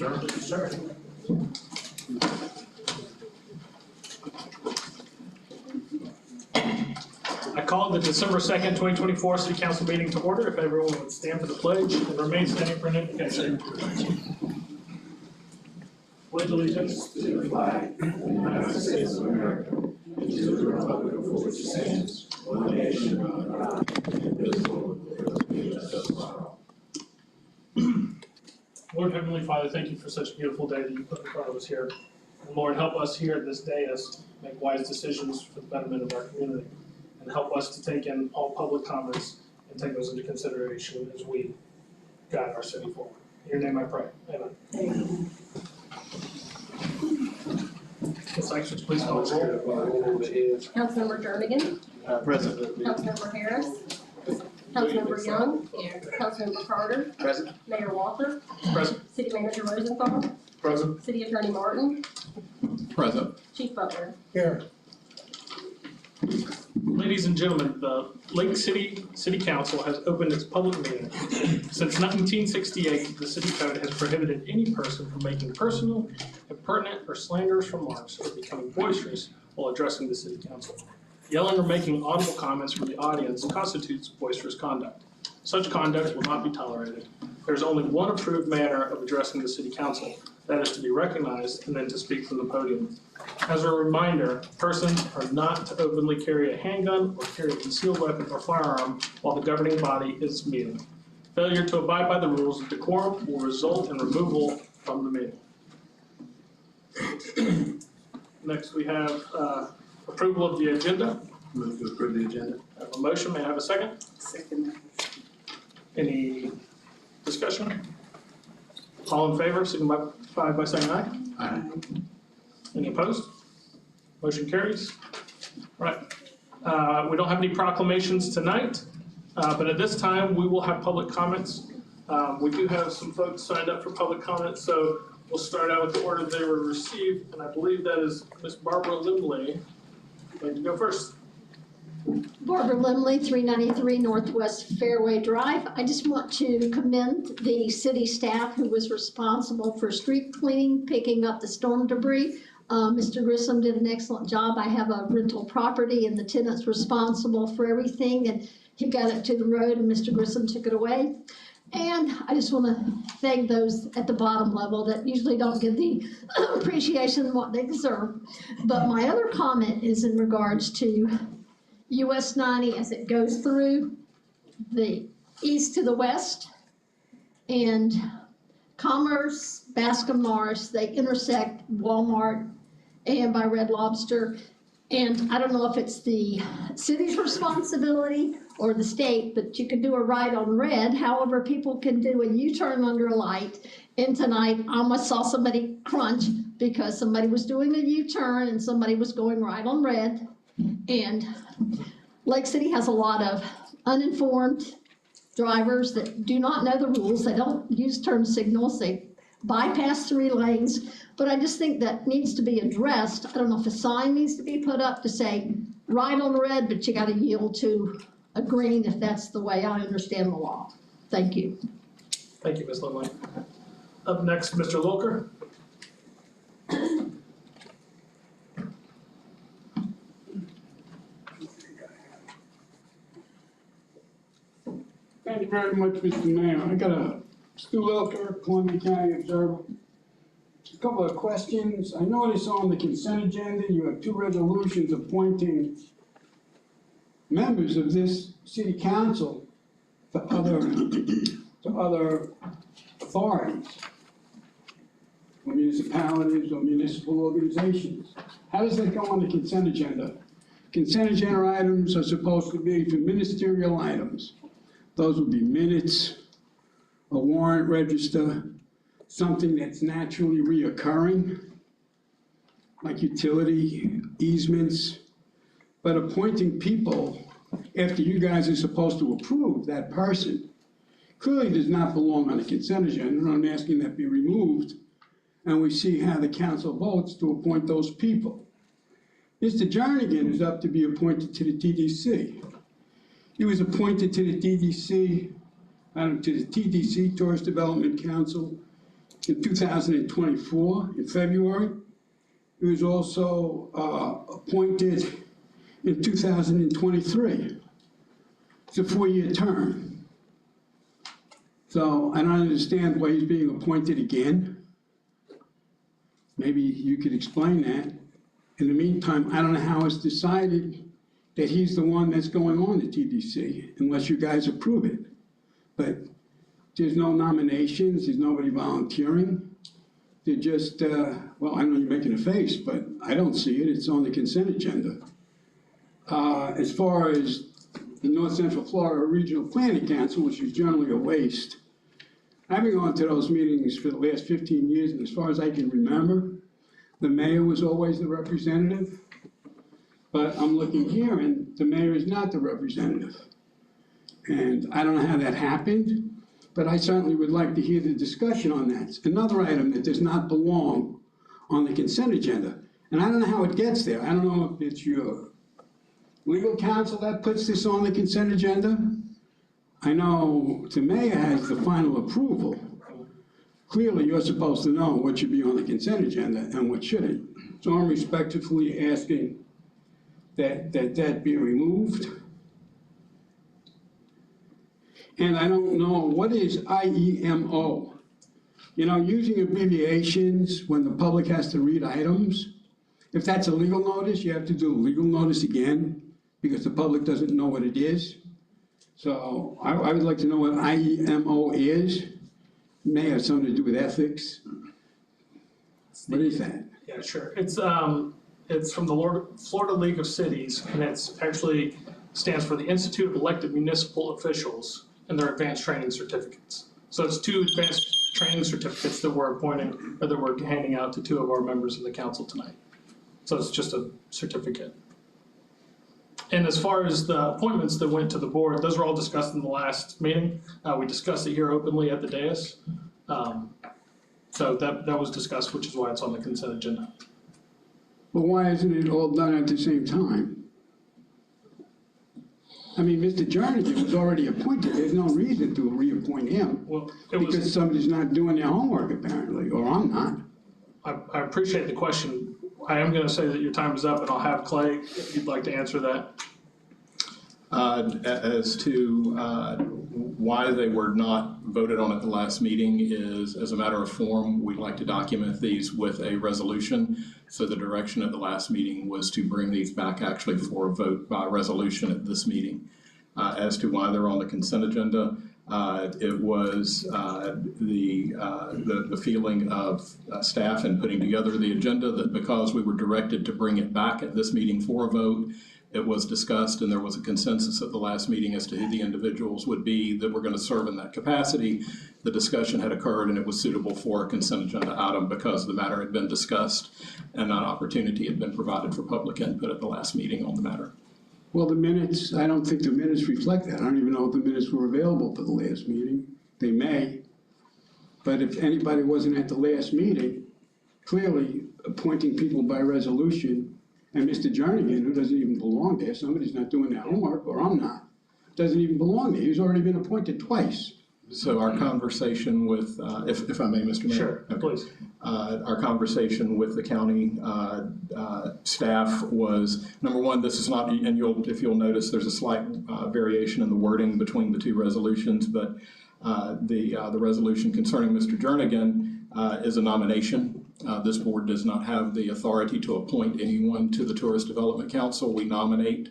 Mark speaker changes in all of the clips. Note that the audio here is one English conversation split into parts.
Speaker 1: sir.
Speaker 2: Sure.
Speaker 1: I call the December 2nd, 2024 City Council meeting to order. If everyone would stand for the pledge and remain standing for an invocation. Pledge allegiance to the flag of the United States of America and to the republic for which it stands, one nation under God, indivisible, with justice for all. Lord Heavenly Father, thank you for such a beautiful day that you put in front of us here. And Lord, help us here this day as make wise decisions for the betterment of our community. And help us to take in all public comments and take those into consideration as we guide our city forward. In your name I pray. Amen. Amen. Ms. Sykes, please call the roll.
Speaker 3: Councilmember Jernigan.
Speaker 2: Present.
Speaker 3: Councilmember Harris. Councilmember Young. Here. Councilmember Carter.
Speaker 2: Present.
Speaker 3: Mayor Walker.
Speaker 1: Present.
Speaker 3: City Manager Rosenthal.
Speaker 1: Present.
Speaker 3: City Attorney Martin.
Speaker 2: Present.
Speaker 3: Chief Butler.
Speaker 2: Here.
Speaker 1: Ladies and gentlemen, the Lake City City Council has opened its public meeting. Since 1968, the city code has prohibited any person from making personal, impertinent, or slanderous remarks or becoming boisterous while addressing the city council. Yelling or making audible comments from the audience constitutes boisterous conduct. Such conduct will not be tolerated. There is only one approved manner of addressing the city council. That is to be recognized and then to speak from the podium. As a reminder, persons are not to openly carry a handgun or carry a concealed weapon or firearm while the governing body is meeting. Failure to abide by the rules of decorum will result in removal from the meeting. Next, we have approval of the agenda.
Speaker 2: Move to approve the agenda.
Speaker 1: I have a motion. May I have a second?
Speaker 2: Second.
Speaker 1: Any discussion? All in favor, signify by saying aye.
Speaker 2: Aye.
Speaker 1: Any opposed? Motion carries. All right. We don't have any proclamations tonight, but at this time, we will have public comments. We do have some folks signed up for public comments, so we'll start out with the order they were received, and I believe that is Ms. Barbara Limley. I'd like to go first.
Speaker 4: Barbara Limley, 393 Northwest Fairway Drive. I just want to commend the city staff who was responsible for street cleaning, picking up the storm debris. Mr. Grissom did an excellent job. I have a rental property and the tenant's responsible for everything, and he got it to the road and Mr. Grissom took it away. And I just want to thank those at the bottom level that usually don't get the appreciation what they deserve. But my other comment is in regards to US 90 as it goes through the east to the west, and Commerce, Bascom Norris, they intersect Walmart and by Red Lobster. And I don't know if it's the city's responsibility or the state, but you can do a right on red. However, people can do a U-turn under a light. And tonight, I almost saw somebody crunch because somebody was doing a U-turn and somebody was going right on red. And Lake City has a lot of uninformed drivers that do not know the rules. They don't use turn signals. They bypass 3 lanes. But I just think that needs to be addressed. I don't know if a sign needs to be put up to say right on red, but you got to yield to a green if that's the way I understand the law. Thank you.
Speaker 1: Thank you, Ms. Limley. Up next, Mr. Lilker.
Speaker 5: Thank you very much, Mr. Mayor. I got a Stu Lilker, Columbia County Observer. A couple of questions. I notice on the consent agenda, you have 2 resolutions appointing members of this city council to other authorities, or municipalities or municipal organizations. How does that go on the consent agenda? Consent agenda items are supposed to be for ministerial items. Those would be minutes, a warrant register, something that's naturally reoccurring, like utility easements. But appointing people after you guys are supposed to approve that person clearly does not belong on the consent agenda, and I'm asking that be removed, and we see how the council votes to appoint those people. Mr. Jernigan is up to be appointed to the TDC. He was appointed to the TDC, Tourist Development Council, in 2024, in February. He was also appointed in 2023. It's a 4-year term. So I don't understand why he's being appointed again. Maybe you could explain that. In the meantime, I don't know how it's decided that he's the one that's going on the TDC, unless you guys approve it. But there's no nominations, there's nobody volunteering. They're just, well, I know you're making a face, but I don't see it, it's on the consent agenda. As far as the North Central Florida Regional Planning Council, which is generally a waste, I've been going to those meetings for the last 15 years, and as far as I can remember, the mayor was always the representative. But I'm looking here, and the mayor is not the representative. And I don't know how that happened, but I certainly would like to hear the discussion on that. It's another item that does not belong on the consent agenda. And I don't know how it gets there. I don't know if it's your legal counsel that puts this on the consent agenda. I know the mayor has the final approval. Clearly, you're supposed to know what should be on the consent agenda and what shouldn't. So I'm respectfully asking that be removed. And I don't know, what is IEMO? You know, using abbreviations when the public has to read items, if that's a legal notice, you have to do a legal notice again because the public doesn't know what it is. So I would like to know what IEMO is. It may have something to do with ethics. What is that?
Speaker 1: Yeah, sure. It's from the Florida League of Cities, and it's actually stands for the Institute of Elected Municipal Officials and their advanced training certificates. So it's 2 advanced training certificates that we're appointing, or that we're handing out to 2 of our members of the council tonight. So it's just a certificate. And as far as the appointments that went to the board, those were all discussed in the last meeting. We discussed it here openly at the dais. So that was discussed, which is why it's on the consent agenda.
Speaker 5: But why isn't it all done at the same time? I mean, Mr. Jernigan was already appointed. There's no reason to reappoint him.
Speaker 1: Well,
Speaker 5: because somebody's not doing their homework apparently, or I'm not.
Speaker 1: I appreciate the question. I am going to say that your time is up, and I'll have Clay, if you'd like to answer that.
Speaker 2: As to why they were not voted on at the last meeting is, as a matter of form, we'd like to document these with a resolution. So the direction at the last meeting was to bring these back actually for a vote by resolution at this meeting. As to why they're on the consent agenda, it was the feeling of staff in putting together the agenda that because we were directed to bring it back at this meeting for a vote, it was discussed and there was a consensus at the last meeting as to who the individuals would be that were going to serve in that capacity. The discussion had occurred and it was suitable for a consent agenda item because the matter had been discussed and an opportunity had been provided for public input at the last meeting on the matter.
Speaker 5: Well, the minutes, I don't think the minutes reflect that. I don't even know if the minutes were available for the last meeting. They may. But if anybody wasn't at the last meeting, clearly appointing people by resolution, and Mr. Jernigan, who doesn't even belong there, somebody's not doing their homework, or I'm not, doesn't even belong there. He's already been appointed twice.
Speaker 2: So our conversation with, if I may, Mr. Mayor.
Speaker 1: Sure, okay. Please.
Speaker 2: Our conversation with the county staff was, number one, this is not, and if you'll notice, there's a slight variation in the wording between the 2 resolutions, but the resolution concerning Mr. Jernigan is a nomination. This board does not have the authority to appoint anyone to the Tourist Development Council. We nominate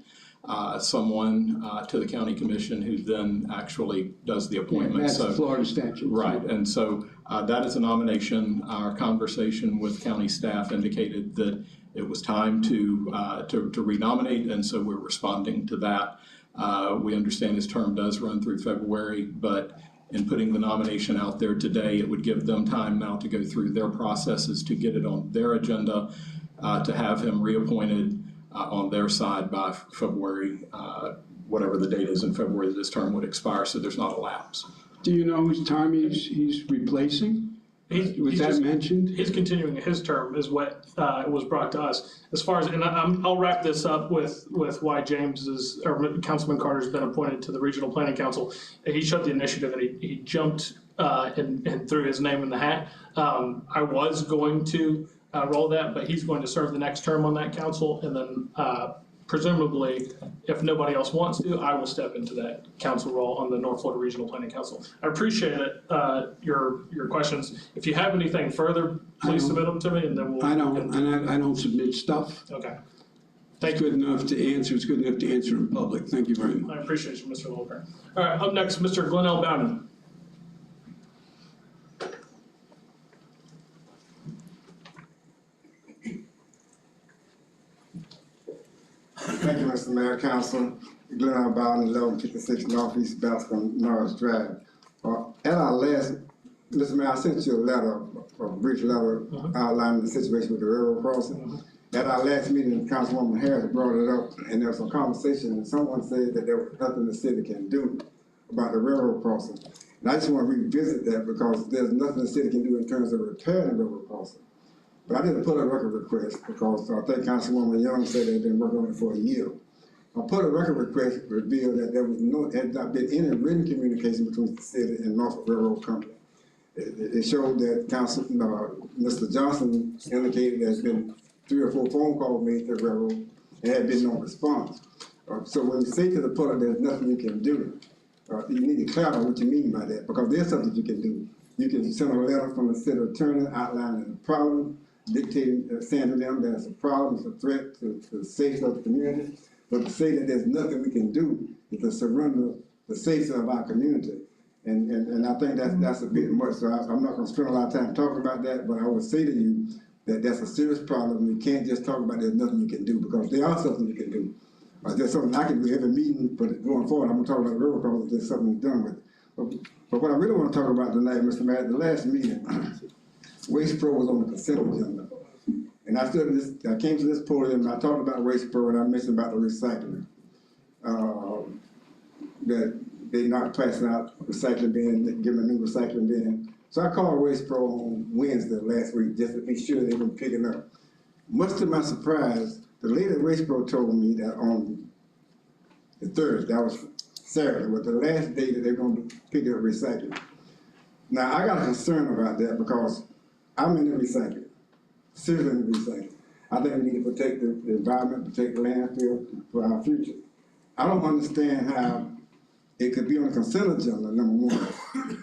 Speaker 2: someone to the county commission who then actually does the appointment.
Speaker 5: That's the Florida statute.
Speaker 2: Right, and so that is a nomination. Our conversation with county staff indicated that it was time to renominate, and so we're responding to that. We understand his term does run through February, but in putting the nomination out there today, it would give them time now to go through their processes to get it on their agenda, to have him reappointed on their side by February, whatever the date is in February that this term would expire, so there's not a lapse.
Speaker 5: Do you know whose term he's replacing? Was that mentioned?
Speaker 1: He's continuing his term is what was brought to us. As far as, and I'll wrap this up with why Councilman Carter's been appointed to the Regional Planning Council. He showed the initiative and he jumped and threw his name in the hat. I was going to roll that, but he's going to serve the next term on that council, and then presumably, if nobody else wants to, I will step into that council role on the North Florida Regional Planning Council. I appreciate it, your questions. If you have anything further, please submit them to me, and then we'll.
Speaker 5: I don't submit stuff.
Speaker 1: Okay.
Speaker 5: It's good enough to answer. It's good enough to answer in public. Thank you very much.
Speaker 1: I appreciate you, Mr. Lilburn. All right, up next, Mr. Glenn L. Bowden.
Speaker 6: Thank you, Mr. Mayor, Council. Glenn R. Bowden, 1156 Northeast Bascom Norris Drive. At our last, Mr. Mayor, I sent you a letter, a brief letter outlining the situation with the railroad crossing. At our last meeting, Councilwoman Harris brought it up, and there was some conversation, and someone said that there was nothing the city can do about the railroad crossing. And I just want to revisit that because there's nothing the city can do in terms of repairing the railroad crossing. But I didn't put a record request because I think Councilwoman Young said they'd been working on it for a year. I put a record request to reveal that there was had not been any written communication between the city and Norfolk Railroad Company. It showed that Mr. Johnson indicated there's been 3 or 4 phone calls made to the railroad. There had been no response. So when you say to the public there's nothing you can do, you need to clarify what you mean by that, because there's something you can do. You can send a letter from the city attorney outlining the problem, dictating, saying to them that it's a problem, it's a threat to the safety of the community. But to say that there's nothing we can do is to surrender the safety of our community. And I think that's a bit much. So I'm not going to spend a lot of time talking about that, but I would say to you that that's a serious problem. You can't just talk about there's nothing you can do, because there are something you can do. There's something I can do every meeting, but going forward, I'm going to talk about the railroad problem if there's something done with it. But what I really want to talk about tonight, Mr. Mayor, at the last meeting, Waste Pro was on the consent agenda. And I came to this podium and I talked about Waste Pro and I mentioned about the recycling. That they're not passing out recycling bin, giving a new recycling bin. So I called Waste Pro on Wednesday last week just to be sure they were picking up. Much to my surprise, the lady at Waste Pro told me that on the Thursday, that was Saturday, was the last day that they're going to pick up recycling. Now I got a concern about that because I'm in the recycling, seriously in the recycling. I think we need to protect the environment, protect the landfill for our future. I don't understand how it could be on the consent agenda, number one.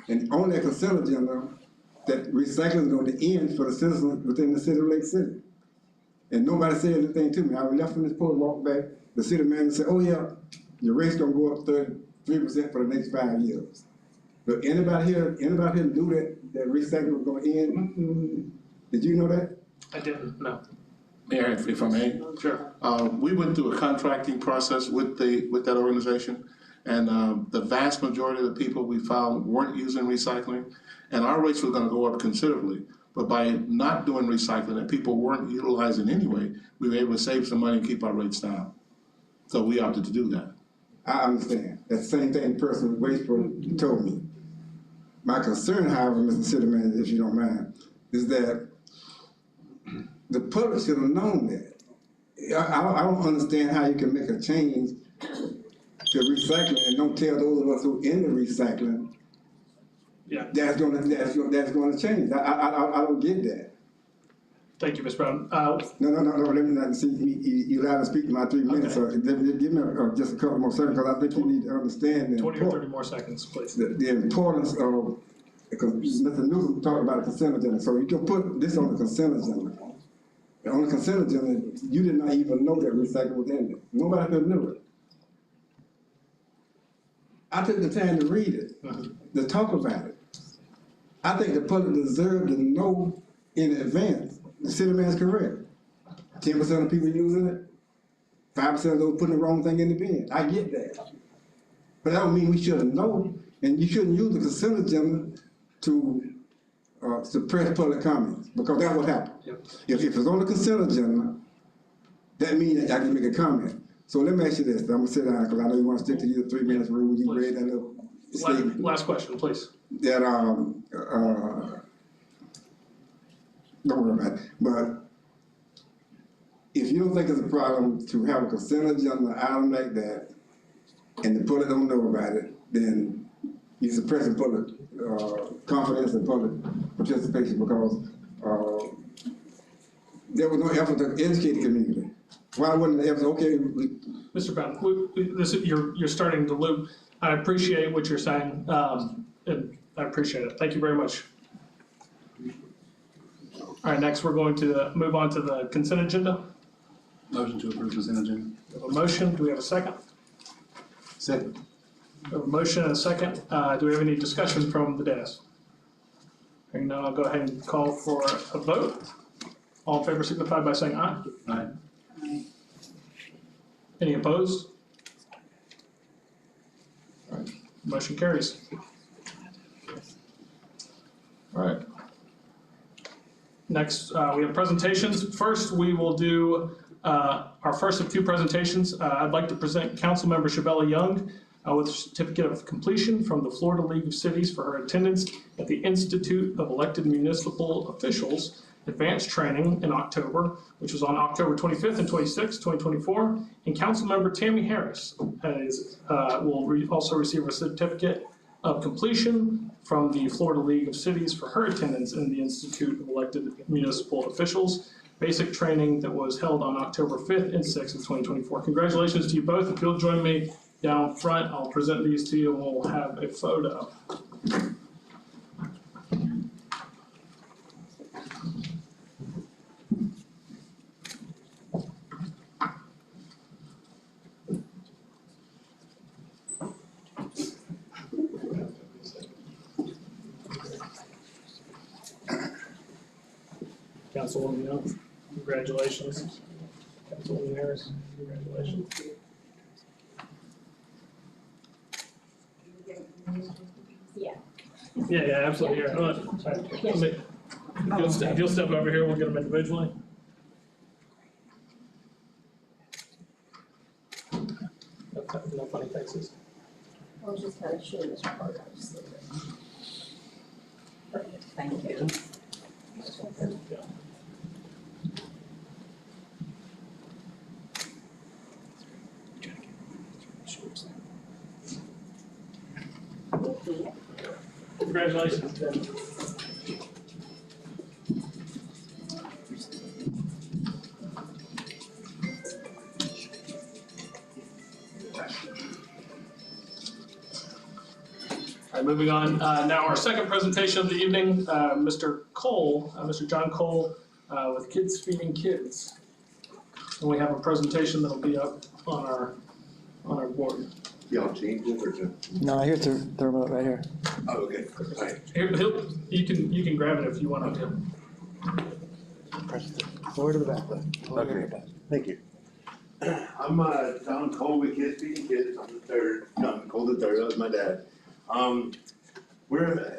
Speaker 6: And on that consent agenda, that recycling is going to end for the citizens within the city of Lake City. And nobody said anything to me. I left from this podium, walked back. The city manager said, oh yeah, your rate's going to go up 33% for the next 5 years. But anybody here knew that recycling was going to end? Did you know that?
Speaker 1: I didn't, no.
Speaker 7: Mayor, if I may.
Speaker 1: Sure.
Speaker 7: We went through a contracting process with that organization, and the vast majority of the people we found weren't using recycling, and our rates were gonna go up considerably. But by not doing recycling that people weren't utilizing anyway, we were able to save some money and keep our rates down. So we opted to do that.
Speaker 6: I understand. That's the same thing the person with Waste Pro told me. My concern, however, Mr. City Manager, if you don't mind, is that the public should have known that. I don't understand how you can make a change to recycling and don't tell those of us who are in the recycling that's going to change. I don't get that.
Speaker 1: Thank you, Ms. Brown.
Speaker 6: No. Let me not see. You allowed to speak in my 3 minutes.
Speaker 1: Okay.
Speaker 6: So give me just a couple more seconds because I think you need to understand
Speaker 1: 20 or 30 more seconds, please.
Speaker 6: the importance of, because Mr. Newsom talked about the consent agenda. So you can put this on the consent agenda. On the consent agenda, you did not even know that recycling was in it. Nobody could knew it. I took the time to read it, to talk about it. I think the public deserved to know in advance. The city man's correct. 10% of people using it, 5% of those putting the wrong thing in the bin. I get that. But that don't mean we shouldn't know, and you shouldn't use the consent agenda to suppress public comments, because that's what happened.
Speaker 1: Yep.
Speaker 6: If it's on the consent agenda, that means that I can make a comment. So let me ask you this, I'm gonna sit down, because I know you wanna stick to your 3 minutes rule, you read that little statement.
Speaker 1: Last question, please.
Speaker 6: That don't worry about it. But if you don't think it's a problem to have a consent agenda item like that, and the public don't know about it, then you're suppressing public confidence and public participation, because there was no effort to educate the community. Why wouldn't the effort, okay,
Speaker 1: Mr. Brown, you're starting to loop. I appreciate what you're saying, and I appreciate it. Thank you very much. All right, next we're going to move on to the consent agenda.
Speaker 8: Motion to approve consent agenda.
Speaker 1: We have a motion. Do we have a second?
Speaker 8: Second.
Speaker 1: We have a motion and a second. Do we have any discussion from the desk? Hearing none, I'll go ahead and call for a vote. All in favor signify by saying aye.
Speaker 8: Aye.
Speaker 1: Any opposed? All right, motion carries. All right. Next, we have presentations. First, we will do our first of two presentations. I'd like to present Councilmember Shabella Young with a certificate of completion from the Florida League of Cities for her attendance at the Institute of Elected Municipal Officials Advanced Training in October, which was on October 25th and 26th, 2024. And Councilmember Tammy Harris will also receive a certificate of completion from the Florida League of Cities for her attendance in the Institute of Elected Municipal Officials basic training that was held on October 5th and 6th of 2024. Congratulations to you both. If you'll join me down front, I'll present these to you and we'll have a photo. Councilwoman Young, congratulations. Councilwoman Harris, congratulations. Yeah, absolutely. Here, hold on. Sorry. If you'll step over here, we'll get them individually. No funny faces.
Speaker 3: I was just kind of showing this part. I just did it. Perfect, thank you.
Speaker 1: Congratulations. All right, moving on. Now our second presentation of the evening, Mr. Cole, Mr. John Cole, with Kids Feeding Kids. And we have a presentation that'll be up on our board.
Speaker 9: Y'all change it or just?
Speaker 10: No, here's the remote right here.
Speaker 9: Oh, okay, all right.
Speaker 1: Here, you can grab it if you want to.
Speaker 10: Press it forward to the back. Forward to the back.
Speaker 9: Thank you. I'm John Cole with Kids Feeding Kids. I'm the third, John Cole the third, that was my dad.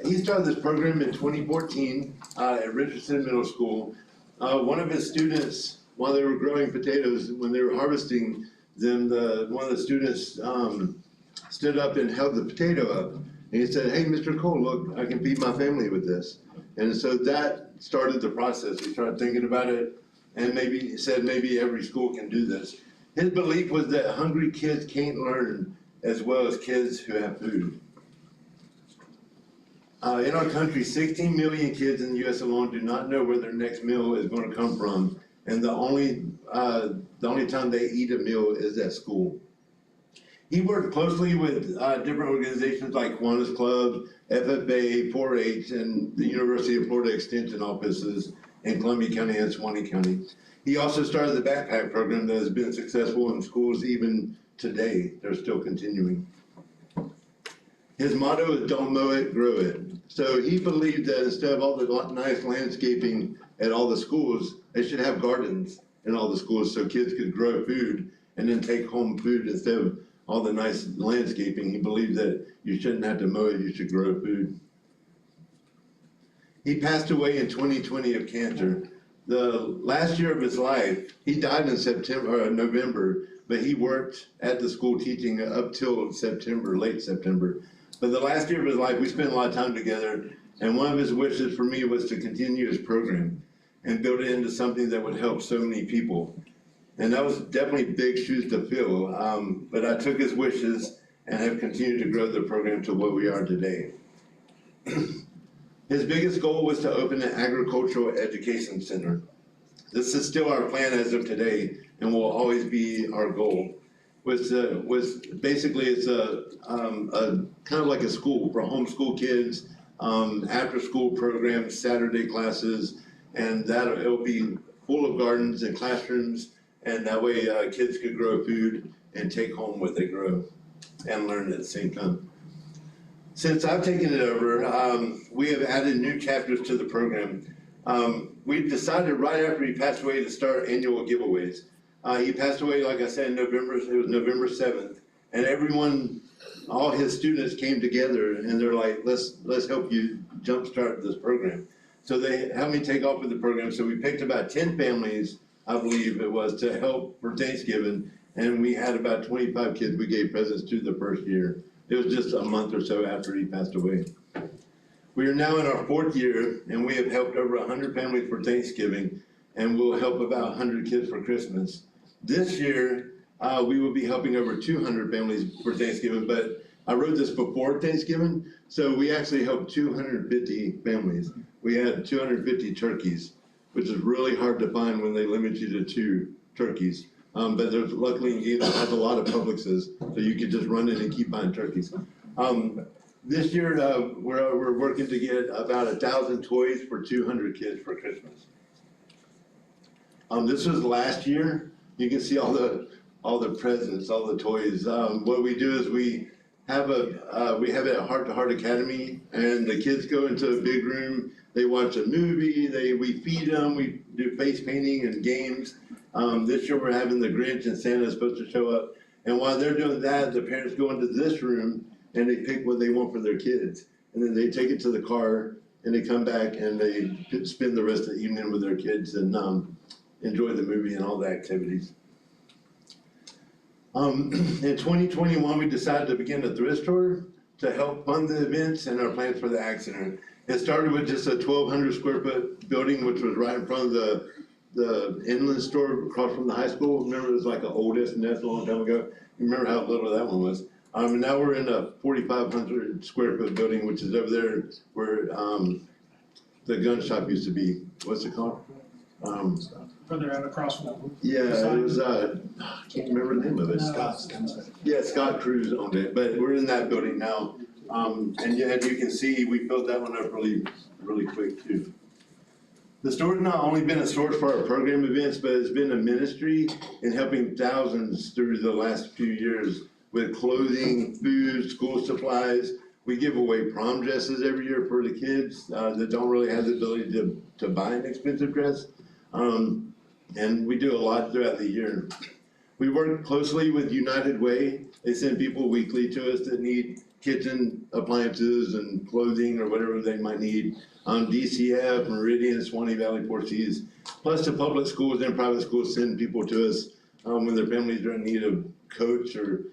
Speaker 9: He started this program in 2014 at Richardson Middle School. One of his students, while they were growing potatoes, when they were harvesting them, one of the students stood up and held the potato up. And he said, "Hey, Mr. Cole, look, I can feed my family with this." And so that started the process. We started thinking about it and maybe said maybe every school can do this. His belief was that hungry kids can't learn as well as kids who have food. In our country, 16 million kids in the U.S. alone do not know where their next meal is going to come from. And the only time they eat a meal is at school. He worked closely with different organizations like Kiwanis Club, FFA, 4-H, and the University of Florida Extension offices in Columbia County and Suwannee County. He also started the backpack program that has been successful in schools even today. They're still continuing. His motto is "Don't mow it, grow it." So he believed that instead of all the nice landscaping at all the schools, they should have gardens in all the schools so kids could grow food and then take home food instead of all the nice landscaping. He believed that you shouldn't have to mow it, you should grow food. He passed away in 2020 of cancer. The last year of his life, he died in November, but he worked at the school teaching up till September, late September. But the last year of his life, we spent a lot of time together, and one of his wishes for me was to continue his program. and build it into something that would help so many people. And that was definitely big shoes to fill, but I took his wishes and have continued to grow the program to what we are today. His biggest goal was to open an agricultural education center. This is still our plan as of today and will always be our goal. Was basically it's a kind of like a school for homeschool kids, after school programs, Saturday classes, and it'll be full of gardens and classrooms, and that way kids could grow food and take home what they grow and learn at the same time. Since I've taken it over, we have added new chapters to the program. We decided right after he passed away to start annual giveaways. He passed away, like I said, in November, it was November 7th, and everyone, all his students came together and they're like, let's help you jumpstart this program. So they helped me take off with the program. So we picked about 10 families, I believe it was, to help for Thanksgiving, and we had about 25 kids we gave presents to the first year. It was just a month or so after he passed away. We are now in our 4th year, and we have helped over 100 families for Thanksgiving, and we'll help about 100 kids for Christmas. This year, we will be helping over 200 families for Thanksgiving, but I wrote this before Thanksgiving, so we actually helped 250 families. We had 250 turkeys, which is really hard to find when they limit you to 2 turkeys. But there's luckily in Gainesville has a lot of Publixes, so you could just run in and keep buying turkeys. This year, we're working to get about 1,000 toys for 200 kids for Christmas. This was last year. You can see all the presents, all the toys. What we do is we have it at Heart to Heart Academy, and the kids go into a big room. They watch a movie. We feed them. We do face painting and games. This year we're having the Grinch and Santa is supposed to show up. And while they're doing that, the parents go into this room and they pick what they want for their kids. And then they take it to the car and they come back and they spend the rest of the evening with their kids and enjoy the movie and all the activities. In 2021, we decided to begin a thrift store to help fund the events and our plans for the Ag Center. It started with just a 1,200 square foot building, which was right in front of the inland store across from the high school. Remember, it was like an oldest nest a long time ago. You remember how little that one was. And now we're in a 4,500 square foot building, which is over there where the gun shop used to be. What's it called?
Speaker 1: Further out across from that.
Speaker 9: Yeah, it was, I can't remember the name of it. Yeah, Scott Cruz owned it, but we're in that building now. And yeah, as you can see, we built that one up really, really quick too. The store's not only been a source for our program events, but it's been a ministry in helping thousands through the last few years with clothing, food, school supplies. We give away prom dresses every year for the kids that don't really have the ability to buy an expensive dress. And we do a lot throughout the year. We work closely with United Way. They send people weekly to us that need kitchen appliances and clothing or whatever they might need. DCF, Meridian, Swanee Valley, Four Seas, plus the public schools and private schools send people to us when their families are in need of coats or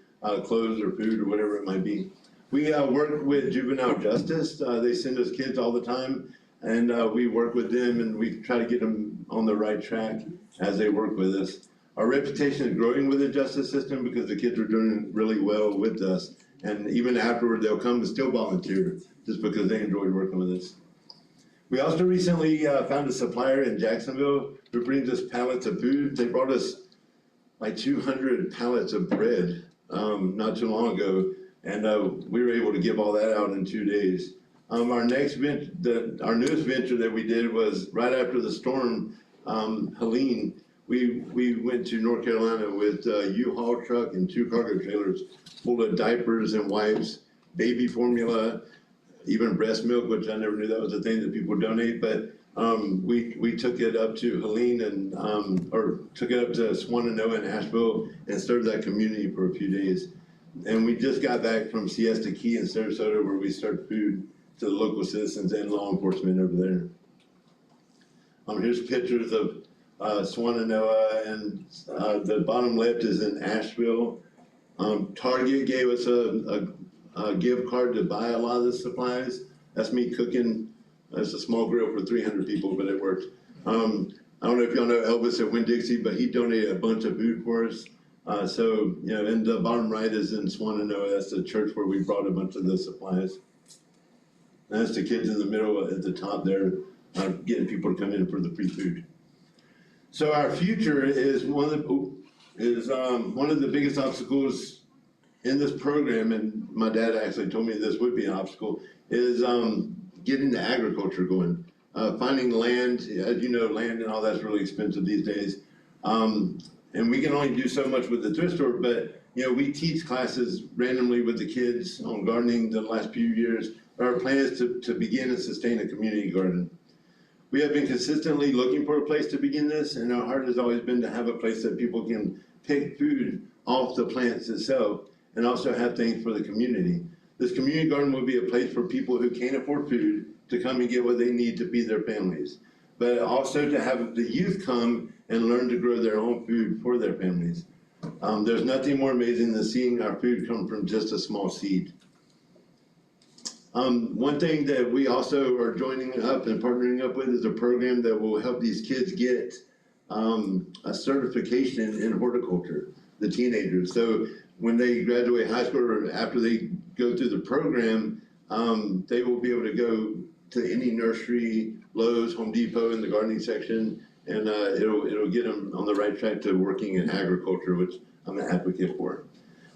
Speaker 9: clothes or food or whatever it might be. We work with juvenile justice. They send us kids all the time, and we work with them and we try to get them on the right track as they work with us. Our reputation is growing with the justice system because the kids are doing really well with us. And even afterward, they'll come and still volunteer just because they enjoyed working with us. We also recently found a supplier in Jacksonville who brings us pallets of food. They brought us like 200 pallets of bread not too long ago, and we were able to give all that out in 2 days. Our newest venture that we did was right after the storm, Helene. We went to North Carolina with a U-Haul truck and 2 cargo trailers full of diapers and wipes, baby formula, even breast milk, which I never knew that was a thing that people donate. But we took it up to Helene and or took it up to Swananoa and Asheville and served that community for a few days. And we just got back from Siesta Key in Sarasota, where we served food to the local citizens and law enforcement over there. Here's pictures of Swananoa, and the bottom left is in Asheville. Target gave us a gift card to buy a lot of the supplies. That's me cooking. That's a small grill for 300 people, but it worked. I don't know if y'all know Elvis at Winn-Dixie, but he donated a bunch of food for us. So, you know, in the bottom right is in Swananoa, that's the church where we brought a bunch of the supplies. And that's the kids in the middle at the top there, getting people to come in for the free food. So our future is one of the biggest obstacles in this program, and my dad actually told me this would be an obstacle, is getting the agriculture going. Finding land, as you know, land and all that's really expensive these days. And we can only do so much with the thrift store, but you know, we teach classes randomly with the kids on gardening the last few years. Our plan is to begin and sustain a community garden. We have been consistently looking for a place to begin this, and our heart has always been to have a place that people can pick food off the plants itself and also have things for the community. This community garden will be a place for people who can't afford food to come and get what they need to feed their families, but also to have the youth come and learn to grow their own food for their families. There's nothing more amazing than seeing our food come from just a small seed. One thing that we also are joining up and partnering up with is a program that will help these kids get a certification in horticulture, the teenagers. So when they graduate high school or after they go through the program, they will be able to go to any nursery, Lowe's, Home Depot in the gardening section, and it'll get them on the right track to working in agriculture, which I'm an advocate for.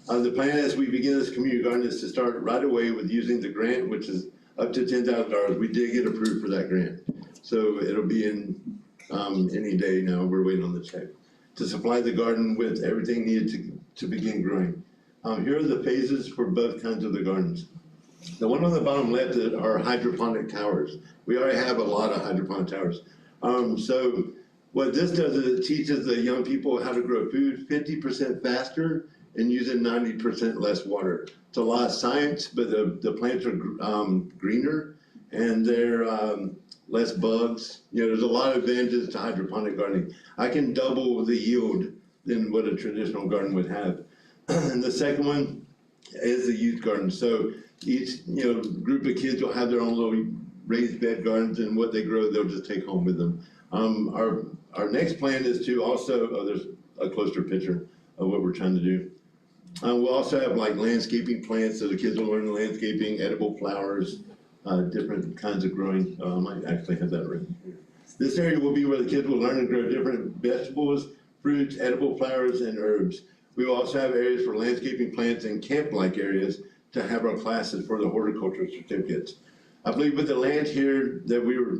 Speaker 9: The plan as we begin this community garden is to start right away with using the grant, which is up to $10,000. We did get approved for that grant. So it'll be in any day now, we're waiting on the check, to supply the garden with everything needed to begin growing. Here are the phases for both kinds of the gardens. The one on the bottom left are hydroponic towers. We already have a lot of hydroponic towers. So what this does is it teaches the young people how to grow food 50% faster and using 90% less water. It's a lot of science, but the plants are greener and they're less bugs. You know, there's a lot of advantages to hydroponic gardening. I can double the yield than what a traditional garden would have. And the second one is the youth garden. So each group of kids will have their own little raised bed gardens, and what they grow they'll just take home with them. Our next plan is to also, there's a closer picture of what we're trying to do. We'll also have like landscaping plants, so the kids will learn landscaping, edible flowers, different kinds of growing. I might actually have that written here. This area will be where the kids will learn to grow different vegetables, fruits, edible flowers, and herbs. We will also have areas for landscaping plants and camp-like areas to have our classes for the horticulture certificates. I believe with the land here that we were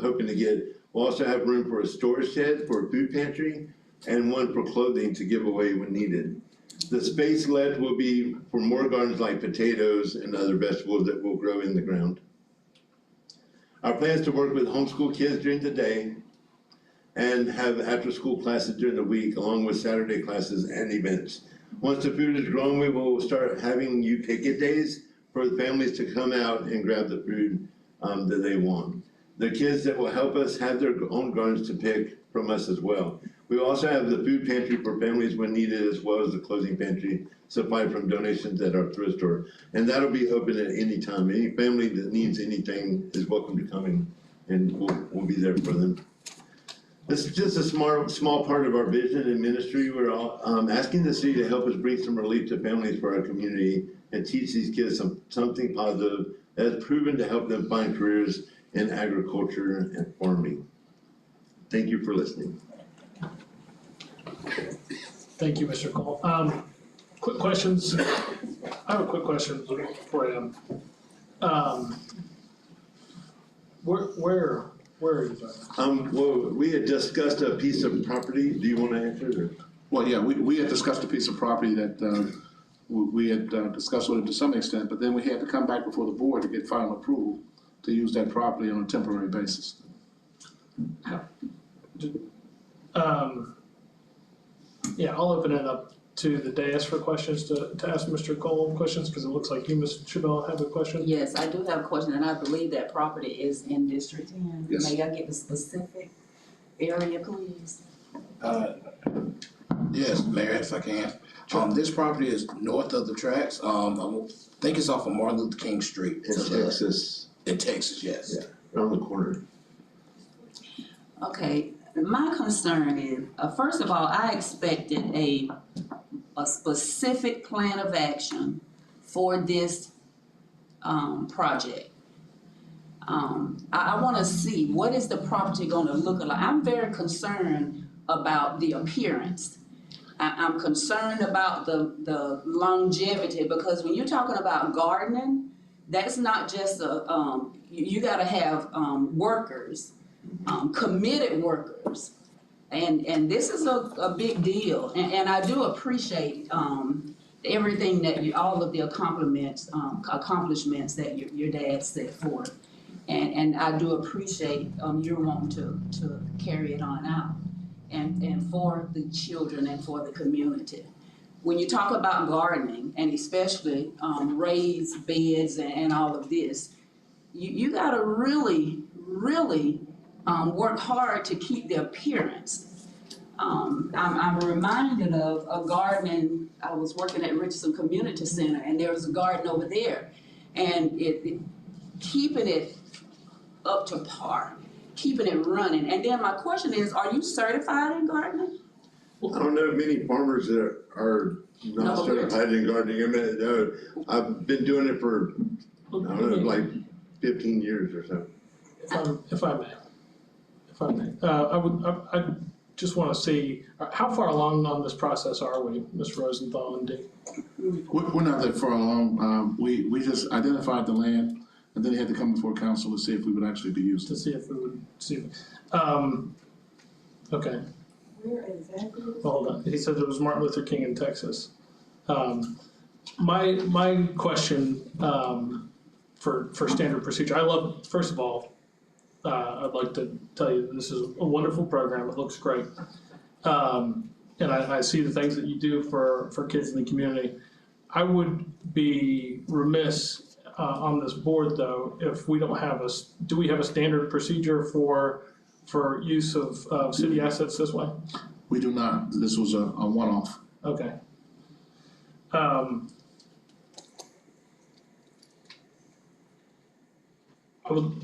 Speaker 9: hoping to get, we'll also have room for a storage shed for a food pantry and one for clothing to give away when needed. The space left will be for more gardens like potatoes and other vegetables that will grow in the ground. Our plan is to work with homeschool kids during the day and have after-school classes during the week, along with Saturday classes and events. Once the food is grown, we will start having you picket days for the families to come out and grab the food that they want. The kids that will help us have their own gardens to pick from us as well. We will also have the food pantry for families when needed, as well as the clothing pantry supplied from donations at our thrift store. And that'll be open at any time. Any family that needs anything is welcome to come in, and we'll be there for them. This is just a small part of our vision and ministry. We're all asking the city to help us bring some relief to families for our community and teach these kids something positive that has proven to help them find careers in agriculture and farming. Thank you for listening.
Speaker 1: Thank you, Mr. Cole. Quick questions. I have a quick question for you. Where are you from?
Speaker 9: Well, we had discussed a piece of property. Do you want to answer it? Or?
Speaker 8: Well, yeah, we had discussed a piece of property that we had discussed with it to some extent, but then we had to come back before the board to get final approval to use that property on a temporary basis.
Speaker 1: Yeah, I'll open it up to the dais for questions to ask Mr. Cole questions, because it looks like you, Ms. Chabelle, have a question.
Speaker 11: Yes, I do have a question, and I believe that property is in District 10.
Speaker 8: Yes.
Speaker 11: May I get the specific area, please?
Speaker 10: Yes, Mayor, if I can. This property is north of the tracks. I think it's off of Martin Luther King Street.
Speaker 9: In Texas.
Speaker 10: In Texas, yes.
Speaker 9: Yeah, around the corner.
Speaker 11: Okay, my concern is, first of all, I expected a specific plan of action for this, project. I wanna see, what is the property gonna look like? I'm very concerned about the appearance. I'm concerned about the longevity, because when you're talking about gardening, that's not just you gotta have, workers, committed workers. And this is a big deal, and I do appreciate, everything that all of the accomplishments that your dad set forth. And I do appreciate, your wanting to carry it on out, and for the children and for the community. When you talk about gardening, and especially, raised beds and all of this, you gotta really work hard to keep the appearance. I'm reminded of a gardening, I was working at Richardson Community Center, and there was a garden over there. And keeping it up to par, keeping it running. And then my question is, are you certified in gardening?
Speaker 9: I don't know many farmers that are not certified in gardening. I mean, I've been doing it for, I don't know, like 15 years or so.
Speaker 1: If I may, I just want to see, how far along on this process are we, Mr. Rosenthal and Dick?
Speaker 8: We're not that far along. We just identified the land, and then it had to come before council to see if we would actually be used.
Speaker 1: To see if we would see, okay.
Speaker 3: Where exactly?
Speaker 1: Hold on, he said it was Martin Luther King in Texas. My question, for standard procedure, first of all, I'd like to tell you this is a wonderful program, it looks great. And I see the things that you do for kids in the community. I would be remiss on this board though, if we don't have do we have a standard procedure for use of city assets this way?
Speaker 8: We do not. This was a one-off.
Speaker 1: Okay.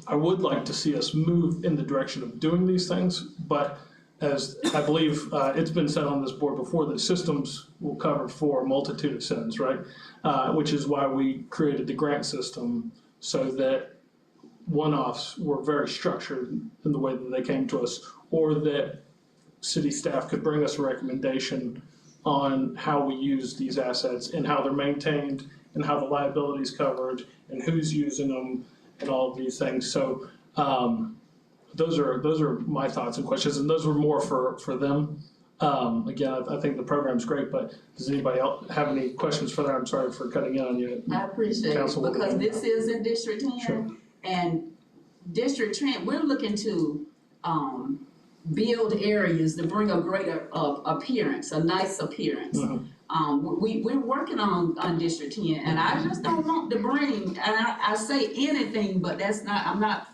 Speaker 1: I would like to see us move in the direction of doing these things, but as I believe it's been said on this board before, that systems will cover for a multitude of sins, right? Which is why we created the grant system, so that one-offs were very structured in the way that they came to us, or that city staff could bring us a recommendation on how we use these assets and how they're maintained and how the liability is covered and who's using them and all of these things. So those are my thoughts and questions, and those were more for them. Again, I think the program's great, but does anybody else have any questions for that? I'm sorry for cutting in on you.
Speaker 11: I appreciate it, because this is in District 10.
Speaker 1: Sure.
Speaker 11: And District 10, we're looking to build areas to bring a greater appearance, a nice appearance. We're working on District 10, and I just don't want to bring, and I say anything, but I'm not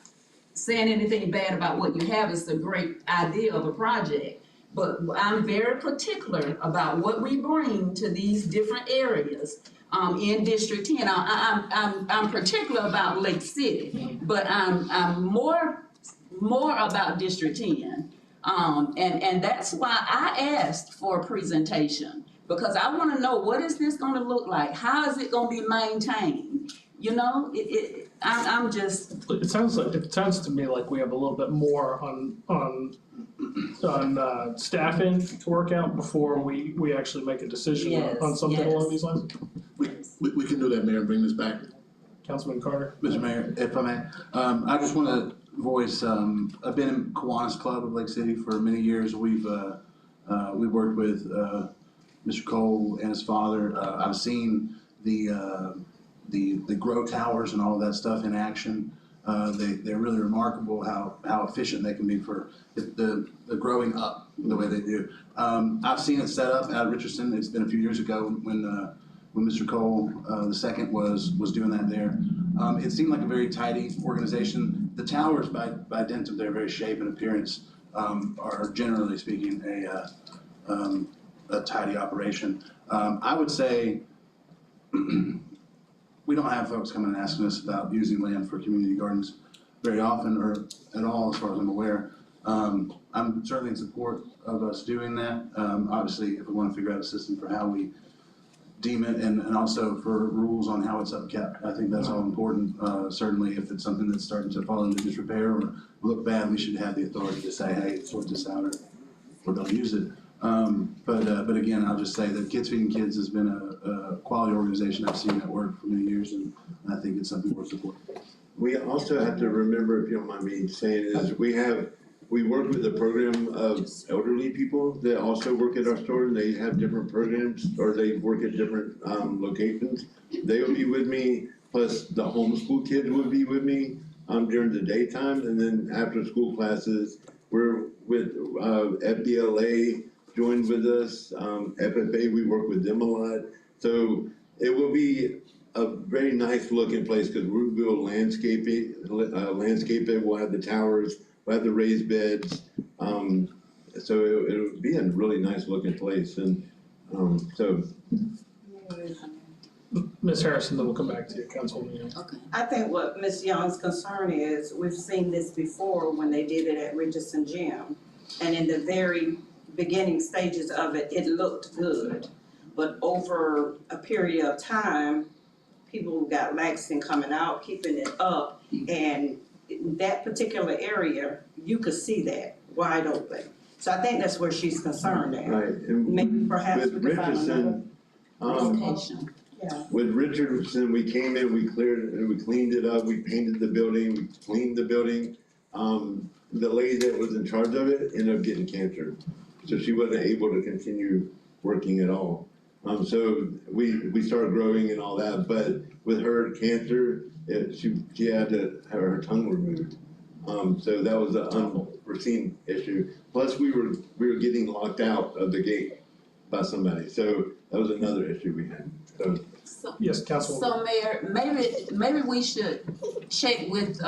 Speaker 11: saying anything bad about what you have. It's a great idea of a project, but I'm very particular about what we bring to these different areas in District 10. I'm particular about Lake City, but I'm more about District 10. And that's why I asked for a presentation, because I want to know, what is this going to look like? How is it going to be maintained? You know, I'm just.
Speaker 1: It sounds to me like we have a little bit more on staffing to work out before we actually make a decision on something along these lines.
Speaker 8: We can do that, Mayor, and bring this back.
Speaker 1: Councilman Carter.
Speaker 12: Mr. Mayor, if I may, I just want to voice, I've been in Kiwanis Club of Lake City for many years. We've worked with Mr. Cole and his father. I've seen the grow towers and all of that stuff in action. They're really remarkable how efficient they can be for the growing up the way they do. I've seen it set up at Richardson. It's been a few years ago when Mr. Cole II was doing that there. It seemed like a very tidy organization. The towers, by dint of their very shape and appearance, are generally speaking a tidy operation. I would say we don't have folks coming and asking us about using land for community gardens very often, or at all, as far as I'm aware. I'm certainly in support of us doing that. Obviously, if we want to figure out a system for how we deem it and also for rules on how it's upkept, I think that's all important. Certainly, if it's something that's starting to fall into disrepair or look bad, we should have the authority to say, hey, sort this out or don't use it. But again, I'll just say that Kids Feeding Kids has been a quality organization. I've seen that work for many years, and I think it's something worth supporting.
Speaker 9: We also have to remember, if you don't mind me saying, is we work with a program of elderly people that also work at our store, and they have different programs, or they work at different, locations. They will be with me, plus the homeschool kids would be with me, during the daytime, and then after school classes, we're with, FBLA joined with us, FFA, we work with them a lot. So it will be a very nice looking place, because we will landscape it, we'll have the towers, we'll have the raised beds. So it'll be a really nice looking place, and, so.
Speaker 1: Ms. Harrison, then we'll come back to you, Councilwoman Young.
Speaker 11: Okay.
Speaker 13: I think what Ms. Young's concern is, we've seen this before when they did it at Richardson Gym. And in the very beginning stages of it, it looked good. But over a period of time, people got lax in coming out, keeping it up. And that particular area, you could see that wide open. So I think that's where she's concerned at.
Speaker 9: Right, and
Speaker 13: Maybe perhaps
Speaker 9: with
Speaker 13: we could find another.
Speaker 9: Richardson,
Speaker 11: Location.
Speaker 13: Yeah.
Speaker 9: with Richardson, we came in, we cleared, and we cleaned it up, we painted the building, we cleaned the building. The lady that was in charge of it ended up getting cancer, so she wasn't able to continue working at all. So we started growing and all that, but with her cancer, she had to have her tongue removed. So that was an unforeseen issue. Plus, we were getting locked out of the gate by somebody, so that was another issue we had. So
Speaker 1: Yes, Councilwoman.
Speaker 11: So Mayor, maybe we should check with,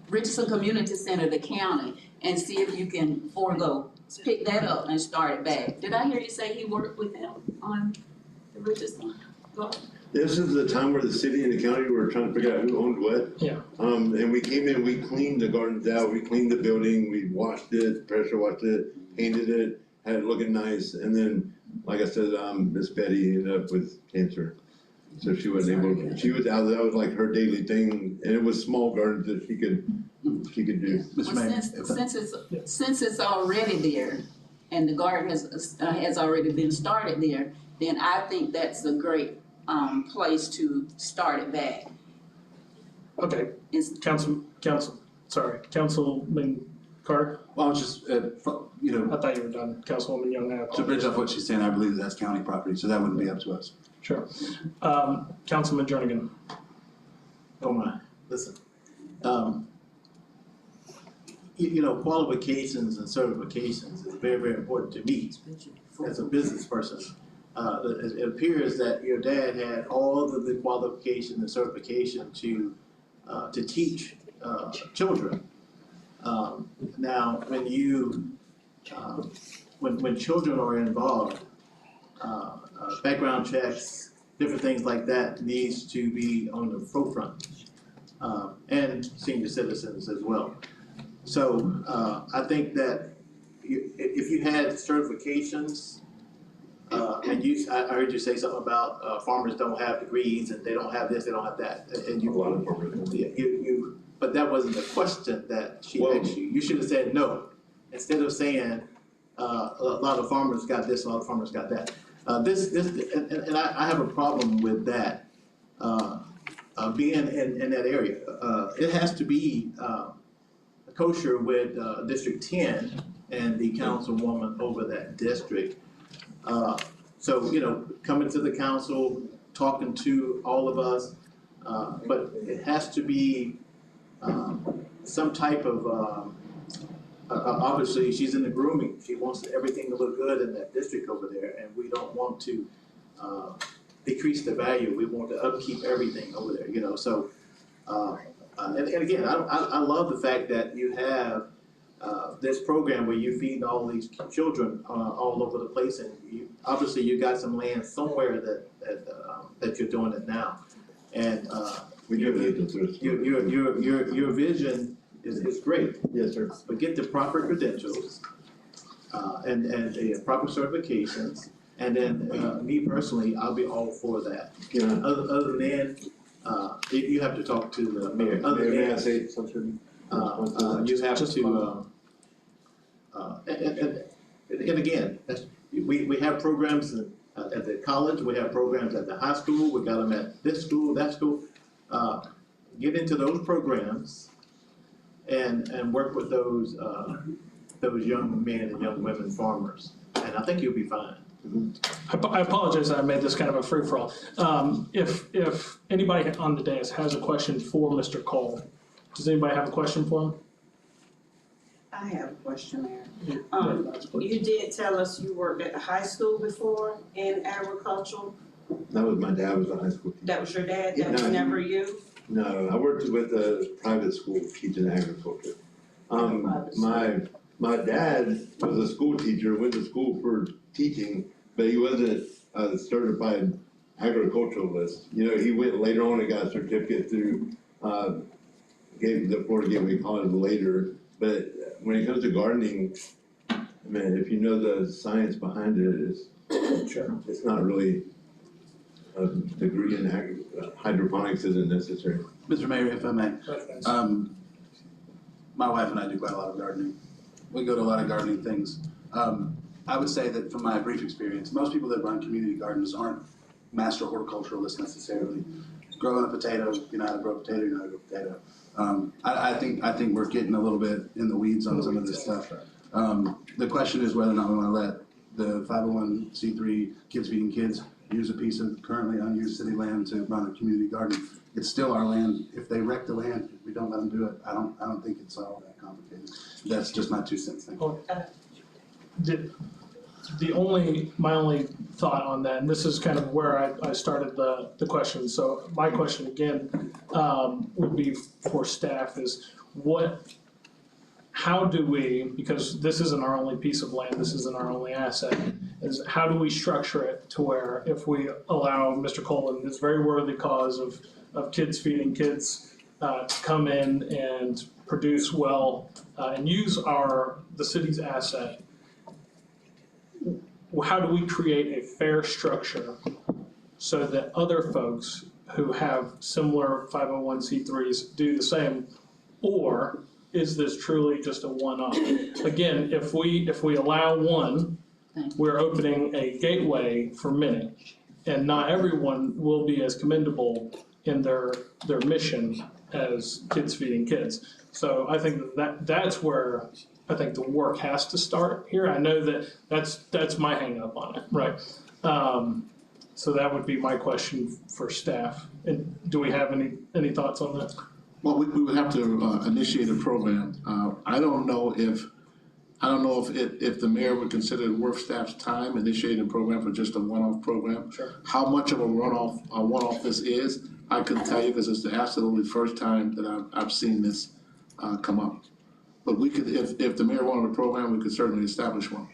Speaker 11: Richardson Community Center, the county, and see if you can pick that up and start it back. Did I hear you say he worked with them on the Richardson?
Speaker 9: this is the time where the city and the county were trying to figure out who owned what.
Speaker 1: Yeah.
Speaker 9: And we came in, we cleaned the gardens out, we cleaned the building, we washed it, pressure washed it, painted it, had it looking nice, and then, like I said, Miss Betty ended up with cancer. So she wasn't able, she was out, that was like her daily thing, and it was small gardens that she could do.
Speaker 12: Mr.
Speaker 11: Well,
Speaker 12: Mayor,
Speaker 11: since it's already there, and the garden has already been started there, then I think that's a great, place to start it back.
Speaker 1: Okay, Councilman Carr,
Speaker 12: well, I was just,
Speaker 1: I thought you were done. Councilwoman Young, I
Speaker 12: to bridge
Speaker 1: apologize.
Speaker 12: off what she's saying, I believe that's county property, so that wouldn't be up to us.
Speaker 1: Sure. Councilman Jernigan.
Speaker 14: Oh my, listen, qualifications and certifications is very, very important to me as a business person. It appears that your dad had all of the qualification and certification to teach children. Now, when children are involved, background checks, different things like that needs to be on the forefront, and senior citizens as well. So I think that if you had certifications, and I heard you say something about farmers don't have degrees and they don't have this, they don't have that, and
Speaker 9: A lot of farmers.
Speaker 14: but that wasn't the question that she asked you. You should have said no, instead of saying a lot of farmers got this, a lot of farmers got that. I have a problem with that, being in that area. It has to be kosher with District 10 and the councilwoman over that district. So, coming to the council, talking to all of us, but it has to be some type of, obviously, she's in the grooming. She wants everything to look good in that district over there, and we don't want to decrease the value. We want to upkeep everything over there, so. And again, I love the fact that you have this program where you feed all these children all over the place, and obviously you got some land somewhere that you're doing it now. And
Speaker 9: We do have
Speaker 14: your vision is great.
Speaker 9: Yes, sir.
Speaker 14: But get the proper credentials, and the proper certifications, and then, me personally, I'll be all for that.
Speaker 9: Yeah.
Speaker 14: Other than, you have to talk to the mayor. Other
Speaker 9: May I
Speaker 14: than,
Speaker 9: say something?
Speaker 14: you have to, and again, we have programs at the college, we have programs at the high school, we got them at this school, that school. Get into those programs and work with those young men and young women farmers, and I think you'll be fine.
Speaker 1: I apologize that I made this kind of a free-for-all. If anybody on the dais has a question for Mr. Cole, does anybody have a question for him?
Speaker 13: I have a question, Mayor.
Speaker 1: Yeah, please.
Speaker 13: You did tell us you worked at the high school before in agricultural.
Speaker 9: That was my dad was a high school teacher.
Speaker 13: That was your dad, that was
Speaker 9: No.
Speaker 13: never you?
Speaker 9: No, I worked with a private school teaching agriculture. My dad was a school teacher, went to school for teaching, but he wasn't a certified agriculturalist. You know, he went later on and got a certificate through, the Florida Gateway College later. But when it comes to gardening, I mean, if you know the science behind it, it's not really a degree in hydroponics isn't necessary.
Speaker 12: Mr. Mayor, if I may, my wife and I do quite a lot of gardening. We go to a lot of gardening things. I would say that from my brief experience, most people that run community gardens aren't master horticulturalists necessarily. Growing a potato, you know how to grow a potato, you know how to grow a potato. I think we're getting a little bit in the weeds on some of this stuff. The question is whether or not we want to let the 501c3 Kids Feeding Kids use a piece of currently unused city land to run a community garden. It's still our land. If they wreck the land, if we don't let them do it, I don't think it's all that complicated. That's just my 2 cents. Thank you.
Speaker 1: My only thought on that, and this is kind of where I started the question, so my question again, would be for staff is how do we, because this isn't our only piece of land, this isn't our only asset, is how do we structure it to where if we allow Mr. Cole and this very worthy cause of kids feeding kids to come in and produce well and use the city's asset, how do we create a fair structure so that other folks who have similar 501c3s do the same? Or is this truly just a one-off? Again, if we allow one, we're opening a gateway for many, and not everyone will be as commendable in their mission as Kids Feeding Kids. So I think that's where I think the work has to start here. I know that's my hang up on it, right? So that would be my question for staff. And do we have any thoughts on that?
Speaker 7: Well, we would have to initiate a program. I don't know if the mayor would consider it worth staff's time initiating a program for just a one-off program.
Speaker 1: Sure.
Speaker 7: How much of a one-off this is, I couldn't tell you because it's the absolutely first time that I've seen this come up. But we could, if the mayor wanted a program, we could certainly establish one.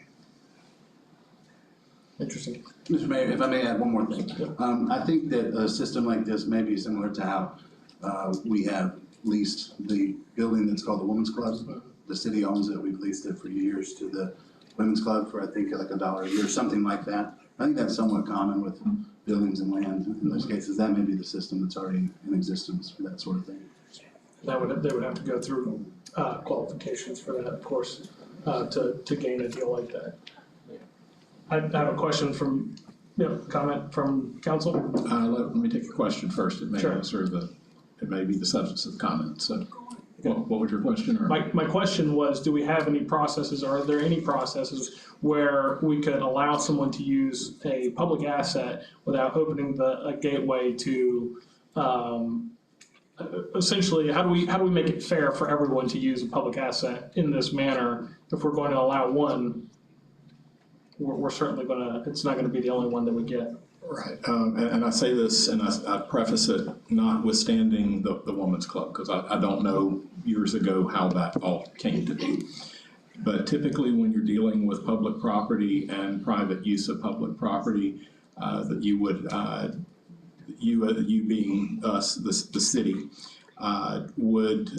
Speaker 1: Interesting.
Speaker 12: Mr. Mayor, if I may add one more thing. I think that a system like this may be similar to how we have leased the building that's called the Women's Club. The city owns it. We've leased it for years to the Women's Club for I think like $1 a year, something like that. I think that's somewhat common with buildings and land. In those cases, that may be the system that's already in existence for that sort of thing.
Speaker 1: They would have to go through qualifications for that, of course, to gain a deal like that. I have a question comment from council?
Speaker 2: Let me take a question first. It may
Speaker 1: Sure.
Speaker 2: it may be the substance of the comment. So what was your question? Or?
Speaker 1: My question was, do we have any processes, or are there any processes where we could allow someone to use a public asset without opening a gateway to, essentially, how do we make it fair for everyone to use a public asset in this manner? If we're going to allow one, we're certainly it's not gonna be the only one that we get.
Speaker 2: Right, and I say this, and I preface it notwithstanding the Women's Club, because I don't know years ago how that all came to be. But typically when you're dealing with public property and private use of public property, that you would, you being us, the city, would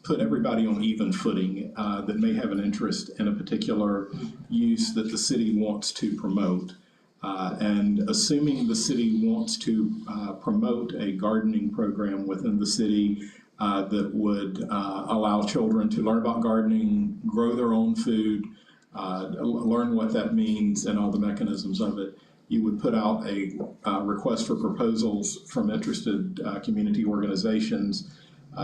Speaker 2: put everybody on even footing that may have an interest in a particular use that the city wants to promote. And assuming the city wants to promote a gardening program within the city that would allow children to learn about gardening, grow their own food, learn what that means and all the mechanisms of it, you would put out a request for proposals from interested community organizations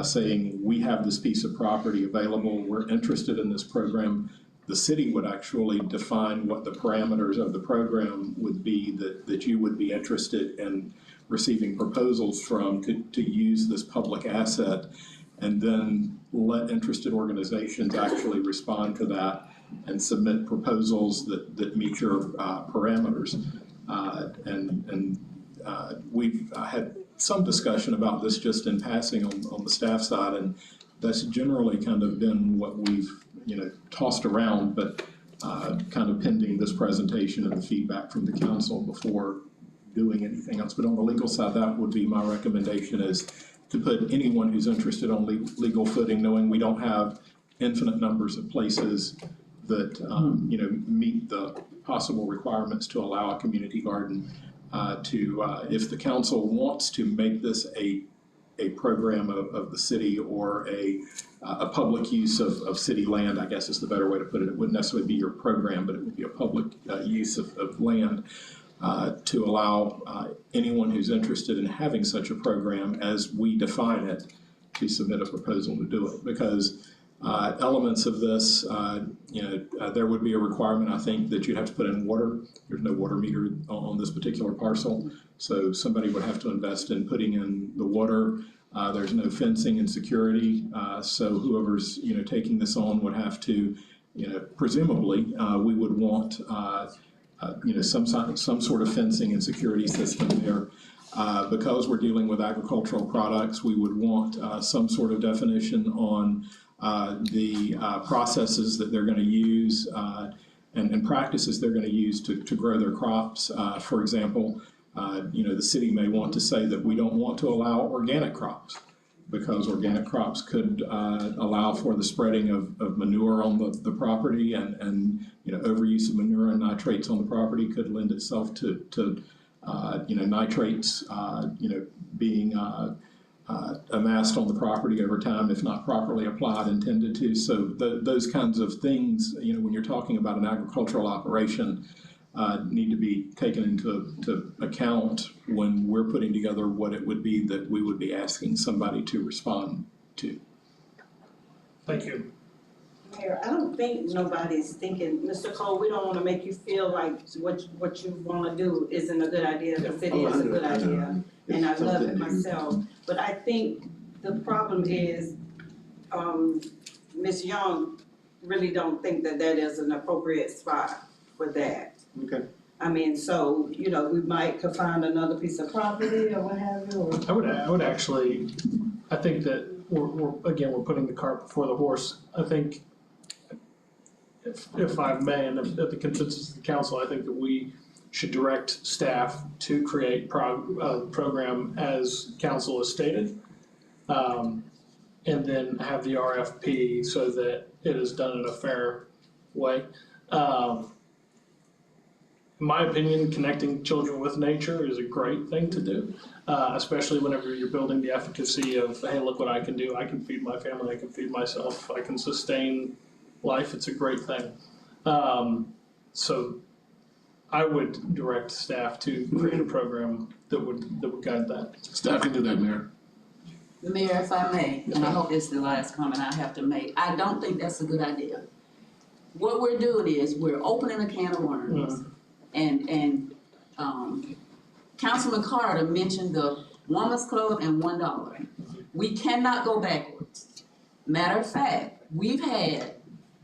Speaker 2: saying, we have this piece of property available, we're interested in this program. The city would actually define what the parameters of the program would be that you would be interested in receiving proposals from to use this public asset, and then let interested organizations actually respond to that and submit proposals that meet your parameters. We've had some discussion about this just in passing on the staff side, and that's generally kind of been what we've tossed around, but kind of pending this presentation and the feedback from the council before doing anything else. But on the legal side, that would be my recommendation, is to put anyone who's interested on legal footing, knowing we don't have infinite numbers of places that meet the possible requirements to allow a community garden. If the council wants to make this a program of the city, or a public use of city land, I guess is the better way to put it. It wouldn't necessarily be your program, but it would be a public use of land to allow anyone who's interested in having such a program as we define it to submit a proposal to do it. Because elements of this, there would be a requirement, I think, that you'd have to put in water. There's no water meter on this particular parcel, so somebody would have to invest in putting in the water. There's no fencing and security, so whoever's taking this on would have to, presumably, we would want some sort of fencing and security system there. Because we're dealing with agricultural products, we would want some sort of definition on the processes that they're going to use and practices they're going to use to grow their crops. For example, the city may want to say that we don't want to allow organic crops, because organic crops could allow for the spreading of manure on the property, and overuse of manure and nitrates on the property could lend itself to nitrates being amassed on the property over time if not properly applied and tended to. So those kinds of things, when you're talking about an agricultural operation, need to be taken into account when we're putting together what it would be that we would be asking somebody to respond to.
Speaker 1: Thank you.
Speaker 13: Mayor, I don't think nobody's thinking, Mr. Cole, we don't wanna make you feel like what you wanna do isn't a good idea, because it is a good idea, and I love it myself. But I think the problem is, Ms. Young really don't think that is an appropriate spot for that.
Speaker 14: Okay.
Speaker 13: I mean, so, we could find another piece of property or what have you, or.
Speaker 1: I would actually, I think that we're putting the cart before the horse. I think, if I may, and if the consensus of the council, I think that we should direct staff to create program as council has stated, and then have the RFP so that it is done in a fair way. In my opinion, connecting children with nature is a great thing to do, especially whenever you're building the efficacy of, hey, look what I can do. I can feed my family, I can feed myself, I can sustain life. It's a great thing. So I would direct staff to create a program that would guide that.
Speaker 7: Staff can do that, Mayor.
Speaker 11: Mayor, if I may, and I hope this is the last comment I have to make, I don't think that's a good idea. What we're doing is we're opening a can of worms. And Councilman Carter mentioned the Women's Club and $1. We cannot go backwards. Matter of fact, we've had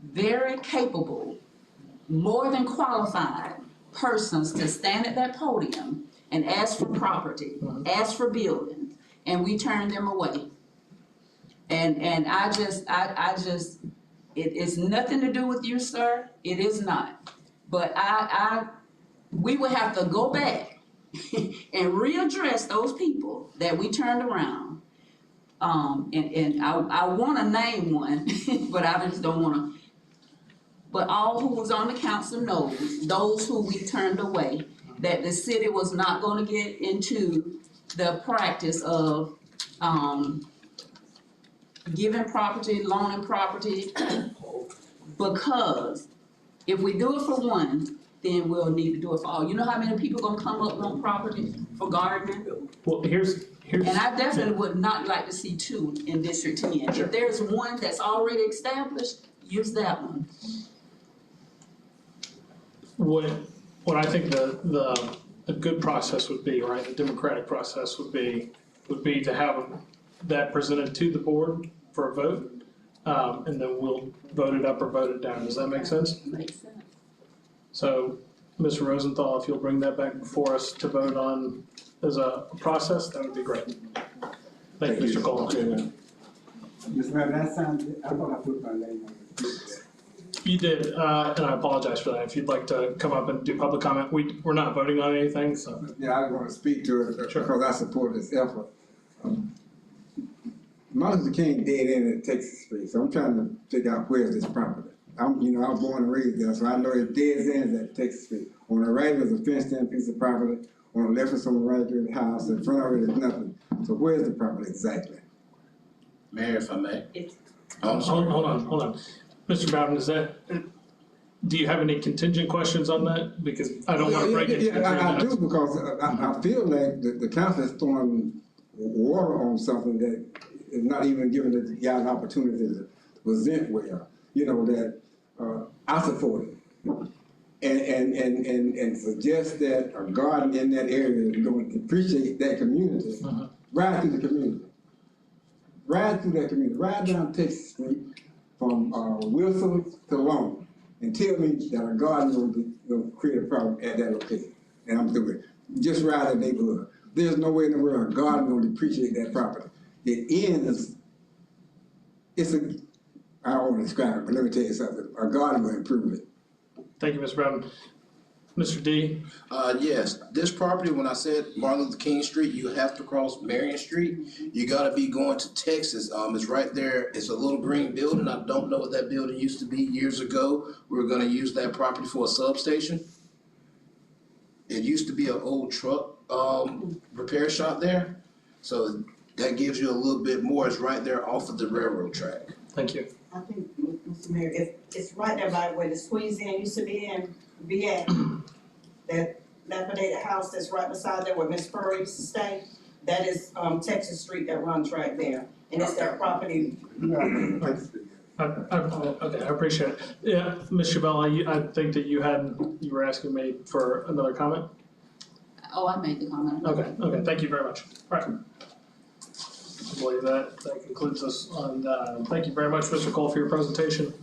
Speaker 11: very capable, more than qualified persons to stand at that podium and ask for property, ask for buildings, and we turn them away. And I just, it's nothing to do with you, sir. It is not. But we would have to go back and readdress those people that we turned around. And I wanna name one, but I just don't wanna. But all who was on the council knows, those who we turned away, that the city was not gonna get into the practice of, giving property, loaning property, because if we do it for one, then we'll need to do it for all. You know how many people gonna come up on property for gardening?
Speaker 1: Well, here's.
Speaker 11: And I definitely would not like to see two in District 10. If there's one that's already established, use that one.
Speaker 1: What I think the good process would be, right, the democratic process would be to have that presented to the board for a vote, and then we'll vote it up or vote it down. Does that make sense?
Speaker 11: Makes sense.
Speaker 1: So, Mr. Rosenthal, if you'll bring that back before us to vote on as a process, that would be great. Thank you, Mr. Cole.
Speaker 6: Mr. Mayor, that sounds, I thought I put my name on it.
Speaker 1: You did, and I apologize for that. If you'd like to come up and do public comment, we're not voting on anything, so.
Speaker 6: Yeah, I want to speak to it because I support this effort. Martin Luther King dead end at Texas Street, so I'm trying to figure out where's this property. I was born and raised there, so I know it dead ends at Texas Street. On the right is a fenced-in piece of property. On the left is some regular house. In front of it is nothing. So where's the property exactly?
Speaker 10: Mayor, if I may.
Speaker 1: Hold on. Mr. Bowden, do you have any contingent questions on that? Because I don't want to break it.
Speaker 6: Yeah, I do, because I feel like the council is throwing water on something that is not even giving the guy an opportunity to present well. You know, that I support it. And suggest that a garden in that area is going to appreciate that community. Ride through the community. Ride through that community. Ride down Texas Street from Wilson to Long and tell me that a garden will create a problem at that location. And I'm through it. Just ride the neighborhood. There's no way in the world a garden will depreciate that property. It ends, I don't want to describe it, but let me tell you something. A garden will improve it.
Speaker 1: Thank you, Mr. Bowden. Mr. D?
Speaker 10: Yes, this property, when I said Martin Luther King Street, you have to cross Marion Street. You gotta be going to Texas. It's right there. It's a little green building. I don't know what that building used to be years ago. We were gonna use that property for a substation. It used to be an old truck, repair shop there. So that gives you a little bit more. It's right there off of the railroad track.
Speaker 1: Thank you.
Speaker 13: I think, Mr. Mayor, it's right there by where the squeeze-in used to be at, that dilapidated house that's right beside there where Miss Furry used to stay, that is, Texas Street that runs right there, and it's their property.
Speaker 1: Okay, I appreciate it. Yeah, Ms. Chabella, I think that you were asking me for another comment?
Speaker 11: Oh, I made the comment.
Speaker 1: Okay, thank you very much. All right. I believe that concludes us on, thank you very much, Mr. Cole, for your presentation.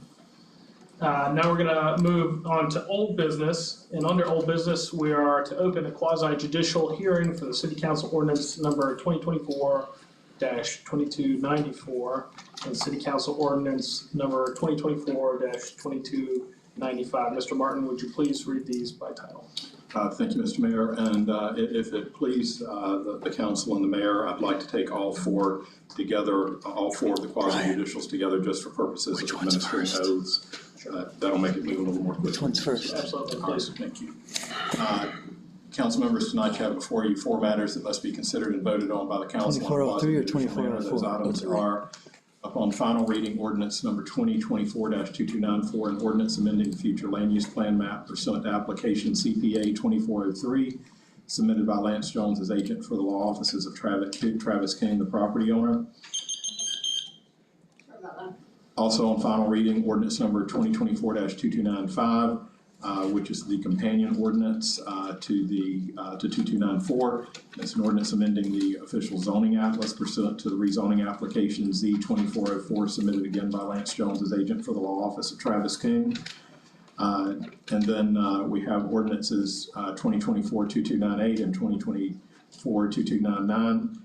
Speaker 1: Now we're gonna move on to old business, and under old business, we are to open a quasi-judicial hearing for the city council ordinance number 2024-2294 and city council ordinance number 2024-2295. Mr. Martin, would you please read these by title?
Speaker 2: Thank you, Mr. Mayor, and if it please the council and the mayor, I'd like to take all four together, all four of the quasi-judicials together, just for purposes of administering oaths. That'll make it move a little more quickly.
Speaker 15: Which one's first?
Speaker 1: Absolutely, please.
Speaker 2: Thank you. Council members, tonight you have before you four matters that must be considered and voted on by the council.
Speaker 15: 2403 or
Speaker 2: 2404? Those items are, upon final reading, ordinance number 2024-2294, an ordinance amending the future land use plan map pursuant to application CPA 2403, submitted by Lance Jones as agent for the law offices of Travis King, the property owner. Also on final reading, ordinance number 2024-2295, which is the companion ordinance to 2294. It's an ordinance amending the official zoning atlas pursuant to the rezoning application Z2404, submitted again by Lance Jones as agent for the law office of Travis King. And then we have ordinances 2024-2298 and 2024-2299.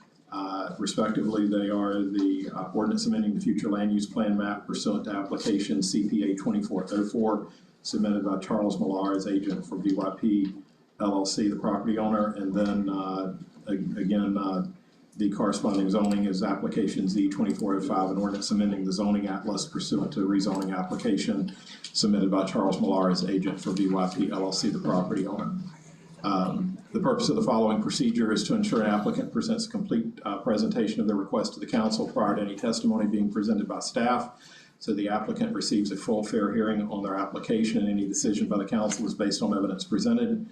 Speaker 2: Respectively, they are the ordinance amending the future land use plan map pursuant to application CPA 2404, submitted by Charles Millar as agent for VYP LLC, the property owner. And then again, The corresponding zoning is application Z 2405, an ordinance amending the zoning atlas pursuant to a rezoning application submitted by Charles Millar as agent for VYP LLC, the property owner. The purpose of the following procedure is to ensure an applicant presents a complete presentation of their request to the council prior to any testimony being presented by staff. So the applicant receives a full, fair hearing on their application, and any decision by the council is based on evidence presented.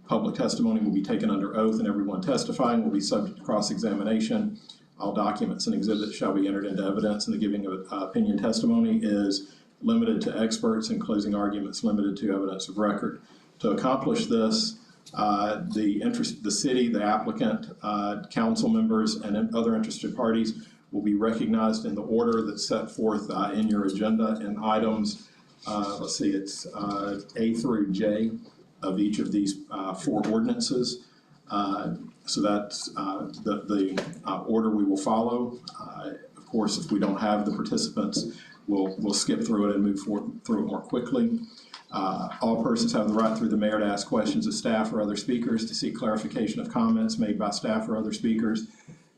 Speaker 2: Public testimony will be taken under oath, and everyone testifying will be subject to cross-examination. All documents and exhibits shall be entered into evidence, and the giving of opinion testimony is limited to experts, and closing arguments limited to evidence of record. To accomplish this, the city, the applicant, council members, and other interested parties will be recognized in the order that's set forth in your agenda in items, let's see, it's A through J of each of these 4 ordinances. So that's the order we will follow. Of course, if we don't have the participants, we'll skip through it and move through it more quickly. All persons have the right through the mayor to ask questions of staff or other speakers, to seek clarification of comments made by staff or other speakers,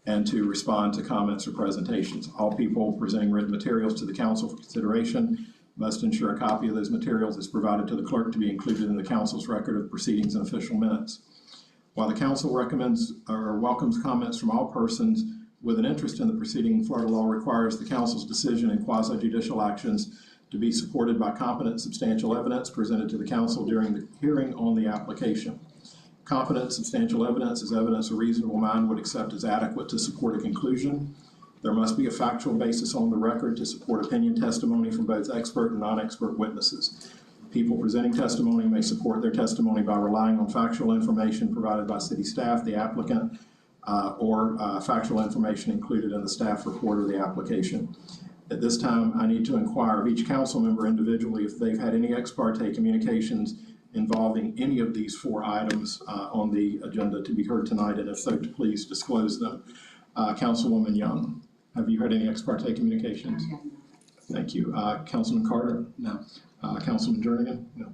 Speaker 2: and to respond to comments or presentations. All people presenting written materials to the council for consideration must ensure a copy of those materials is provided to the clerk to be included in the council's record of proceedings and official minutes. While the council recommends or welcomes comments from all persons with an interest in the proceeding, Florida law requires the council's decision in quasi-judicial actions to be supported by competent, substantial evidence presented to the council during the hearing on the application. Competent, substantial evidence is evidence a reasonable mind would accept as adequate to support a conclusion. There must be a factual basis on the record to support opinion testimony from both expert and non-expert witnesses. People presenting testimony may support their testimony by relying on factual information provided by city staff, the applicant, or factual information included in the staff report or the application. At this time, I need to inquire of each council member individually if they've had any ex parte communications involving any of these 4 items on the agenda to be heard tonight, and if so, to please disclose them. Councilwoman Young, have you had any ex parte communications? Thank you. Councilman Carter? No. Councilman Jernigan? No.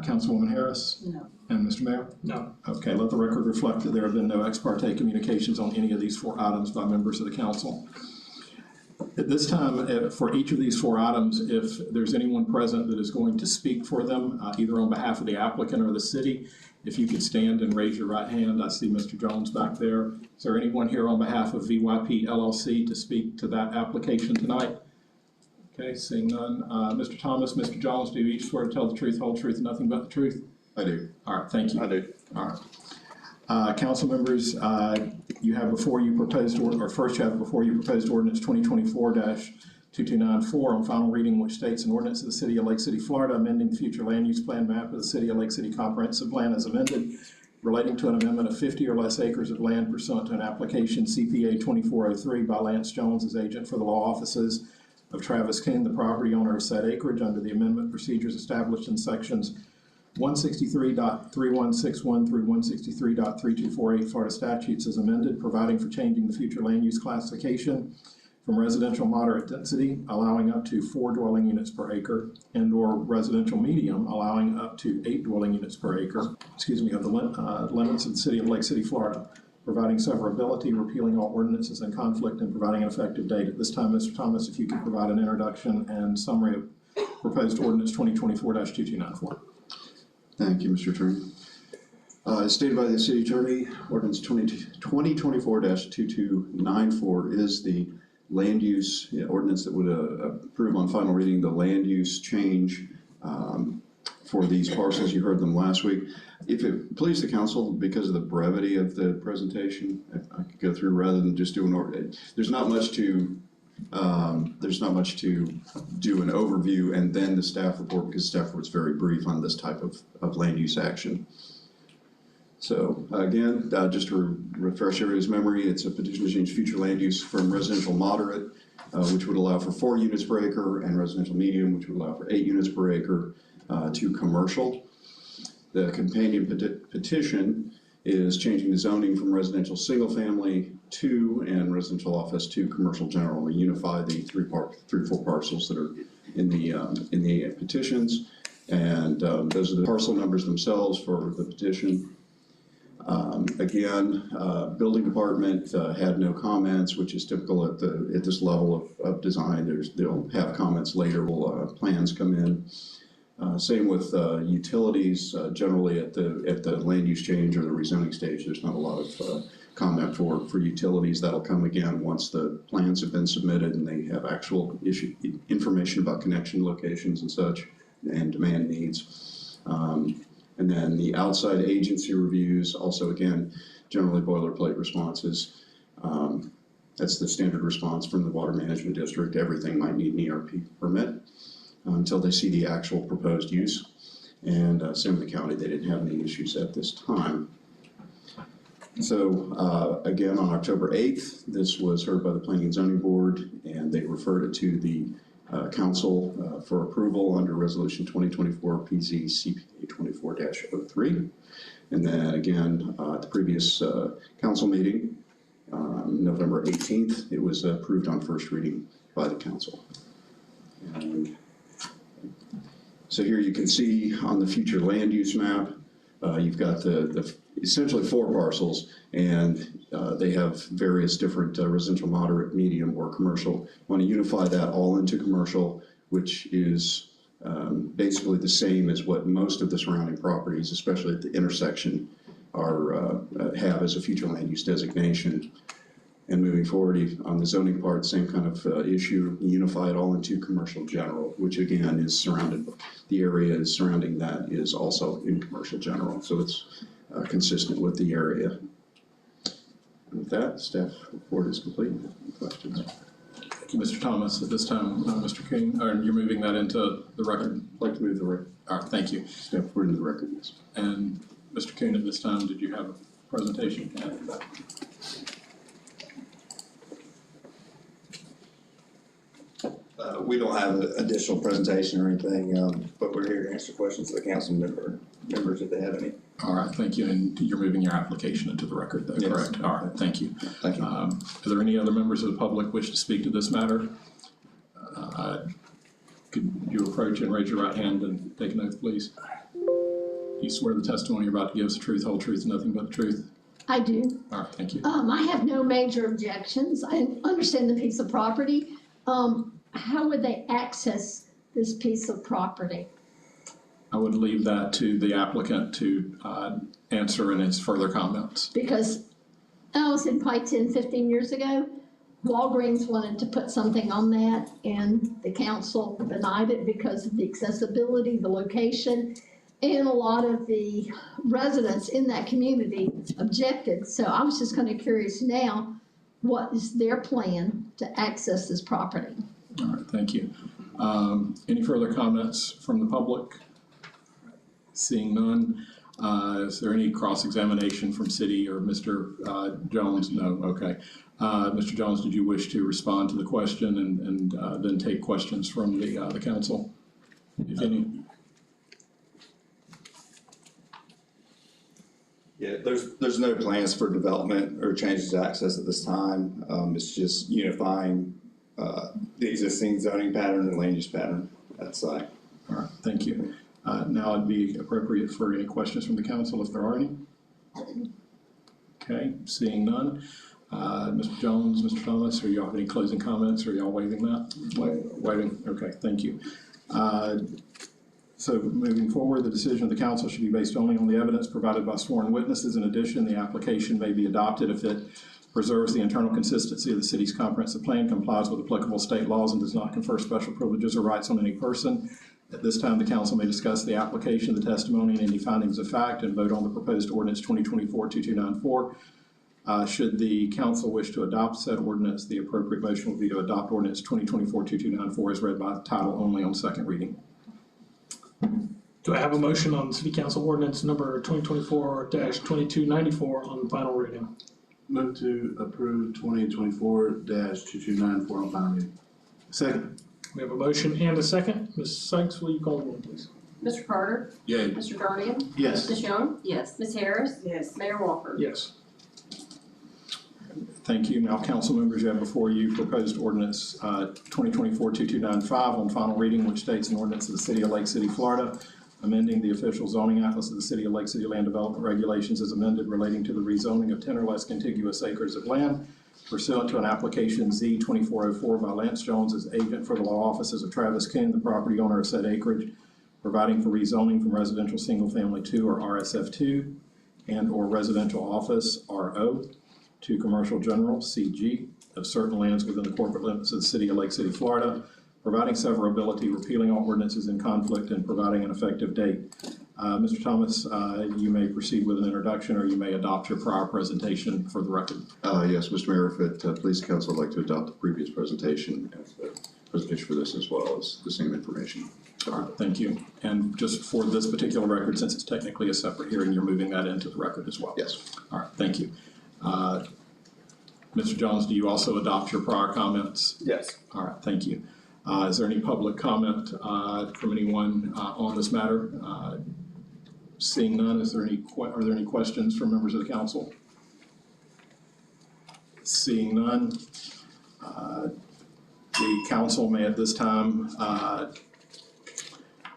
Speaker 2: Councilwoman Harris?
Speaker 11: No.
Speaker 2: And Mr. Mayor?
Speaker 1: No.
Speaker 2: Okay, let the record reflect that there have been no ex parte communications on any of these 4 items by members of the council. At this time, for each of these 4 items, if there's anyone present that is going to speak for them, either on behalf of the applicant or the city, if you could stand and raise your right hand. I see Mr. Jones back there. Is there anyone here on behalf of VYP LLC to speak to that application tonight? Okay, seeing none. Mr. Thomas, Mr. Jones, do you each swear to tell the truth, whole truth, and nothing but the truth?
Speaker 15: I do.
Speaker 2: All right, thank you.
Speaker 15: I do.
Speaker 2: All right. Council members, you have before you proposed, first you have before you proposed ordinance 2024-2294 on final reading, which states an ordinance of the City of Lake City, Florida, amending the future land use plan map of the City of Lake City Comprehensive Plan as amended, relating to an amendment of 50 or less acres of land pursuant to an application CPA 2403 by Lance Jones as agent for the law offices of Travis King, the property owner of said acreage, under the amendment procedures established in sections 163.3161 through 163.3248 Florida statutes as amended, providing for changing the future land use classification from residential moderate density, allowing up to 4 dwelling units per acre, and or residential medium, allowing up to 8 dwelling units per acre, of the limits of the City of Lake City, Florida, providing severability, repealing all ordinances in conflict, and providing an effective date. At this time, Mr. Thomas, if you could provide an introduction and summary of proposed ordinance 2024-2294.
Speaker 15: Thank you, Mr. Attorney. As stated by the City Attorney, ordinance 2024-2294 is the land use ordinance that would approve on final reading the land use change for these parcels. You heard them last week. If it please the council, because of the brevity of the presentation, I could go through rather than just do an order. There's not much to do an overview and then the staff report, because staff report's very brief on this type of land use action. So again, just to refresh everybody's memory, it's a petition to change future land use from residential moderate, which would allow for 4 units per acre, and residential medium, which would allow for 8 units per acre, to commercial. The companion petition is changing the zoning from residential single family to and residential office to commercial general. We unify the 3 or 4 parcels that are in the petitions, and those are the parcel numbers themselves for the petition. Again, building department had no comments, which is typical at this level of design. They'll have comments later while plans come in. Same with utilities. Generally at the land use change or the rezoning stage, there's not a lot of comment for utilities. That'll come again once the plans have been submitted and they have actual information about connection locations and such and demand needs. And then the outside agency reviews, also again, generally boilerplate responses. That's the standard response from the Water Management District. Everything might need an ERP permit until they see the actual proposed use. And same with the county, they didn't have any issues at this time. So again, on October 8th, this was heard by the Planning and Zoning Board, and they referred it to the council for approval under Resolution 2024 PZ CPA 24-03. And then again, at the previous council meeting, November 18th, it was approved on first reading by the council. And so here you can see on the future land use map, you've got the essentially 4 parcels, and they have various different residential, moderate, medium, or commercial. Want to unify that all into commercial, which is basically the same as what most of the surrounding properties, especially at the intersection, have as a future land use designation. And moving forward on the zoning part, same kind of issue, unify it all into commercial general, which again is surrounded, the area surrounding that is also in commercial general. So it's consistent with the area. And with that, staff report is complete. Any questions?
Speaker 2: Thank you, Mr. Thomas. At this time, Mr. King, you're moving that into the record?
Speaker 15: I'd like to move the record.
Speaker 2: All right, thank you.
Speaker 15: Staff report into the record, yes.
Speaker 2: And Mr. King, at this time, did you have a presentation?
Speaker 16: We don't have an additional presentation or anything, but we're here to answer questions of the council members if they have any.
Speaker 2: All right, thank you. And you're moving your application into the record, though,
Speaker 16: Yes.
Speaker 2: correct? All right, thank you.
Speaker 16: Thank you.
Speaker 2: Are there any other members of the public wish to speak to this matter? Could you approach and raise your right hand and take an oath, please? You swear the testimony you're about to give is the truth, whole truth, and nothing but the truth?
Speaker 4: I do.
Speaker 2: All right, thank you.
Speaker 4: I have no major objections. I understand the piece of property. How would they access this piece of property?
Speaker 2: I would leave that to the applicant to answer in his further comments.
Speaker 4: Because I was in probably 10, 15 years ago, Walgreens wanted to put something on that and the council denied it because of the accessibility, the location, and a lot of the residents in that community objected. So I was just kind of curious now, what is their plan to access this property?
Speaker 2: All right, thank you. Any further comments from the public? Seeing none. Is there any cross-examination from city or Mr. Jones? No, okay. Mr. Jones, did you wish to respond to the question and then take questions from the council, if any?
Speaker 16: Yeah, there's no plans for development or changes to access at this time. It's just unifying the existing zoning pattern and land use pattern at the site.
Speaker 2: All right, thank you. Now it'd be appropriate for any questions from the council if there are any. Okay, seeing none. Mr. Jones, Mr. Thomas, are y'all have any closing comments, or are y'all waiving that? Waiving, okay, thank you. So moving forward, the decision of the council should be based only on the evidence provided by sworn witnesses. In addition, the application may be adopted if it preserves the internal consistency of the city's comprehensive plan, complies with applicable state laws, and does not confer special privileges or rights on any person. At this time, the council may discuss the application, the testimony, and any findings of fact, and vote on the proposed ordinance 2024-2294. Should the council wish to adopt said ordinance, the appropriate motion will be to adopt ordinance 2024-2294 as read by title only on second reading.
Speaker 1: Do I have a motion on City Council Ordinance number 2024-2294 on final reading?
Speaker 12: Move to approve 2024-2294 on final reading.
Speaker 1: Second. We have a motion and a second. Ms. Sykes, will you call the roll, please?
Speaker 3: Mr. Carter?
Speaker 12: Yay.
Speaker 3: Mr. Darnian?
Speaker 12: Yes.
Speaker 3: Ms. Young? Yes. Ms. Harris?
Speaker 13: Yes.
Speaker 3: Mayor Walker?
Speaker 1: Yes.
Speaker 2: Thank you. Now, council members, you have before you proposed ordinance 2024-2295 on final reading, which states an ordinance of the city of Lake City, Florida, amending the official zoning atlas of the City of Lake City Land Development Regulations as amended relating to the rezoning of 10 or less contiguous acres of land pursuant to an application Z 2404 by Lance Jones as agent for the law offices of Travis Kuhn, the property owner of said acreage, providing for rezoning from residential single family 2 or RSF2 and or residential office RO to commercial general CG of certain lands within the corporate limits of the City of Lake City, Florida, providing severability, repealing all ordinances in conflict, and providing an effective date. Mr. Thomas, you may proceed with an introduction, or you may adopt your prior presentation for the record.
Speaker 15: Yes, Mr. Mayor, if it please the council, I'd like to adopt the previous presentation as the presentation for this as well as the same information.
Speaker 2: All right, thank you. And just for this particular record, since it's technically a separate hearing, you're moving that into the record as well?
Speaker 15: Yes.
Speaker 2: All right, thank you. Mr. Jones, do you also adopt your prior comments?
Speaker 16: Yes.
Speaker 2: All right, thank you. Is there any public comment from anyone on this matter? Seeing none, are there any questions from members of the council? Seeing none, the council may at this time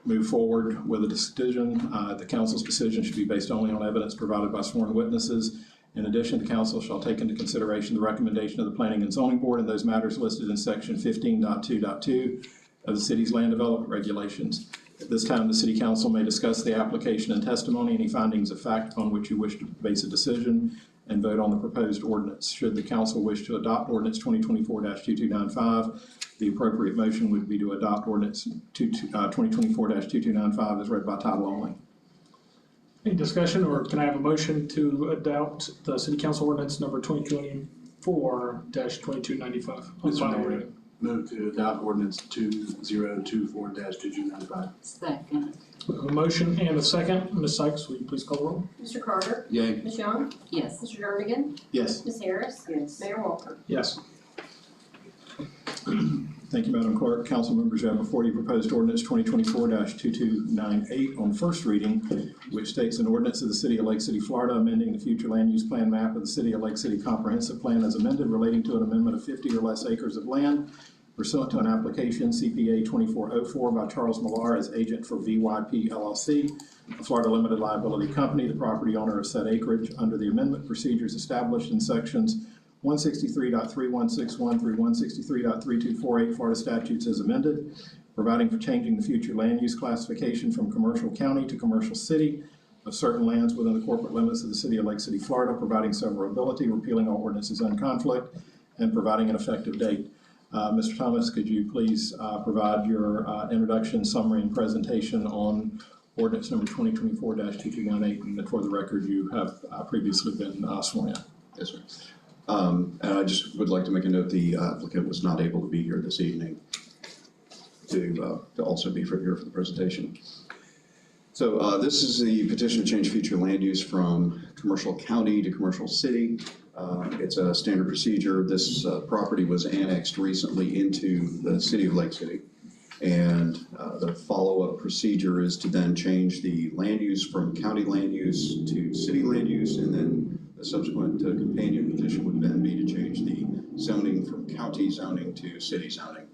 Speaker 2: move forward with a decision. The council's decision should be based only on evidence provided by sworn witnesses. In addition, the council shall take into consideration the recommendation of the Planning and Zoning Board in those matters listed in section 15.2.2 of the city's land development regulations. At this time, the city council may discuss the application and testimony, any findings of fact upon which you wish to base a decision, and vote on the proposed ordinance. Should the council wish to adopt ordinance 2024-2295, the appropriate motion would be to adopt ordinance 2024-2295 as read by title only.
Speaker 1: Any discussion, or can I have a motion to adopt the city council ordinance number 2024-2295 on final reading?
Speaker 12: Move to adopt ordinance 2024-2295.
Speaker 11: Second.
Speaker 1: We have a motion and a second. Ms. Sykes, will you please call the roll?
Speaker 3: Mr. Carter?
Speaker 12: Yay.
Speaker 3: Ms. Young?
Speaker 11: Yes.
Speaker 3: Mr. Jernigan?
Speaker 12: Yes.
Speaker 3: Ms. Harris?
Speaker 13: Yes.
Speaker 3: Mayor Walker?
Speaker 1: Yes.
Speaker 2: Thank you, Madam Clerk. Council members, you have before you proposed ordinance 2024-2298 on first reading, which states an ordinance of the City of Lake City, Florida, amending the future land use plan map of the City of Lake City Comprehensive Plan as amended relating to an amendment of 50 or less acres of land pursuant to an application CPA 2404 by Charles Millar as agent for VYP LLC, a Florida limited liability company, the property owner of said acreage, under the amendment procedures established in sections 163.3161 through 163.3248 Florida statutes as amended, providing for changing the future land use classification from commercial county to commercial city of certain lands within the corporate limits of the City of Lake City, Florida, providing severability, repealing all ordinances in conflict, and providing an effective date. Mr. Thomas, could you please provide your introduction, summary, and presentation on ordinance number 2024-2298, and for the record, you have previously been sworn in.
Speaker 15: Yes, sir. And I just would like to make a note, the applicant was not able to be here this evening to also be here for the presentation. So this is the petition to change future land use from commercial county to commercial city. It's a standard procedure. This property was annexed recently into the City of Lake City. And the follow-up procedure is to then change the land use from county land use to city land use, and then the subsequent companion petition would then be to change the zoning from county zoning to city zoning.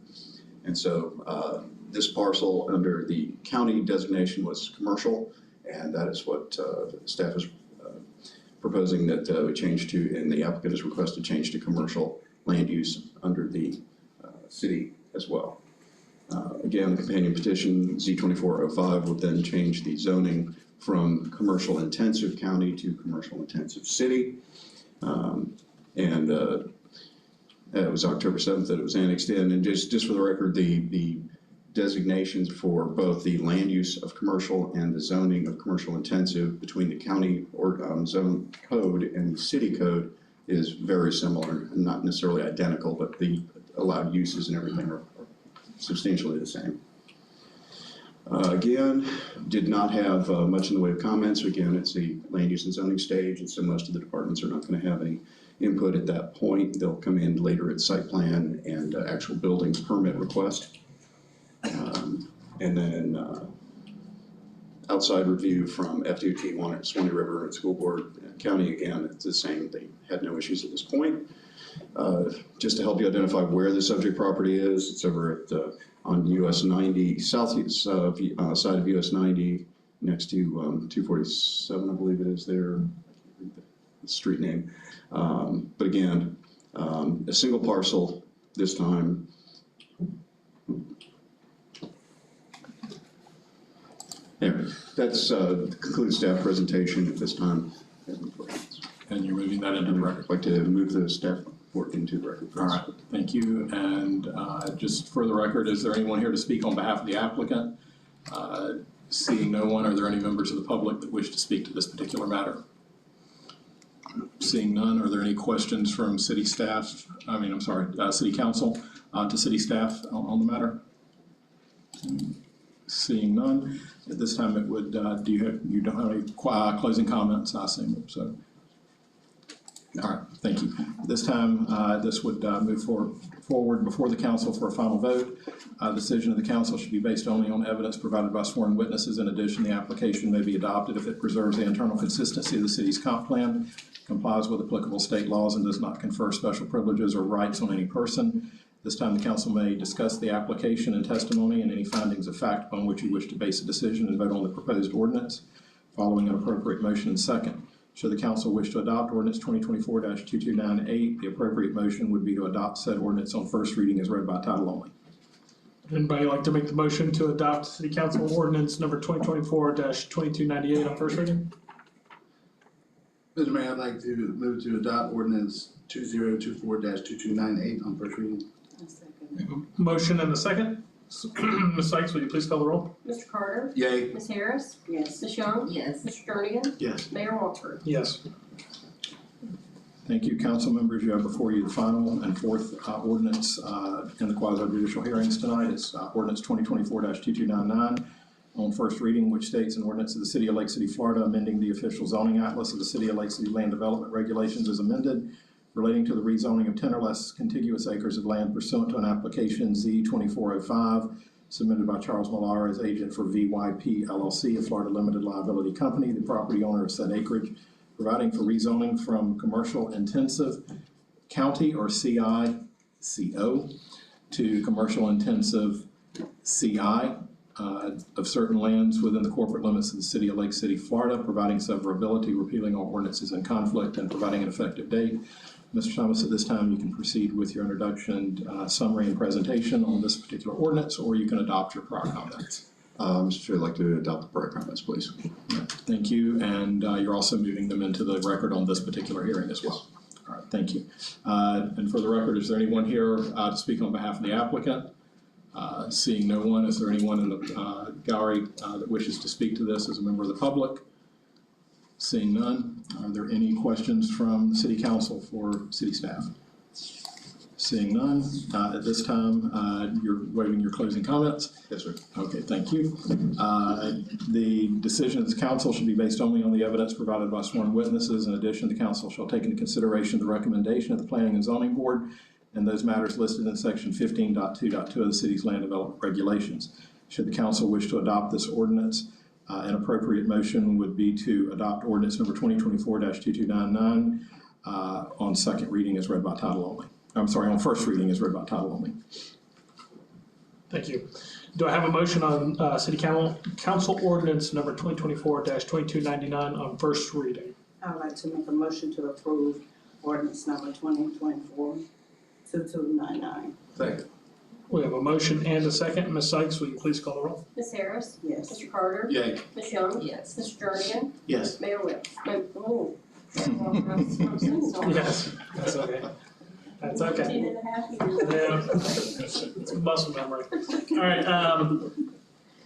Speaker 15: And so this parcel under the county designation was commercial, and that is what staff is proposing that we change to, and the applicant has requested change to commercial land use under the city as well. Again, the companion petition Z2405 would then change the zoning from commercial intensive county to commercial intensive city. And it was October 7th that it was annexed in. And just for the record, the designations for both the land use of commercial and the zoning of commercial intensive between the county or zone code and the city code is very similar, not necessarily identical, but the allowed uses and everything are substantially the same. Again, did not have much in the way of comments. Again, it's the land use and zoning stage, and so most of the departments are not going to have any input at that point. They'll come in later at site plan and actual building permit request. And then outside review from FDOT, Swanee River and School Board. County, again, it's the same. They had no issues at this point. Just to help you identify where the subject property is, it's over at on US 90, southeast side of US 90, next to 247, I believe it is there, the street name. But again, a single parcel this time. Anyway, that's concludes staff presentation at this time.
Speaker 2: And you're moving that into the record?
Speaker 15: I'd like to move the staff report into the record.
Speaker 2: All right, thank you. And just for the record, is there anyone here to speak on behalf of the applicant? Seeing no one, are there any members of the public that wish to speak to this particular matter? Seeing none, are there any questions from city staff, city council to city staff on the matter? Seeing none, at this time it would, you don't have any closing comments, I assume, so. All right, thank you. At this time, this would move forward before the council for a final vote. The decision of the council should be based only on evidence provided by sworn witnesses. In addition, the application may be adopted if it preserves the internal consistency of the city's comp plan, complies with applicable state laws, and does not confer special privileges or rights on any person. This time, the council may discuss the application and testimony and any findings of fact upon which you wish to base a decision and vote on the proposed ordinance, following an appropriate motion and second. Should the council wish to adopt ordinance 2024-2298, the appropriate motion would be to adopt said ordinance on first reading as read by title only.
Speaker 1: Would anybody like to make the motion to adopt City Council Ordinance number 2024-2298 on first reading?
Speaker 12: Mr. Mayor, I'd like to move to adopt ordinance 2024-2298 on first reading.
Speaker 1: Motion and a second. Ms. Sykes, will you please call the roll?
Speaker 3: Mr. Carter?
Speaker 12: Yay.
Speaker 3: Ms. Harris?
Speaker 13: Yes.
Speaker 3: Ms. Young?
Speaker 13: Yes.
Speaker 3: Mr. Jernigan?
Speaker 14: Yes.
Speaker 3: Mayor Walter?
Speaker 1: Yes.
Speaker 2: Thank you, council members. You have before you the final and fourth ordinance in the quasi-judicial hearings tonight. It's ordinance 2024-2299 on first reading, which states an ordinance of the City of Lake City, Florida, amending the official zoning atlas of the City of Lake City Land Development Regulations as amended, relating to the rezoning of 10 or less contiguous acres of land pursuant to an application Z2405 submitted by Charles Millar as agent for VYP LLC, a Florida limited liability company, the property owner of said acreage, providing for rezoning from commercial intensive county or CI/CO to commercial intensive CI of certain lands within the corporate limits of the City of Lake City, Florida, providing severability, repealing all ordinances in conflict, and providing an effective date. Mr. Thomas, at this time, you can proceed with your introduction, summary, and presentation on this particular ordinance, or you can adopt your prior comments.
Speaker 15: Mr. Chair, I'd like to adopt the prior comments, please.
Speaker 2: Thank you, and you're also moving them into the record on this particular hearing as well. All right, thank you. And for the record, is there anyone here to speak on behalf of the applicant? Seeing no one, is there anyone in the gallery that wishes to speak to this as a member of the public? Seeing none, are there any questions from the city council for city staff? Seeing none, at this time, you're waiving your closing comments?
Speaker 15: Yes, sir.
Speaker 2: Okay, thank you. The decision of the council should be based only on the evidence provided by sworn witnesses. In addition, the council shall take into consideration the recommendation of the Planning and Zoning Board and those matters listed in section 15.2.2 of the city's land development regulations. Should the council wish to adopt this ordinance, an appropriate motion would be to adopt ordinance number 2024-2299 on second reading as read by title only. I'm sorry, on first reading as read by title only.
Speaker 1: Thank you. Do I have a motion on City Council Ordinance number 2024-2299 on first reading?
Speaker 13: I'd like to make a motion to approve ordinance number 2024-2299.
Speaker 12: Second.
Speaker 1: We have a motion and a second. Ms. Sykes, will you please call the roll?
Speaker 3: Ms. Harris?
Speaker 13: Yes.
Speaker 3: Mr. Carter?
Speaker 12: Yay.
Speaker 3: Ms. Young?
Speaker 13: Yes.
Speaker 3: Mr. Jernigan?
Speaker 14: Yes.
Speaker 3: Mayor Whip? Oh.
Speaker 1: Yes, that's okay. That's okay.
Speaker 3: 10.5 years.
Speaker 1: Yeah, it's muscle memory. All right,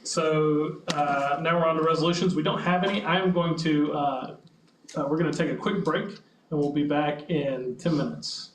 Speaker 1: so now we're on to resolutions. We don't have any. I am going to, we're gonna take a quick break and we'll be back in 10 minutes.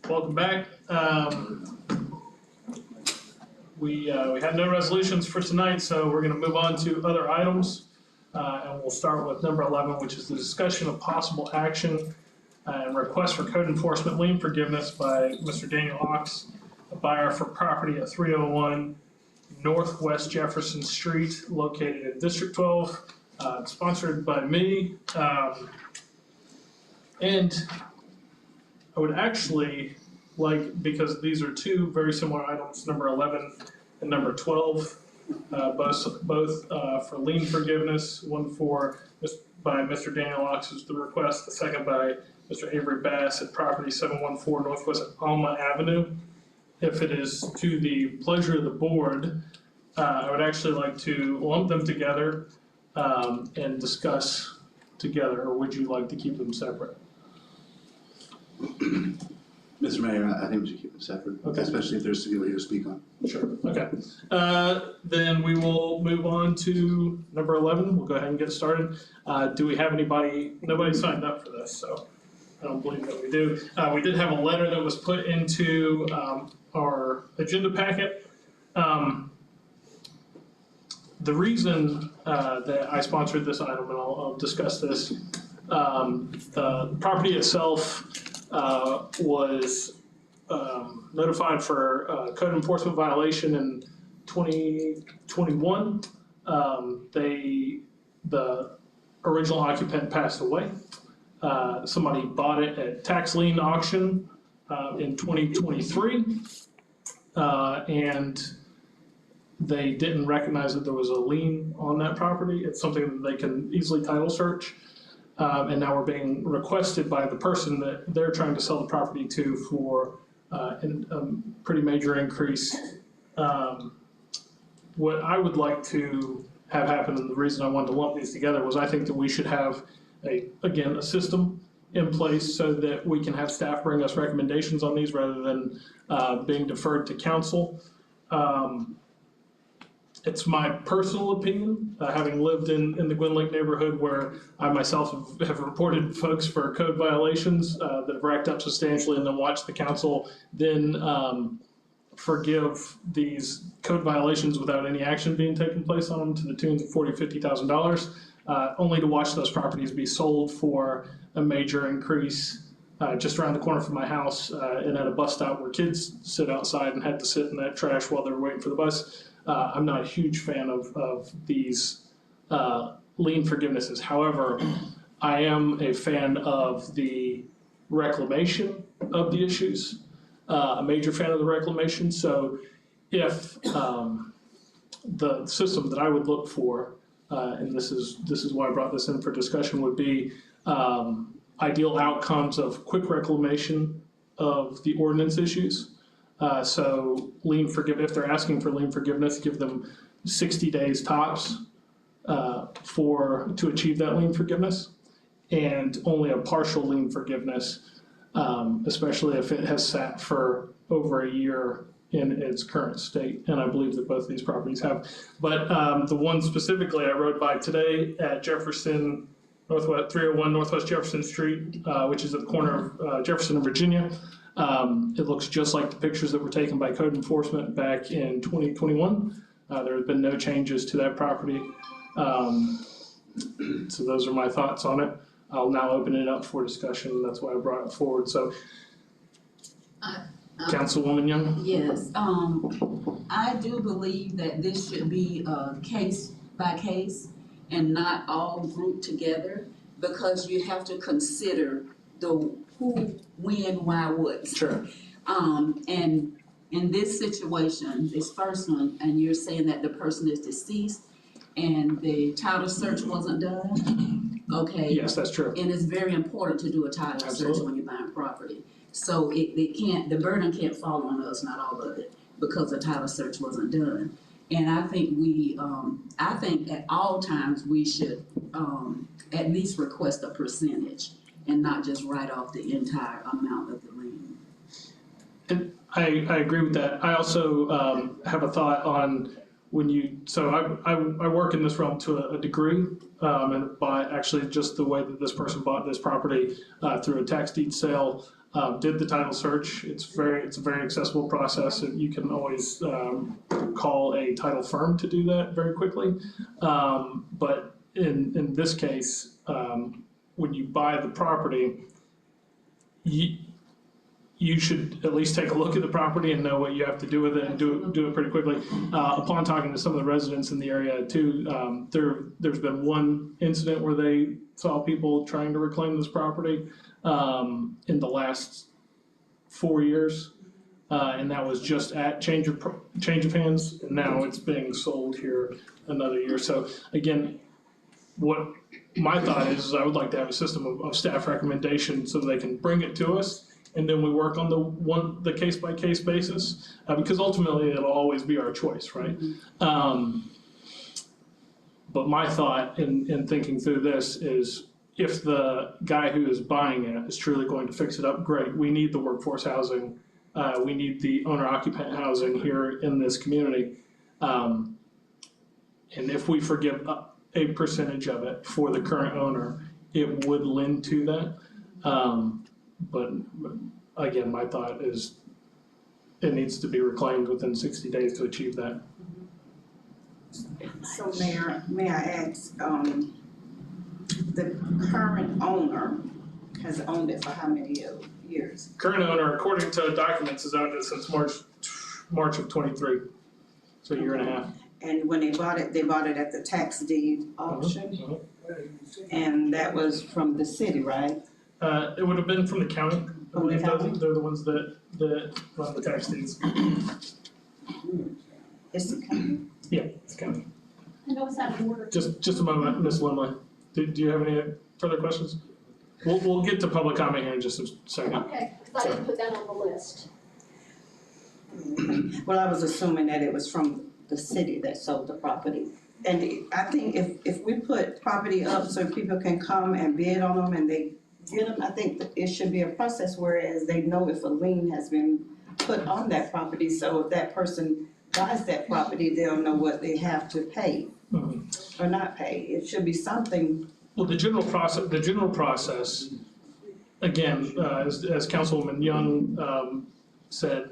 Speaker 1: Welcome back. We have no resolutions for tonight, so we're gonna move on to other items. And we'll start with number 11, which is the discussion of possible action and request for code enforcement lien forgiveness by Mr. Daniel Ox, a buyer for property at 301 Northwest Jefferson Street, located in District 12, sponsored by me. And I would actually like, because these are two very similar items, number 11 and number 12, both for lien forgiveness, one by Mr. Daniel Ox is the request, the second by Mr. Avery Bass at property 714 Northwest Alma Avenue. If it is to the pleasure of the board, I would actually like to lump them together and discuss together, or would you like to keep them separate?
Speaker 12: Mr. Mayor, I think we should keep it separate,
Speaker 1: Okay.
Speaker 12: especially if there's people here to speak on.
Speaker 1: Sure, okay. Then we will move on to number 11. We'll go ahead and get started. Do we have anybody? Nobody signed up for this, so I don't believe that we do. We did have a letter that was put into our agenda packet. The reason that I sponsored this item, and I'll discuss this, the property itself was notified for code enforcement violation in 2021. The original occupant passed away. Somebody bought it at tax lien auction in 2023. And they didn't recognize that there was a lien on that property. It's something that they can easily title search. And now we're being requested by the person that they're trying to sell the property to for a pretty major increase. What I would like to have happen, and the reason I wanted to lump these together, was I think that we should have a system in place so that we can have staff bring us recommendations on these rather than being deferred to council. It's my personal opinion, having lived in the Gwynn Lake neighborhood where I myself have reported folks for code violations that have racked up substantially, and then watched the council then forgive these code violations without any action being taken place on them to the tunes of $40,000, $50,000, only to watch those properties be sold for a major increase just around the corner from my house and at a bus stop where kids sit outside and had to sit in that trash while they were waiting for the bus. I'm not a huge fan of these lien forgivenesses. However, I am a fan of the reclamation of the issues, a major fan of the reclamation. So if the system that I would look for, and this is why I brought this in for discussion, would be ideal outcomes of quick reclamation of the ordinance issues. So if they're asking for lien forgiveness, give them 60 days tops to achieve that lien forgiveness, and only a partial lien forgiveness, especially if it has sat for over a year in its current state, and I believe that both of these properties have. But the one specifically I rode by today at Jefferson, 301 Northwest Jefferson Street, which is at the corner of Jefferson and Virginia. It looks just like the pictures that were taken by code enforcement back in 2021. There have been no changes to that property. So those are my thoughts on it. I'll now open it up for discussion. That's why I brought it forward. So, Councilwoman Young?
Speaker 11: Yes, I do believe that this should be case by case and not all grouped together, because you have to consider the who, when, why, what.
Speaker 1: Sure.
Speaker 11: And in this situation, this first one, and you're saying that the person is deceased and the title search wasn't done, okay?
Speaker 1: Yes, that's true.
Speaker 11: And it's very important to do a title search when you're buying property. So the burden can't fall on us, not all of it, because the title search wasn't done. And I think I think at all times we should, at least request a percentage and not just write off the entire amount of the lien.
Speaker 1: And I agree with that. I also have a thought on when you, so I work in this realm to a degree, and by actually just the way that this person bought this property through a tax deed sale, did the title search. It's a very accessible process. You can always call a title firm to do that very quickly. But in this case, when you buy the property, you should at least take a look at the property and know what you have to do with it and do it pretty quickly. Upon talking to some of the residents in the area too, there's been one incident where they saw people trying to reclaim this property in the last 4 years. And that was just at change of hands, and now it's being sold here another year. So again, what my thought is I would like to have a system of staff recommendation so they can bring it to us, and then we work on the case by case basis, because ultimately it'll always be our choice, right? But my thought in thinking through this is, if the guy who is buying it is truly going to fix it up, great. We need the workforce housing. We need the owner-occupant housing here in this community. And if we forgive a percentage of it for the current owner, it would lend to that. But again, my thought is it needs to be reclaimed within 60 days to achieve that.
Speaker 13: So Mayor, may I ask, the current owner has owned it for how many years?
Speaker 1: Current owner, according to documents, has owned it since March of 23, so a year and a half.
Speaker 13: And when they bought it at the tax deed auction? And that was from the city, right?
Speaker 1: It would have been from the county. I believe they're the ones that run the tax deeds.
Speaker 13: It's the county?
Speaker 1: Yeah, it's county.
Speaker 4: I know it's out of order.
Speaker 1: Just a moment, Ms. Limley. Do you have any further questions? We'll get to public comment here in just a second.
Speaker 4: Okay, because I didn't put that on the list.
Speaker 13: Well, I was assuming that it was from the city that sold the property. And I think if we put property up so people can come and bid on them and they get them, I think that it should be a process whereas they know if a lien has been put on that property. So if that person buys that property, they'll know what they have to pay or not pay. It should be something.
Speaker 1: Well, the general process, again, as Councilwoman Young said,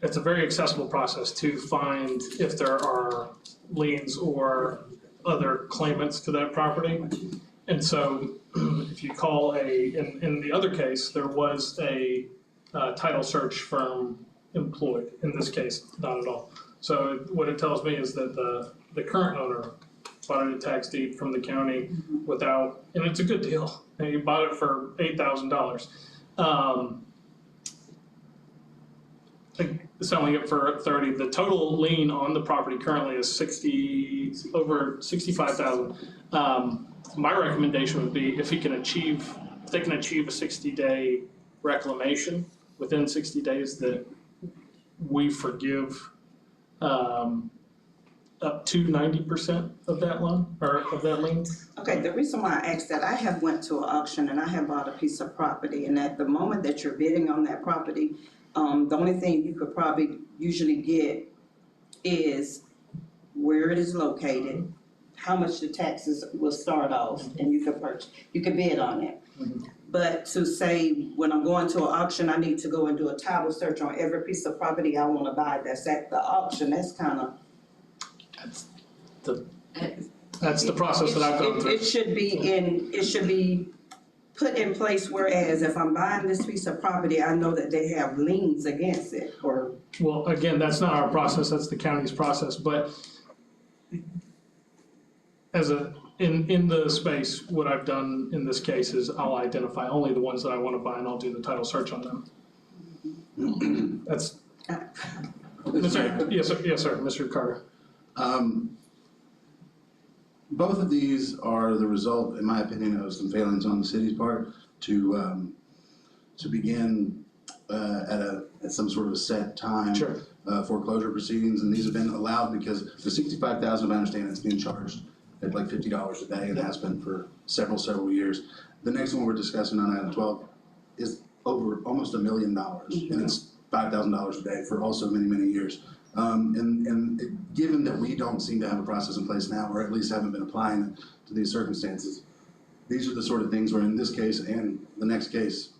Speaker 1: it's a very accessible process to find if there are liens or other claimants to that property. And so if you call in the other case, there was a title search firm employed. In this case, not at all. So what it tells me is that the current owner bought a tax deed from the county without, and it's a good deal. And you bought it for $8,000. Selling it for 30. The total lien on the property currently is over 65,000. My recommendation would be if they can achieve a 60-day reclamation within 60 days, that we forgive up to 90% of that loan or of that lien.
Speaker 13: Okay, the reason why I asked that, I have went to an auction and I have bought a piece of property, and at the moment that you're bidding on that property, the only thing you could probably usually get is where it is located, how much the taxes will start off, and you could bid on it. But to say, when I'm going to an auction, I need to go and do a title search on every piece of property I wanna buy that's at the auction, that's kinda.
Speaker 1: That's the process that I've gone through.
Speaker 13: It should be put in place, whereas if I'm buying this piece of property, I know that they have liens against it, or.
Speaker 1: Well, again, that's not our process, that's the county's process, but in the space, what I've done in this case is I'll identify only the ones that I wanna buy and I'll do the title search on them. That's. Yes, sir, Mr. Carter.
Speaker 12: Both of these are the result, in my opinion, of some failings on the city's part to begin at some sort of a set time.
Speaker 1: Sure.
Speaker 12: foreclosure proceedings, and these have been allowed because the $65,000, I understand it's being charged at like $50 a day, and has been for several years. The next one we're discussing on item 12 is over almost $1 million, and it's $5,000 a day for also many years. Given that we don't seem to have a process in place now, or at least haven't been applying it to these circumstances, these are the sort of things where in this case and the next case,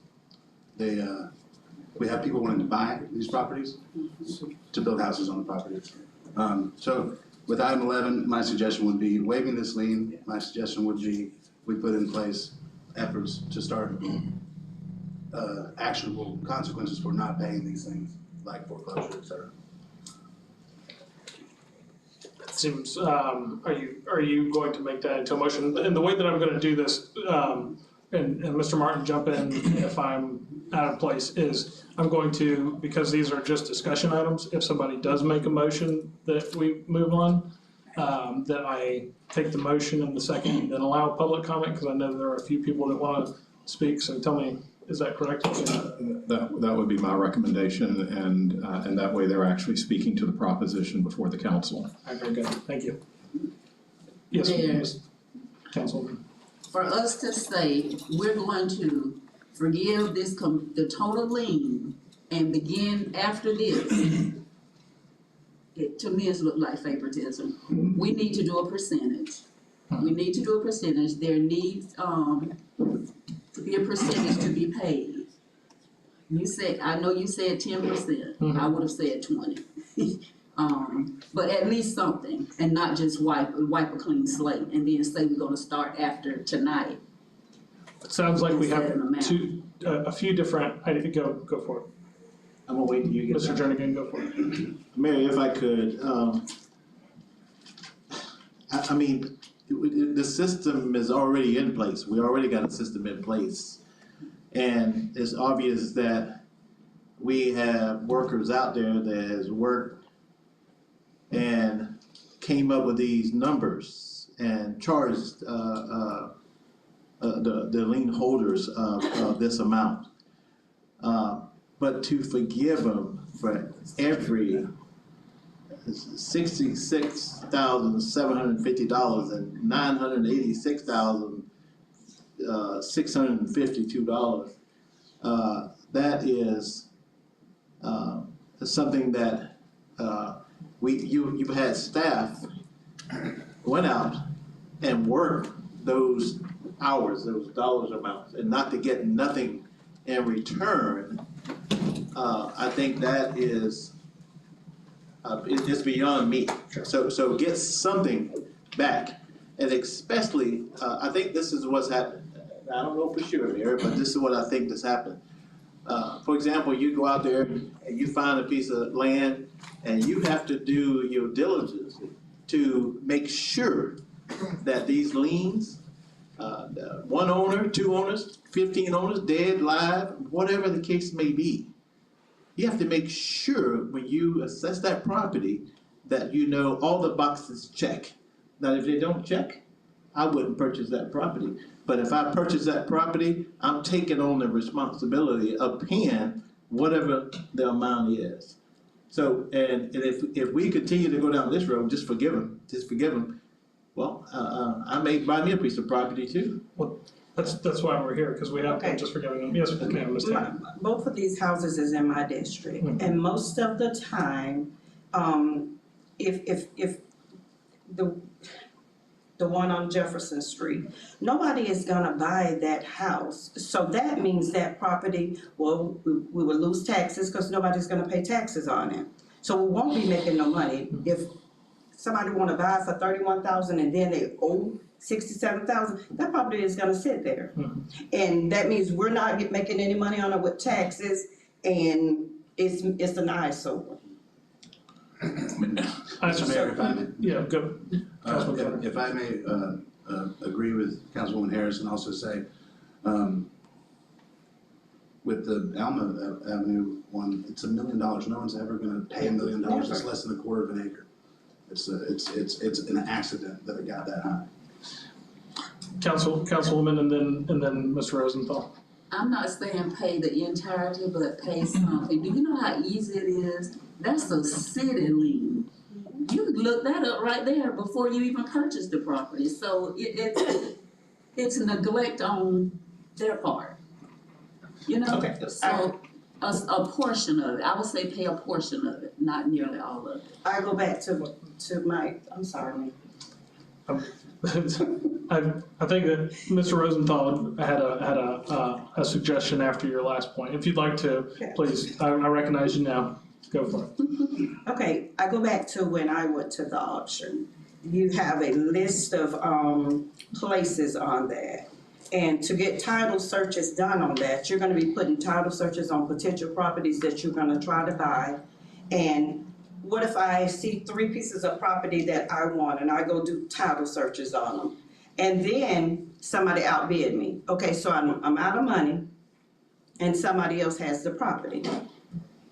Speaker 12: we have people wanting to buy these properties to build houses on the properties. So with item 11, my suggestion would be waiving this lien. My suggestion would be we put in place efforts to start actionable consequences for not paying these things, like foreclosure, et cetera.
Speaker 1: It seems, are you going to make that into a motion? And the way that I'm gonna do this, and Mr. Martin, jump in if I'm out of place, is I'm going to, because these are just discussion items, if somebody does make a motion that we move on, that I take the motion in the second and then allow public comment, because I know there are a few people that wanna speak, so tell me, is that correct?
Speaker 2: That would be my recommendation, and that way they're actually speaking to the proposition before the council.
Speaker 1: Very good, thank you. Yes, Ms. Councilwoman.
Speaker 11: For us to say, we're going to forgive this, the total lien and begin after this, it, to me, it's looked like favoritism. We need to do a percentage. We need to do a percentage. There needs, to be a percentage to be paid. You said, I know you said 10%, I would have said 20. But at least something, and not just wipe a clean slate and then say we're gonna start after tonight.
Speaker 1: It sounds like we have a few different, go for it.
Speaker 14: I'm gonna wait till you get
Speaker 1: Mr. Jernigan, go for it.
Speaker 14: Mary, if I could, I mean, the system is already in place. We already got a system in place. And it's obvious that we have workers out there that has worked and came up with these numbers and charged the lien holders of this amount. But to forgive them for every $66,750 and $986,652. That is something that you've had staff went out and worked those hours, those dollars amounts, and not to get nothing in return. I think that is. It's beyond me. So get something back, and especially, I think this is what's happened. I don't know for sure, Mary, but this is what I think has happened. For example, you go out there and you find a piece of land, and you have to do your diligence to make sure that these liens, one owner, 2 owners, 15 owners, dead, live, whatever the case may be. You have to make sure when you assess that property that you know all the boxes check. Now, if they don't check, I wouldn't purchase that property. But if I purchase that property, I'm taking on the responsibility of paying whatever the amount is. So, and if we continue to go down this road, just forgive them, well, I may buy me a piece of property too.
Speaker 1: Well, that's why we're here, because we have to just forgiving them. Yes, ma'am, Ms. Taylor.
Speaker 13: Both of these houses is in my district, and most of the time, if the one on Jefferson Street, nobody is gonna buy that house. So that means that property, well, we will lose taxes because nobody's gonna pay taxes on it. So we won't be making no money. If somebody wanna buy for $31,000 and then they owe $67,000, that property is gonna sit there. And that means we're not making any money on it with taxes, and it's an eyesore.
Speaker 12: Mr. Mayor, if I may.
Speaker 1: Yeah, go.
Speaker 12: If I may agree with Councilwoman Harris and also say, with the Alma Avenue one, it's $1 million. No one's ever gonna pay $1 million. It's less than a quarter of an acre. It's an accident that it got that high.
Speaker 1: Councilwoman, and then Mr. Rosenthal.
Speaker 11: I'm not saying pay the entirety, but pay something. Do you know how easy it is? That's a city lien. You could look that up right there before you even purchase the property. So it's neglect on their part. You know?
Speaker 1: Okay.
Speaker 11: So a portion of it, I would say pay a portion of it, not nearly all of it.
Speaker 13: I go back to my, I'm sorry.
Speaker 1: I think that Mr. Rosenthal had a suggestion after your last point. If you'd like to, please, I recognize you now. Go for it.
Speaker 13: Okay, I go back to when I went to the auction. You have a list of places on there. And to get title searches done on that, you're gonna be putting title searches on potential properties that you're gonna try to buy. And what if I see 3 pieces of property that I want and I go do title searches on them? And then somebody outbid me. Okay, so I'm out of money and somebody else has the property.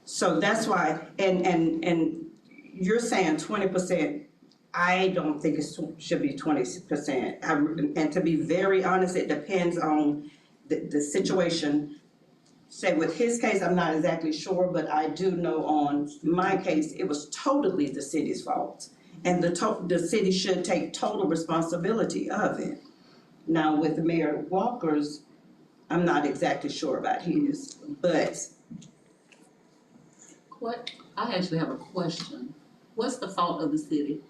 Speaker 13: So that's why, and you're saying 20%. I don't think it should be 20%. And to be very honest, it depends on the situation. Say with his case, I'm not exactly sure, but I do know on my case, it was totally the city's fault. And the city should take total responsibility of it. Now with Mayor Walker's, I'm not exactly sure about his, but.
Speaker 11: I actually have a question. What's the fault of the city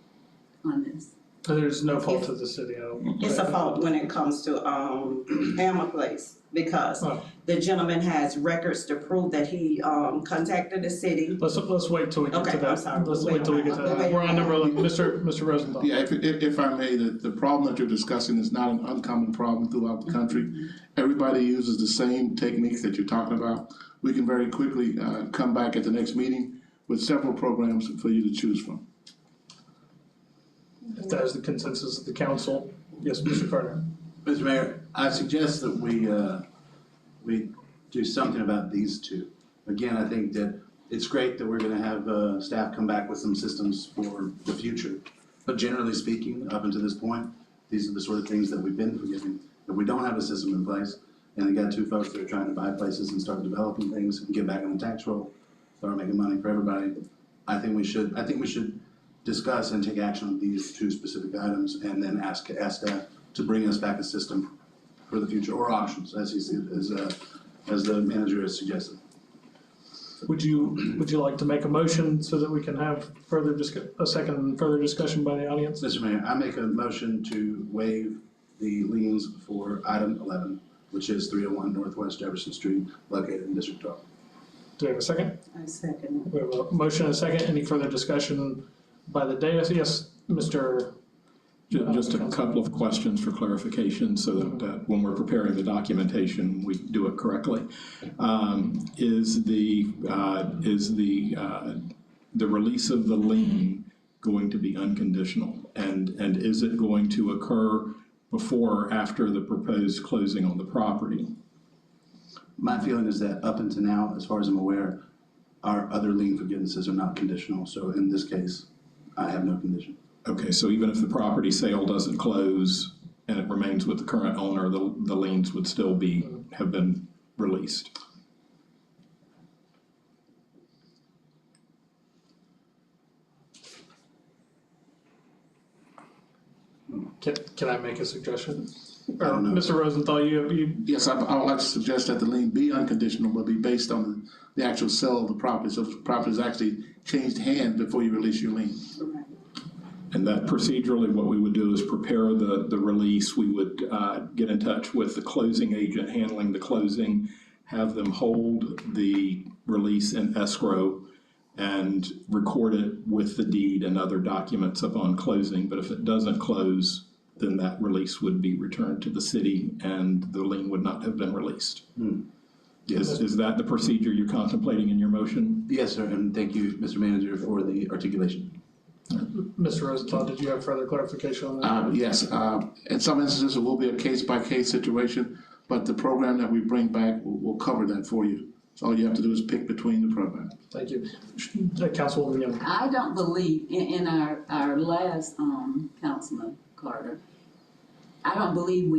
Speaker 11: on this?
Speaker 1: There's no fault to the city.
Speaker 13: It's a fault when it comes to Alma Place, because the gentleman has records to prove that he contacted the city.
Speaker 1: Let's wait till we get to that.
Speaker 13: I'm sorry.
Speaker 1: Let's wait till we get to that. We're on number 11. Mr. Rosenthal.
Speaker 7: Yeah, if I may, the problem that you're discussing is not an uncommon problem throughout the country. Everybody uses the same techniques that you're talking about. We can very quickly come back at the next meeting with several programs for you to choose from.
Speaker 1: If that is the consensus of the council, yes, Mr. Carter.
Speaker 12: Mr. Mayor, I suggest that we do something about these two. Again, I think that it's great that we're gonna have staff come back with some systems for the future. But generally speaking, up until this point, these are the sort of things that we've been forgiving. If we don't have a system in place, and we got 2 folks that are trying to buy places and start developing things and get back on the tax roll, start making money for everybody, I think we should discuss and take action on these 2 specific items and then ask staff to bring us back a system for the future, or options, as the manager has suggested.
Speaker 1: Would you like to make a motion so that we can have further discussion by the audience?
Speaker 12: Mr. Mayor, I make a motion to waive the liens for item 11, which is 301 Northwest Jefferson Street, located in District 12.
Speaker 1: Do we have a second?
Speaker 13: I second.
Speaker 1: We have a motion and a second. Any further discussion by the dais? Yes, Mr.
Speaker 2: Just a couple of questions for clarification so that when we're preparing the documentation, we do it correctly. Is the release of the lien going to be unconditional? And is it going to occur before or after the proposed closing on the property?
Speaker 12: My feeling is that up until now, as far as I'm aware, our other lien forgivenesses are not conditional. So in this case, I have no condition.
Speaker 2: Okay, so even if the property sale doesn't close and it remains with the current owner, the liens would still have been released?
Speaker 1: Can I make a suggestion?
Speaker 12: I don't know.
Speaker 1: Mr. Rosenthal, you.
Speaker 7: Yes, I would like to suggest that the lien be unconditional, but be based on the actual sale of the property. So if the property is actually changed hands before you release your lien.
Speaker 2: And that procedurally, what we would do is prepare the release. We would get in touch with the closing agent handling the closing, have them hold the release in escrow and record it with the deed and other documents upon closing. But if it doesn't close, then that release would be returned to the city and the lien would not have been released.
Speaker 12: Yes.
Speaker 2: Is that the procedure you're contemplating in your motion?
Speaker 12: Yes, sir, and thank you, Mr. Manager, for the articulation.
Speaker 1: Mr. Rosenthal, did you have further clarification on that?
Speaker 7: Yes, in some instances, it will be a case-by-case situation, but the program that we bring back will cover that for you. So all you have to do is pick between the programs.
Speaker 1: Thank you. Councilwoman Young.
Speaker 11: I don't believe, in our last, Councilman Carter, I don't believe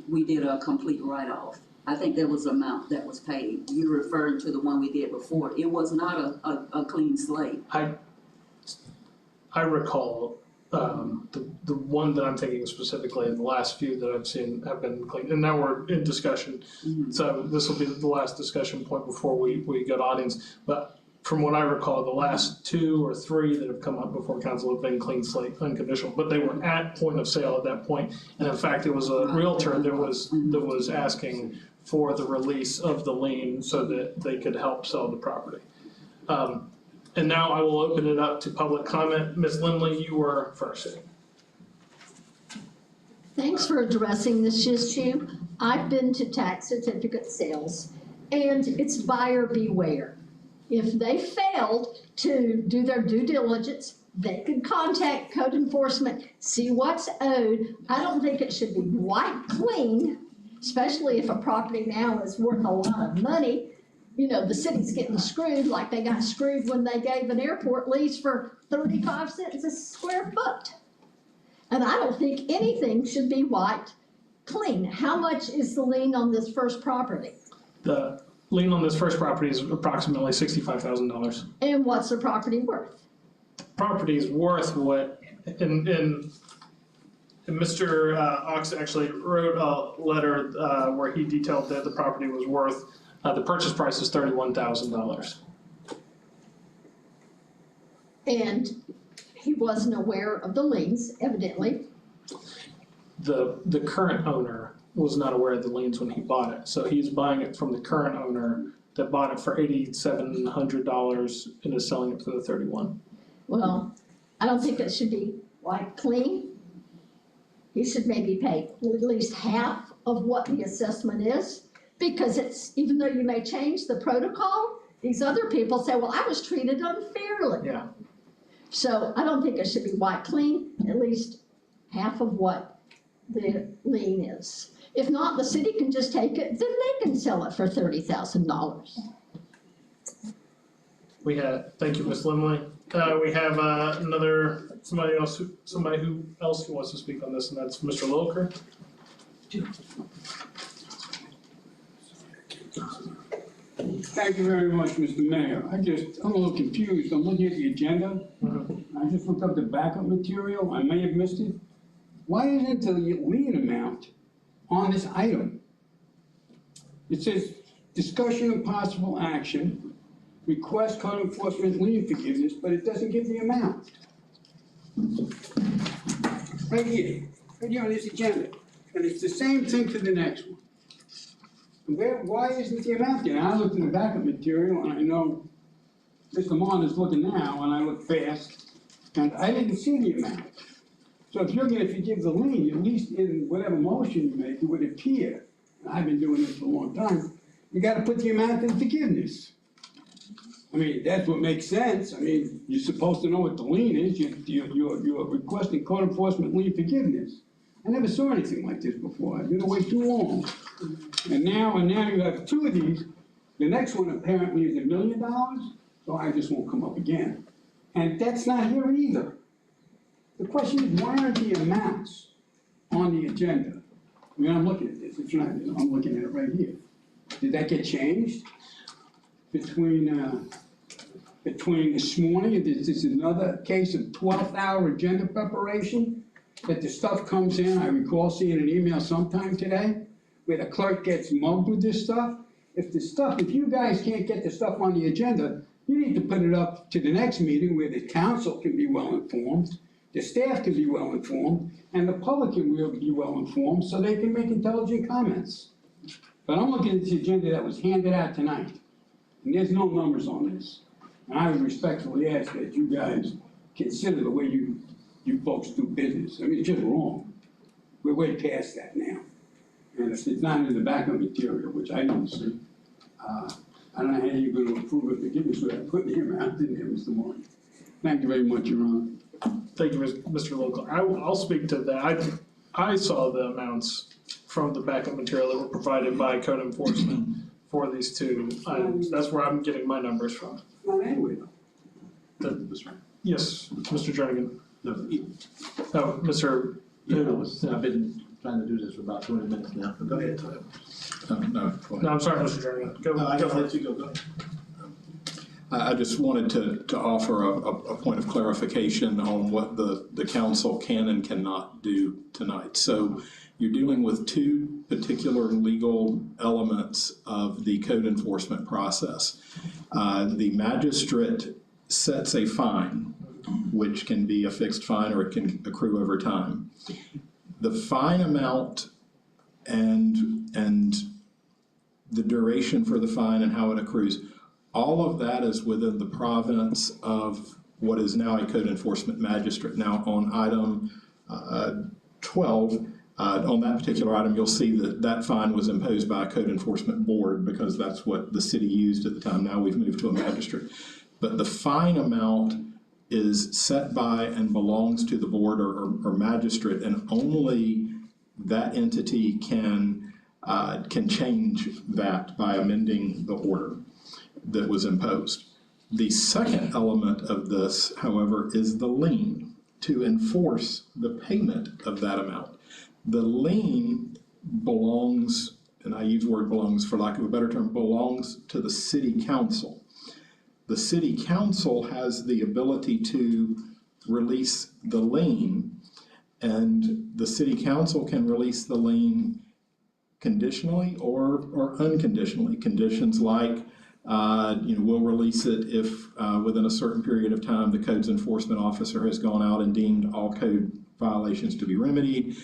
Speaker 11: we did a complete write-off I think there was an amount that was paid. You referred to the one we did before. It was not a clean slate.
Speaker 1: I recall, the one that I'm thinking specifically, the last few that I've seen have been clean, and now we're in discussion. So this will be the last discussion point before we go to audience. But from what I recall, the last 2 or 3 that have come up before council have been clean slate, unconditional, but they were at point of sale at that point. And in fact, it was a realtor that was asking for the release of the lien so that they could help sell the property. And now I will open it up to public comment. Ms. Lindley, you were first.
Speaker 4: Thanks for addressing this issue. I've been to tax certificate sales, and it's buyer beware. If they failed to do their due diligence, they could contact code enforcement, see what's owed. I don't think it should be wiped clean, especially if a property now is worth a lot of money. You know, the city's getting screwed like they got screwed when they gave an airport lease for 35 cents a square foot. And I don't think anything should be wiped clean. How much is the lien on this first property?
Speaker 1: The lien on this first property is approximately $65,000.
Speaker 4: And what's the property worth?
Speaker 1: Property is worth what, and Mr. Ox actually wrote a letter where he detailed that the property was worth, the purchase price is $31,000.
Speaker 4: And he wasn't aware of the liens, evidently.
Speaker 1: The current owner was not aware of the liens when he bought it, so he's buying it from the current owner that bought it for $8,700 and is selling it for the $31,000.
Speaker 4: Well, I don't think it should be wiped clean. He should maybe pay at least half of what the assessment is, because it's, even though you may change the protocol, these other people say, well, I was treated unfairly.
Speaker 1: Yeah.
Speaker 4: So I don't think it should be wiped clean, at least half of what the lien is. If not, the city can just take it, then they can sell it for $30,000.
Speaker 1: Thank you, Ms. Limley. We have somebody who else wants to speak on this, and that's Mr. Lilker.
Speaker 5: Thank you very much, Mr. Mayor. I'm a little confused. I'm looking at the agenda. I just looked up the backup material. I may have missed it. Why isn't the lien amount on this item? It says discussion of possible action, request code enforcement lien forgiveness, but it doesn't give the amount. Right here on this agenda. And it's the same thing for the next one. Why isn't the amount there? I looked in the backup material, and I know Mr. Mon is looking now, and I look fast, and I didn't see the amount. So if you're gonna forgive the lien, at least in whatever motion you make, it would appear, and I've been doing this for a long time, you gotta put the amount in forgiveness. I mean, that's what makes sense. I mean, you're supposed to know what the lien is. You're requesting code enforcement lien forgiveness. I never saw anything like this before. I've been away too long. And now you have 2 of these. The next one apparently is $1 million, so I just won't come up again. And that's not here either. The question is, why aren't the amounts on the agenda? I mean, I'm looking at this. It's not, I'm looking at it right here. Did that get changed between this morning? This is another case of 12th hour agenda preparation, that the stuff comes in. I recall seeing an email sometime today where the clerk gets mugged with this stuff. If you guys can't get the stuff on the agenda, you need to put it up to the next meeting where the council can be well informed, the staff can be well informed, and the public can be well informed so they can make intelligent comments. But I'm looking at the agenda that was handed out tonight, and there's no numbers on this. And I would respectfully ask that you guys consider the way you folks do business. I mean, it's just wrong. We're way past that now. And if it's not in the backup material, which I don't see, I don't know how you're going to approve of forgiveness without putting the amount in there, Mr. Moore. Thank you very much, Your Honor.
Speaker 1: Thank you, Mr. Local. I'll speak to that. I saw the amounts from the backup material that were provided by code enforcement for these 2 items. That's where I'm getting my numbers from.
Speaker 5: Not anyway,
Speaker 1: though. Yes, Mr. Jernigan.
Speaker 12: No,
Speaker 1: Oh, Mr.
Speaker 12: I've been trying to do this for about 20 minutes now. Go ahead, Tyler.
Speaker 2: No, go ahead.
Speaker 1: No, I'm sorry, Mr. Chairman. Go
Speaker 12: I
Speaker 1: for
Speaker 12: gotta
Speaker 1: it.
Speaker 12: let you go, go ahead.
Speaker 2: I just wanted to offer a point of clarification on what the council can and cannot do tonight. So you're dealing with two particular legal elements of the code enforcement process. The magistrate sets a fine, which can be a fixed fine or it can accrue over time. The fine amount and the duration for the fine and how it accrues, all of that is within the province of what is now a code enforcement magistrate. Now, on item 12, on that particular item, you'll see that that fine was imposed by a code enforcement board because that's what the city used at the time. Now we've moved to a magistrate. But the fine amount is set by and belongs to the board or magistrate, and only that entity can change that by amending the order that was imposed. The second element of this, however, is the lien to enforce the payment of that amount. The lien belongs, and I use the word belongs for lack of a better term, belongs to the city council. The city council has the ability to release the lien, and the city council can release the lien conditionally or unconditionally. Conditions like, we'll release it if within a certain period of time the codes enforcement officer has gone out and deemed all code violations to be remedied.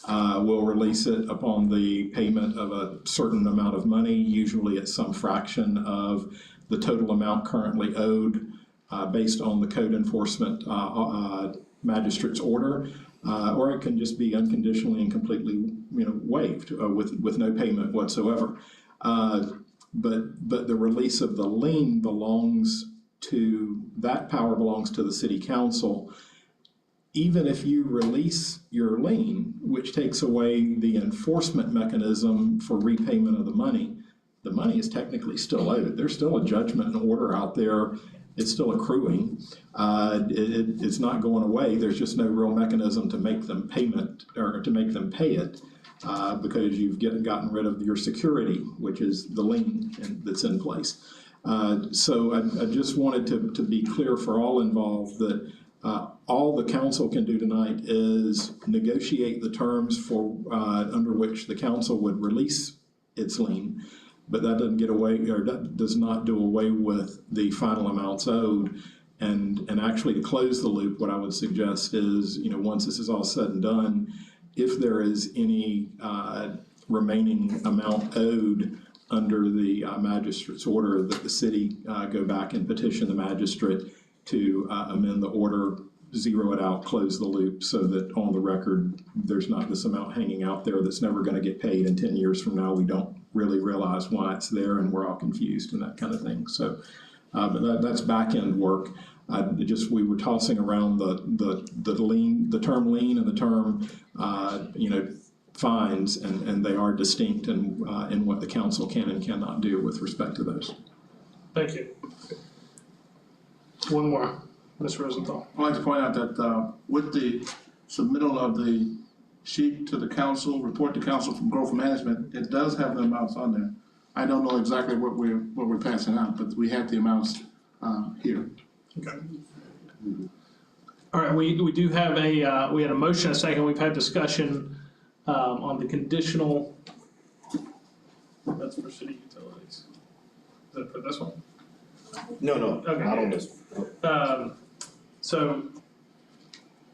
Speaker 2: We'll release it upon the payment of a certain amount of money, usually at some fraction of the total amount currently owed based on the code enforcement magistrate's order. Or it can just be unconditionally and completely waived with no payment whatsoever. But the release of the lien belongs to, that power belongs to the city council. Even if you release your lien, which takes away the enforcement mechanism for repayment of the money is technically still owed. There's still a judgment and order out there. It's still accruing. It's not going away. There's just no real mechanism to make them payment or to make them pay it. Because you've gotten rid of your security, which is the lien that's in place. So I just wanted to be clear for all involved that all the council can do tonight is negotiate the terms for under which the council would release its lien, but that doesn't get away, or that does not do away with the final amounts owed. And actually, to close the loop, what I would suggest is, once this is all said and done, if there is any remaining amount owed under the magistrate's order, that the city go back and petition the magistrate to amend the order, zero it out, close the loop, so that on the record, there's not this amount hanging out there that's never going to get paid, and 10 years from now, we don't really realize why it's there, and we're all confused and that kind of thing. So, but that's back-end work. We were tossing around the lien, the term lien and the term, fines, and they are distinct in what the council can and cannot do with respect to those.
Speaker 1: Thank you. One more, Ms. Rosenthal.
Speaker 8: I'd like to point out that with the submittal of the sheet to the council, report to council from growth management, it does have the amounts on there. I don't know exactly what we're passing out, but we have the amounts here.
Speaker 1: Okay. All right, we do have we had a motion, a second. We've had discussion on the conditional, that's for city utilities. Is that for this one?
Speaker 9: No,
Speaker 1: Okay.
Speaker 9: not on this.
Speaker 1: So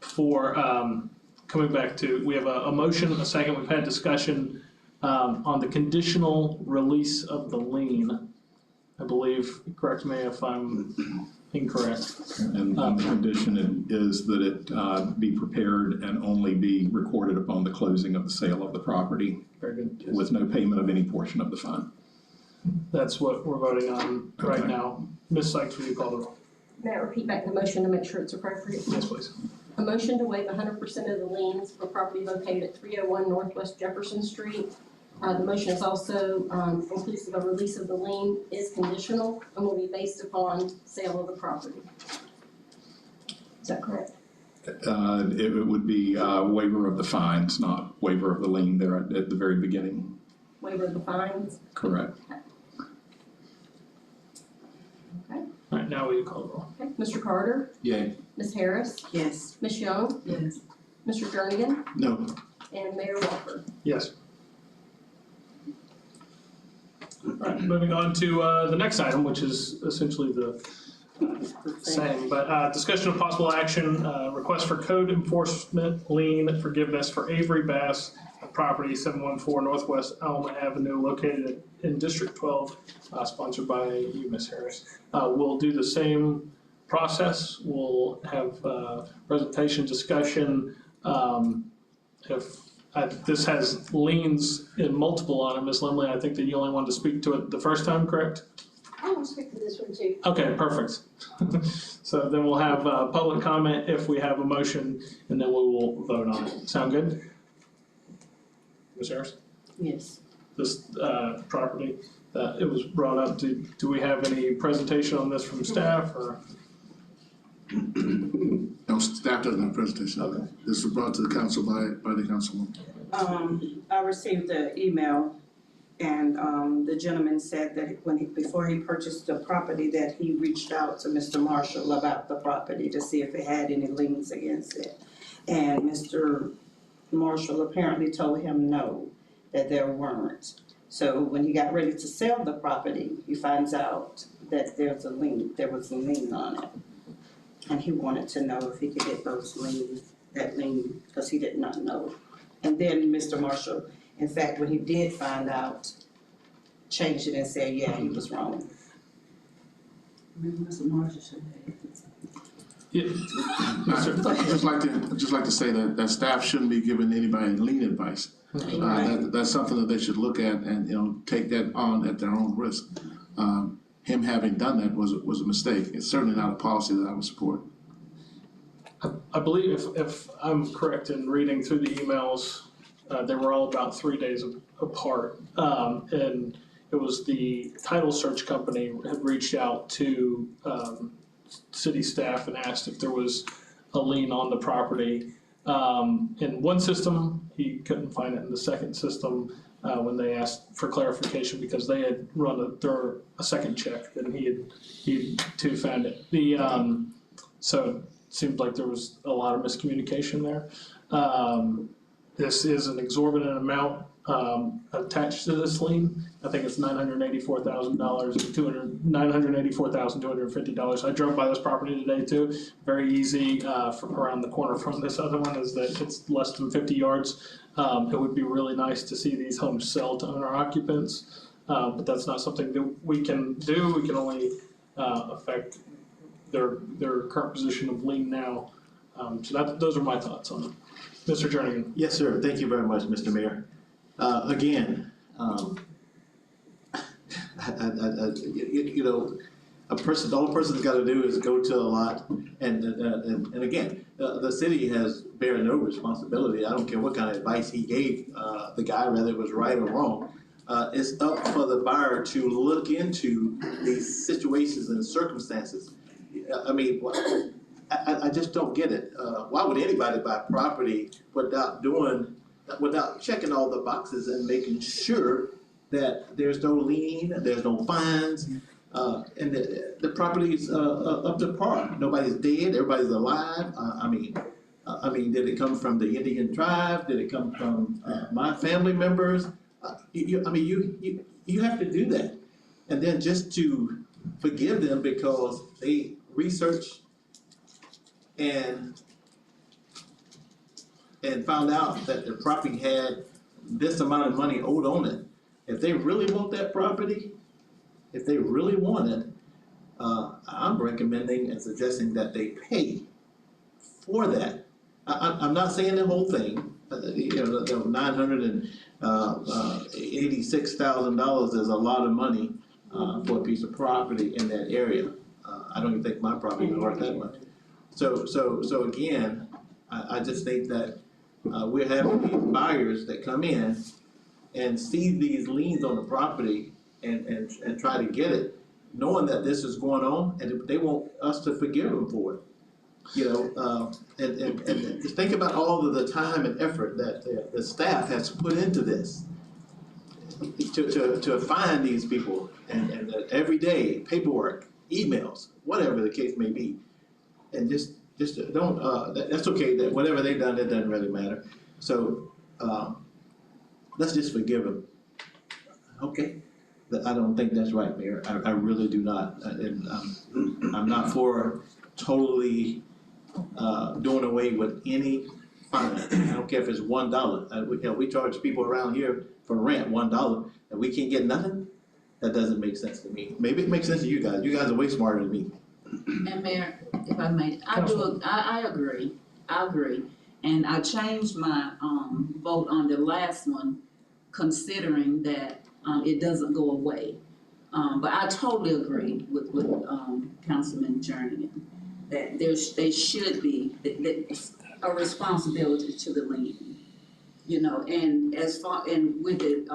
Speaker 1: for, coming back to, we have a motion, a second. We've had discussion on the conditional release of the lien. I believe, correct me if I'm incorrect.
Speaker 2: And the condition is that it be prepared and only be recorded upon the closing of the sale of the property.
Speaker 1: Very good.
Speaker 2: With no payment of any portion of the fine.
Speaker 1: That's what we're voting on right
Speaker 2: Okay.
Speaker 1: now. Ms. Sykes, will you call the roll?
Speaker 3: May I repeat back the motion to make sure it's appropriate?
Speaker 1: Yes, please.
Speaker 3: A motion to waive 100% of the liens for property located at 301 Northwest Jefferson Street. The motion is also inclusive of release of the lien is conditional and will be based upon sale of the property. Is that correct?
Speaker 2: It would be waiver of the fines, not waiver of the lien there at the very beginning.
Speaker 3: Waiver of the fines.
Speaker 2: Correct.
Speaker 3: Okay.
Speaker 1: All right, now will you call the roll?
Speaker 3: Okay. Mr. Carter?
Speaker 12: Yay.
Speaker 3: Ms. Harris?
Speaker 13: Yes.
Speaker 3: Ms. Young?
Speaker 13: Yes.
Speaker 3: Mr. Jernigan?
Speaker 12: No.
Speaker 3: And Mayor Walker?
Speaker 1: Yes. All right, moving on to the next item, which is essentially the same, but discussion of possible action, request for code enforcement lien forgiveness for Avery Bass property, 714 Northwest Elm Avenue, located in District 12, sponsored by you, Ms. Harris. We'll do the same process. We'll have presentation, discussion. If this has liens in multiple on it, Ms. Limley, I think that you only wanted to speak to it the first time, correct?
Speaker 4: I want to speak to this one too.
Speaker 1: Okay, perfect. So then we'll have public comment if we have a motion, and then we will vote on it. Sound good? Ms. Harris?
Speaker 13: Yes.
Speaker 1: This property, it was brought up, do we have any presentation on this from staff, or?
Speaker 8: No, staff doesn't have a presentation.
Speaker 1: Okay.
Speaker 8: This was brought to the council by the councilwoman.
Speaker 13: I received an email and, the gentleman said that before he purchased the property, that he reached out to Mr. Marshall about the property to see if it had any liens against it. And Mr. Marshall apparently told him no, that there weren't. So when he got ready to sell the property, he finds out that there was a lien on it. And he wanted to know if he could get that lien, because he did not know. And then Mr. Marshall, in fact, when he did find out, changed it and said, yeah, he was wrong. Mr. Marshall should have.
Speaker 1: Yeah.
Speaker 8: I'd just like to say that staff shouldn't be giving anybody lien advice. That's something that they should look at and, take that on at their own risk. Him having done that was a mistake. It's certainly not a policy that I would support.
Speaker 1: I believe if I'm correct in reading through the emails, they were all about 3 days apart. And it was the title search company had reached out to city staff and asked if there was a lien on the property. In one system, he couldn't find it in the second system when they asked for clarification, because they had run a second check, and he too found it. So it seemed like there was a lot of miscommunication there. This is an exorbitant amount attached to this lien. I think it's $984,000, $984,250. I drove by this property today too. Very easy from around the corner from this other one is that it's less than 50 yards. It would be really nice to see these homes sell to owner occupants, but that's not something that we can do. We can only affect their current position of lien now. So those are my thoughts on it. Mr. Jernigan.
Speaker 14: Yes, sir. Thank you very much, Mr. Mayor. Again, the only person's got to do is go to a lot, and again, the city has bear no responsibility. I don't care what kind of advice he gave the guy, whether it was right or wrong. It's up for the buyer to look into these situations and circumstances. I mean, I just don't get it. Why would anybody buy property without checking all the boxes and making sure that there's no lien, there's no fines, and the property's up to par? Nobody's dead, everybody's alive. I mean, did it come from the Indian tribe? Did it come from my family members? You have to do that, and then just to forgive them because they researched and found out that the property had this amount of money owed on it. If they really want that property, if they really want it, I'm recommending and suggesting that they pay for that. I'm not saying the whole thing. The $986,000 is a lot of money for a piece of property in that area. I don't even think my property is worth that much. So again, I just think that we're having these buyers that come in and see these liens on the property and try to get it, knowing that this is going on, and they want us to forgive them for it. And think about all of the time and effort that the staff has put into this to find these people and every day, paperwork, emails, whatever the case may be. And just don't, that's okay, that whatever they've done, it doesn't really matter. So, let's just forgive them. Okay? I don't think that's right, Mayor. I really do not. And I'm not for totally doing away with any fine. I don't care if it's $1. We charge people around here for rent $1, and we can't get nothing. That doesn't make sense to me. Maybe it makes sense to you guys. You guys are way smarter than me.
Speaker 11: And Mayor, if I may, I agree. And I changed my vote on the last one, considering that it doesn't go away. But I totally agree with Councilman Jernigan that they should be a responsibility to the lien. And with it,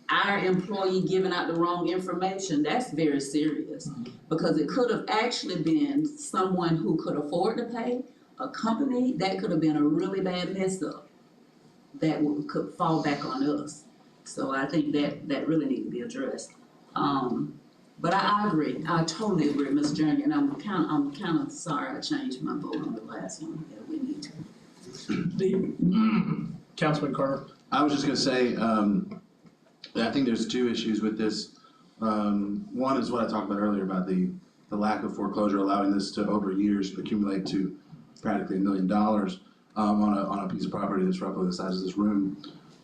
Speaker 11: our employee giving out the wrong information, that's very serious. Because it could have actually been someone who could afford to pay, a company, that could have been a really bad mess up that could fall back on us. So I think that really needs to be addressed. But I agree, I totally agree, Ms. Jernigan, and I'm kind of sorry I changed my vote on the last one, that we need to.
Speaker 1: Councilman Carter.
Speaker 12: I was just gonna say, I think there's two issues with this. One is what I talked about earlier about the lack of foreclosure, allowing this to over years accumulate to practically $1 million on a piece of property that's roughly the size of this room.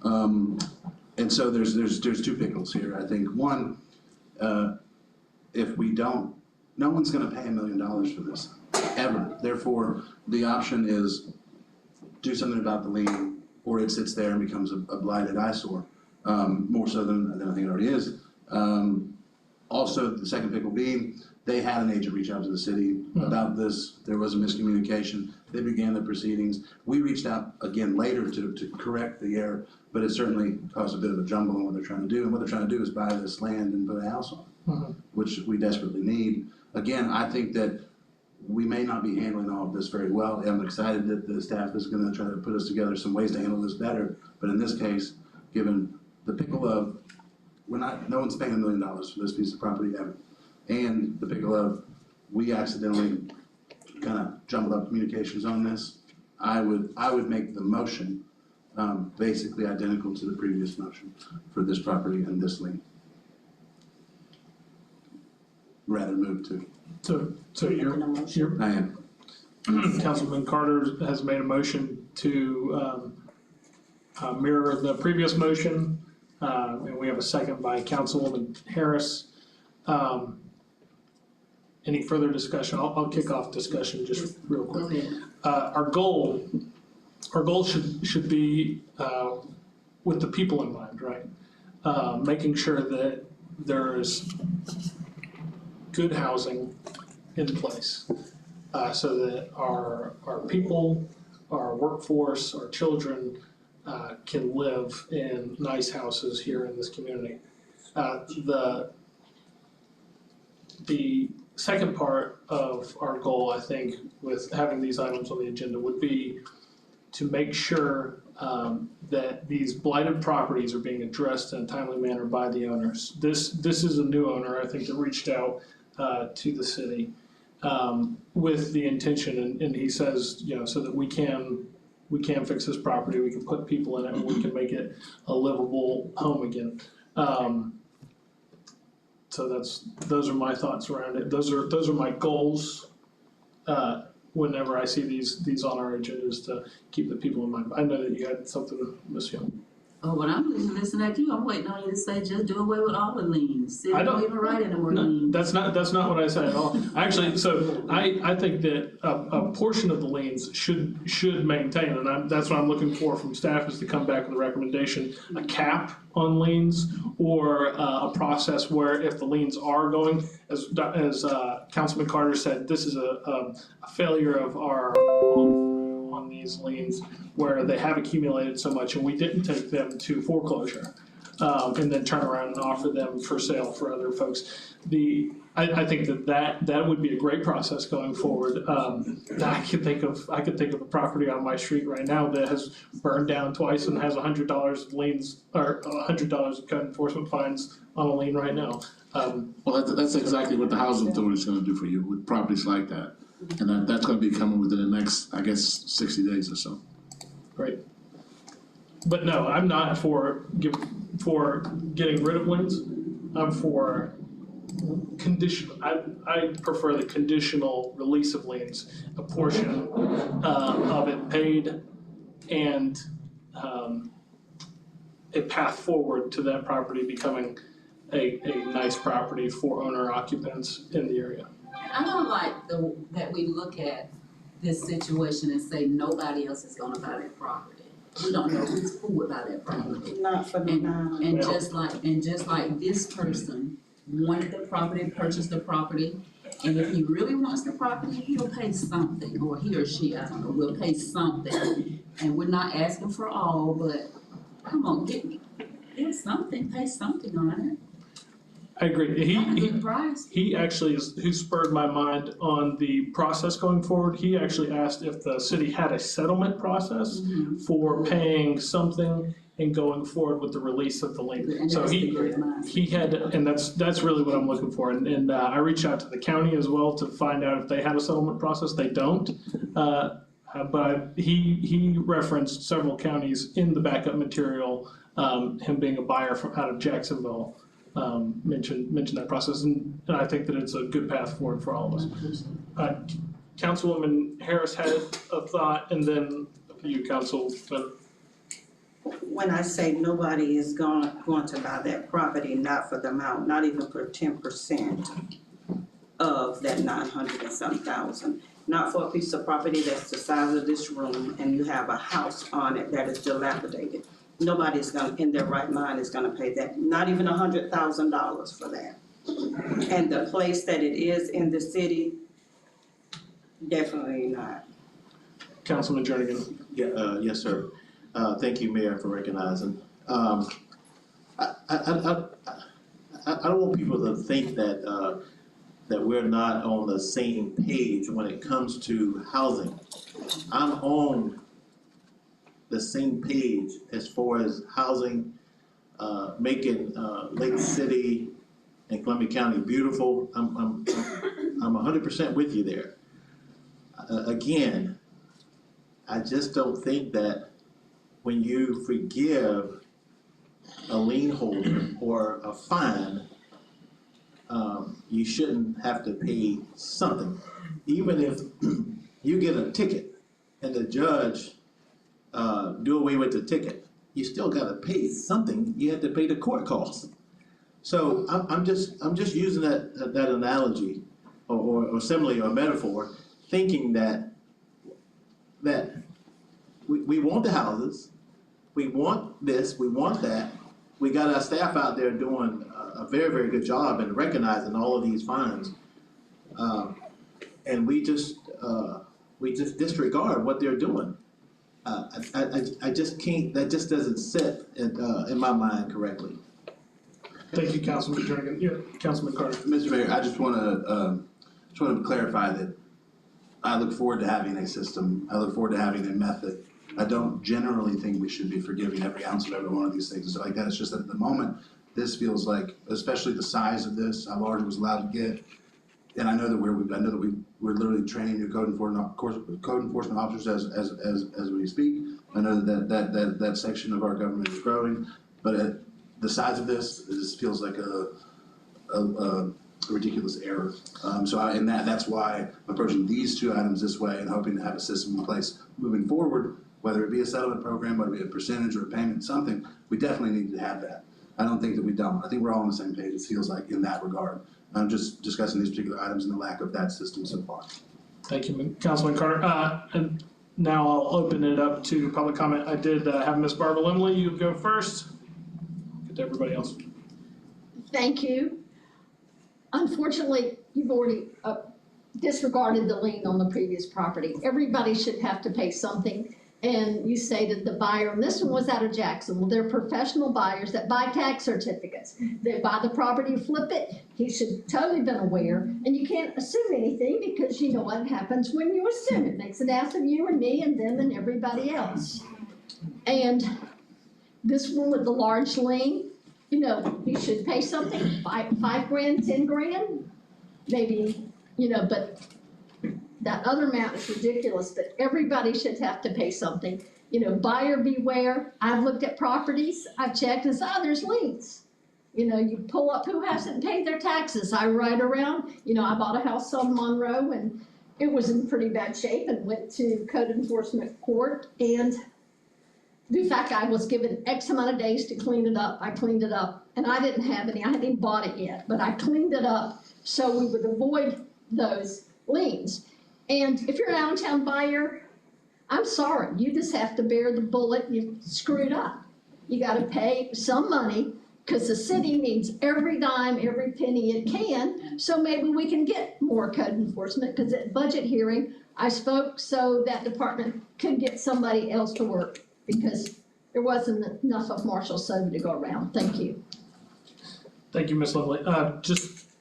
Speaker 12: And so there's two pickles here. I think one, if we don't, no one's gonna pay $1 million for this, ever. Therefore, the option is do something about the lien, or it sits there and becomes a blighted eyesore, more so than I think it already is. Also, the second pickle being, they had an agent reach out to the city about this. There was a miscommunication. They began the proceedings. We reached out again later to correct the error, but it certainly caused a bit of a jumble in what they're trying to do. And what they're trying to do is buy this land and put a house on it, which we desperately need. Again, I think that we may not be handling all of this very well. I'm excited that the staff is gonna try to put us together some ways to handle this better. But in this case, given the pickle of, no one's paying $1 million for this piece of property ever. And the pickle of, we accidentally kind of jumbled up communications on this. I would make the motion basically identical to the previous motion for this property and this lien. Rather move to.
Speaker 1: So you're
Speaker 12: I am.
Speaker 1: Councilman Carter has made a motion to mirror the previous motion, and we have a second by Councilwoman Harris. Any further discussion? I'll kick off discussion just real quick. Our goal should be with the people in mind, right? Making sure that there's good housing in place, so that our people, our workforce, our children can live in nice houses here in this community. The second part of our goal, I think, with having these items on the agenda would be to make sure that these blighted properties are being addressed in a timely manner by the owners. This is a new owner, I think, that reached out to the city with the intention, and he says, so that we can fix this property, we can put people in it, and we can make it a livable home again. So those are my thoughts around it. Those are my goals whenever I see these on our agendas, to keep the people in mind. I know that you had something, Ms. Young.
Speaker 11: Oh, but I'm listening at you, I'm waiting on you to say just do away with all the liens. See, I don't even write in the word lien.
Speaker 1: That's not what I said at all. Actually, so I think that a portion of the liens should maintain, and that's what I'm looking for from staff, is to come back with a recommendation, a cap on liens, or a process where if the liens are going, as Councilman Carter said, this is a failure of our on these liens where they have accumulated so much and we didn't take them to foreclosure and then turn around and offer them for sale for other folks. I think that would be a great process going forward. I could think of a property on my street right now that has burned down twice and has $100 liens, or $100 of code enforcement fines on a lien right now.
Speaker 8: Well, that's exactly what the housing authority is gonna do for you with properties like that. And that's gonna be coming within the next, I guess, 60 days or so.
Speaker 1: Great. But no, I'm not for getting rid of liens. I'm for I prefer the conditional release of liens, a portion of it paid, and a path forward to that property becoming a nice property for owner occupants in the area.
Speaker 11: I don't like that we look at this situation and say nobody else is gonna buy that property. We don't know who would buy that property.
Speaker 13: Not for the now.
Speaker 11: And just like this person wanted the property, purchased the property, and if he really wants the property, he'll pay something, or he or she, I don't know, will pay something. And we're not asking for all, but come on, get something, pay something on it.
Speaker 1: I agree.
Speaker 11: Not a good price.
Speaker 1: He actually is who spurred my mind on the process going forward. He actually asked if the city had a settlement process for paying something and going forward with the release of the lien.
Speaker 11: And
Speaker 1: So
Speaker 11: that's the great mindset.
Speaker 1: he had, and that's really what I'm looking for. And I reached out to the county as well to find out if they had a settlement process. They don't. But he referenced several counties in the backup material, him being a buyer from out of Jacksonville. Mentioned that process, and I think that it's a good path forward for all of us. Councilwoman Harris had a thought, and then you, Councilman.
Speaker 13: When I say nobody is going to buy that property, not for the amount, not even for 10% of that 900 and some thousand. Not for a piece of property that's the size of this room and you have a house on it that is dilapidated. Nobody's gonna, in their right mind, is gonna pay that, not even $100,000 for that. And the place that it is in the city, definitely not.
Speaker 1: Councilman Jernigan.
Speaker 14: Yeah, yes, sir. Thank you, Mayor, for recognizing. I don't want people to think that we're not on the same page when it comes to housing. I'm on the same page as far as housing, making Lake City and Columbia County beautiful. I'm 100% with you there. Again, I just don't think that when you forgive a lien holder or a fine, you shouldn't have to pay something. Even if you get a ticket and the judge do away with the ticket, you still gotta pay something. You have to pay the court costs. So I'm just using that analogy or simile or metaphor, thinking that we want the houses, we want this, we want that. We got our staff out there doing a very, very good job in recognizing all of these fines. And we just disregard what they're doing. I just can't, that just doesn't sit in my mind correctly.
Speaker 1: Thank you, Councilman Jernigan. Yeah, Councilman Carter.
Speaker 12: Mr. Mayor, I just want to clarify that I look forward to having a system. I look forward to having a method. I don't generally think we should be forgiving every ounce of every one of these things and stuff like that. It's just that at the moment, this feels like, especially the size of this, how large it was allowed to get. And I know that we're literally training new code enforcement officers as we speak. I know that section of our government is growing, but the size of this feels like a ridiculous error. That's why I'm approaching these two items this way and hoping to have a system in place moving forward, whether it be a settlement program, whether it be a percentage or a payment, something, we definitely need to have that. I don't think that we don't. I think we're all on the same page, it feels like, in that regard. I'm just discussing these particular items and the lack of that system so far.
Speaker 1: Thank you, Councilman Carter. And now I'll open it up to public comment. I did have Ms. Barbara Limley, you go first. Get to everybody else.
Speaker 4: Thank you. Unfortunately, you've already disregarded the lien on the previous property. Everybody should have to pay something. and you say to the buyer, and this one was out of Jackson, well, they're professional buyers that buy tax certificates. They buy the property, flip it, he should totally been aware, and you can't assume anything because you know what happens when you assume. It makes an ass of you and me and them and everybody else. And this one with the large lien, you know, you should pay something, five grand, 10 grand, maybe, you know, but that other amount is ridiculous, but everybody should have to pay something. You know, buyer beware. I've looked at properties, I've checked and said, oh, there's liens. You know, you pull up who hasn't paid their taxes. I ride around, you know, I bought a house on Monroe and it was in pretty bad shape and went to code enforcement court, and in fact, I was given X amount of days to clean it up. I cleaned it up and I didn't have any, I hadn't even bought it yet, but I cleaned it up so we would avoid those liens. And if you're an out-of-town buyer, I'm sorry, you just have to bear the bullet. You screwed up. You gotta pay some money because the city needs every dime, every penny it can. So maybe we can get more code enforcement, because at budget hearing, I spoke so that department could get somebody else to work because there wasn't enough of Marshall Soda to go around. Thank you.
Speaker 1: Thank you, Ms. Lovely.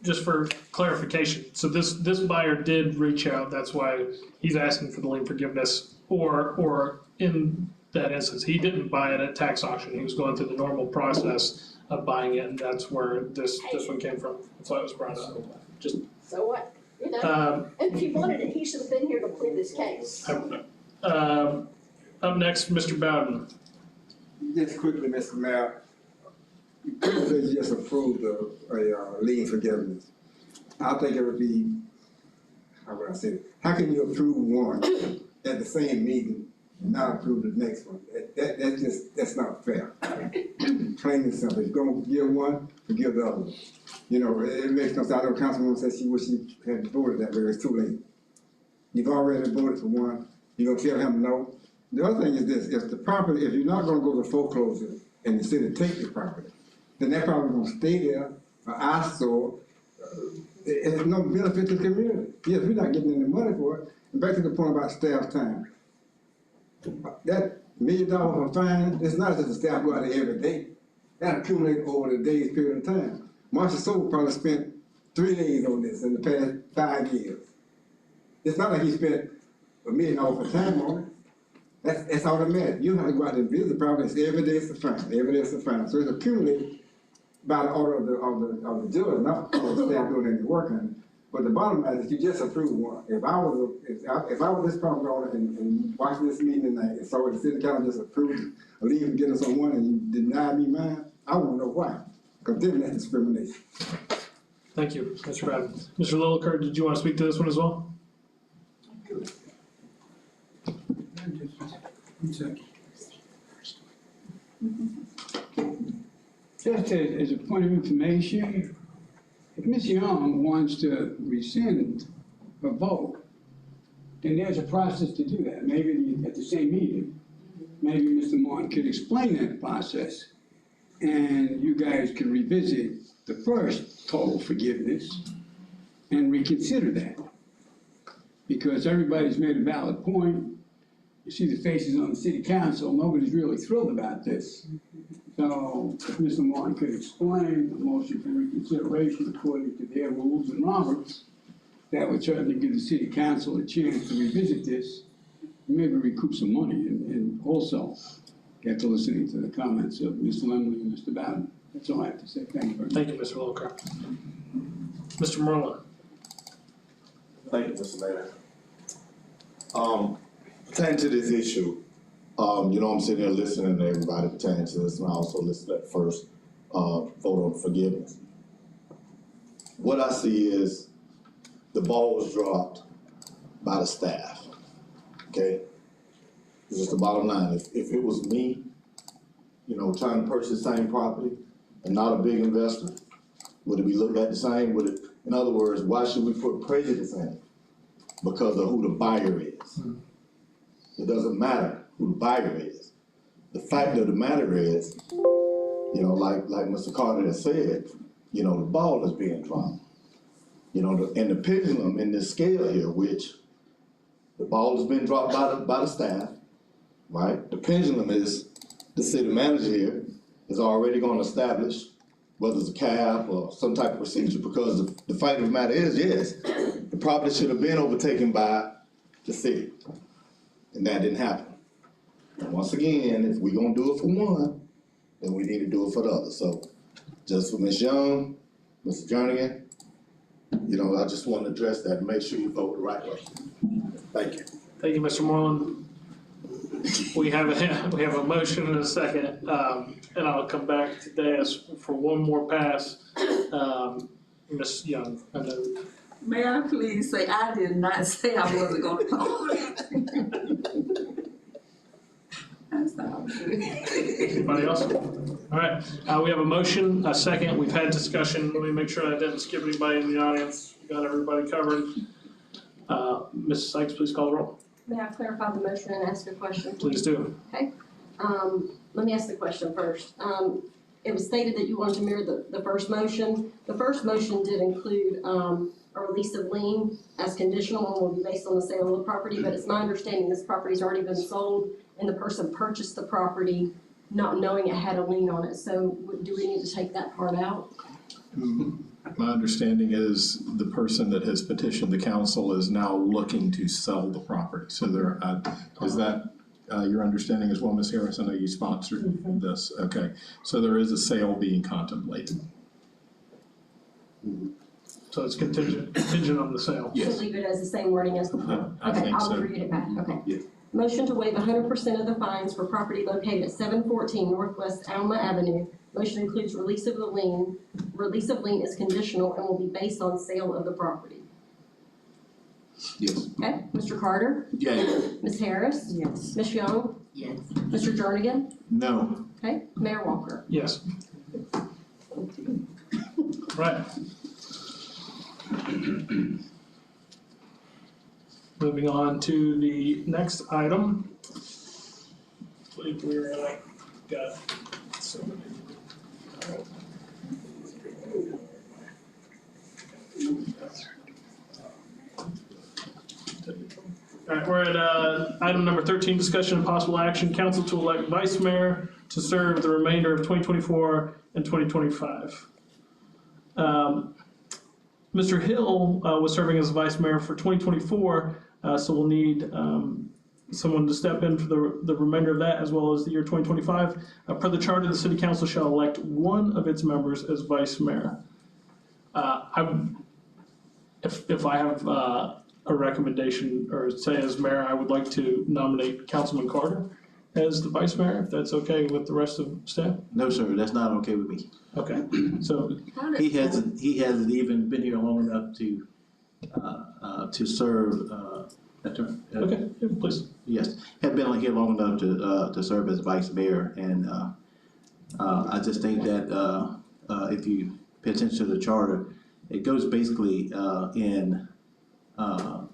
Speaker 1: Just for clarification, so this buyer did reach out, that's why he's asking for the lien forgiveness, or in that instance, he didn't buy it at tax auction, he was going through the normal process of buying it, and that's where this one came from, that's why it was brought up. Just,
Speaker 4: So what? You know, and if he wanted it, he should have been here to plead this case.
Speaker 1: I don't know. Up next, Mr. Bowden.
Speaker 6: Just quickly, Mr. Mayor, you just approved a lien forgiveness. I think it would be, how would I say it? How can you approve one at the same meeting and not approve the next one? That's not fair. Plain and simple. If you're gonna give one, forgive the other one. You know, it makes no sense. I know Councilwoman said she wish she had voted that way. It's too late. You've already voted for one. You're gonna tell him no. The other thing is this: if you're not gonna go to foreclosure and the city take the property, then that property gonna stay there, or eyesore. It's no benefit to the community. Yes, we're not getting any money for it. And back to the point about staff time. That $1 million for fine, it's not just the staff go out there every day. That accumulates over the day's period of time. Marshall Soul probably spent 3 days on this in the past 5 years. It's not like he spent $1 million for time on it. That's automatic. You have to go out and visit the property. It's every day it's a fine. Every day it's a fine. So it's accumulated by the order of the judge, not all the staff doing any work on it. But the bottom line is you just approved one. If I was this property owner and watching this meeting tonight and saw the city council just approved a lien forgiveness on one and you denied me mine, I want to know why. Because then that's discrimination.
Speaker 1: Thank you, Mr. Bowden. Mr. Lilliker, did you want to speak to this one as well?
Speaker 5: Just as a point of information, if Ms. Young wants to rescind her vote, then there's a process to do that. Maybe at the same meeting, maybe Mr. Martin could explain that process, and you guys could revisit the first total forgiveness and reconsider that. Because everybody's made a valid point. You see the faces on the city council, nobody's really thrilled about this. So if Mr. Martin could explain the motion for reconsideration according to their rules and Roberts, that would certainly give the city council a chance to revisit this, maybe recoup some money, and also get to listening to the comments of Mr. Lemley and Mr. Bowden. That's all I have to say. Thank you very much.
Speaker 1: Thank you, Mr. Lilliker. Mr. Merlin.
Speaker 17: Thank you, Mr. Mayor. Pertaining to this issue, you know, I'm sitting there listening to everybody pertaining to this, and I also listened to that first vote on forgiveness. What I see is the ball was dropped by the staff, okay? It's just the bottom line. If it was me, you know, trying to purchase the same property and not a big investor, would it be looked at the same? Would it, in other words, why should we put prejudice in it? Because of who the buyer is. It doesn't matter who the buyer is. The fact of the matter is, you know, like Mr. Carter has said, you know, the ball is being dropped. You know, and the pendulum in this scale here, which the ball has been dropped by the staff, right? The pendulum is the city manager here is already gonna establish whether it's a cap or some type of procedure, because the fact of the matter is, yes, the property should have been overtaken by the city, and that didn't happen. And once again, if we gonna do it for one, then we need to do it for the other. So, just for Ms. Young, Mr. Jernigan, you know, I just want to address that and make sure you vote the right way. Thank you.
Speaker 1: Thank you, Mr. Moreland. We have a motion and a second, and I'll come back today as for one more pass. Ms. Young, I know.
Speaker 11: May I please say, I did not say I wasn't gonna vote. That's not good.
Speaker 1: Anybody else? All right, we have a motion, a second, we've had discussion, let me make sure I didn't skip anybody in the audience, we got everybody covered. Ms. Sykes, please call the roll.
Speaker 3: May I clarify the motion and ask a question?
Speaker 1: Please do.
Speaker 3: Okay, let me ask the question first. It was stated that you wanted to mirror the first motion. The first motion did include, a release of lien as conditional and will be based on the sale of the property, but it's my understanding this property's already been sold and the person purchased the property not knowing it had a lien on it, so do we need to take that part out?
Speaker 2: My understanding is the person that has petitioned the council is now looking to sell the property. So there, is that your understanding as well, Ms. Harris? I know you sponsored this. Okay, so there is a sale being contemplated.
Speaker 1: So it's contingent on the sale.
Speaker 2: Yes.
Speaker 3: So leave it as the same wording as before?
Speaker 2: I think so.
Speaker 3: I'll read it back, okay.
Speaker 2: Yeah.
Speaker 3: Motion to waive 100% of the fines for property located at 714 Northwest Alma Avenue. Motion includes release of the lien. Release of lien is conditional and will be based on sale of the property.
Speaker 12: Yes.
Speaker 3: Okay, Mr. Carter?
Speaker 12: Yay.
Speaker 3: Ms. Harris?
Speaker 13: Yes.
Speaker 3: Ms. Young?
Speaker 11: Yes.
Speaker 3: Mr. Jernigan?
Speaker 2: No.
Speaker 3: Okay, Mayor Walker?
Speaker 1: Yes. Right. Moving on to the next item. I believe we're got so many. All right, we're at item number 13, discussion and possible action, council to elect vice mayor to serve the remainder of 2024 and 2025. Mr. Hill was serving as vice mayor for 2024, so we'll need someone to step in for the remainder of that as well as the year 2025. Per the charter, the city council shall elect one of its members as vice mayor. If I have a recommendation, or say as mayor, I would like to nominate Councilman Carter as the vice mayor, if that's okay with the rest of staff?
Speaker 14: No, sir, that's not okay with me.
Speaker 1: Okay, so,
Speaker 14: He hasn't even been here long enough to serve, that term.
Speaker 1: okay, yeah, please.
Speaker 14: Yes, had been here long enough to serve as vice mayor, and I just think that if you pay attention to the charter, it goes basically in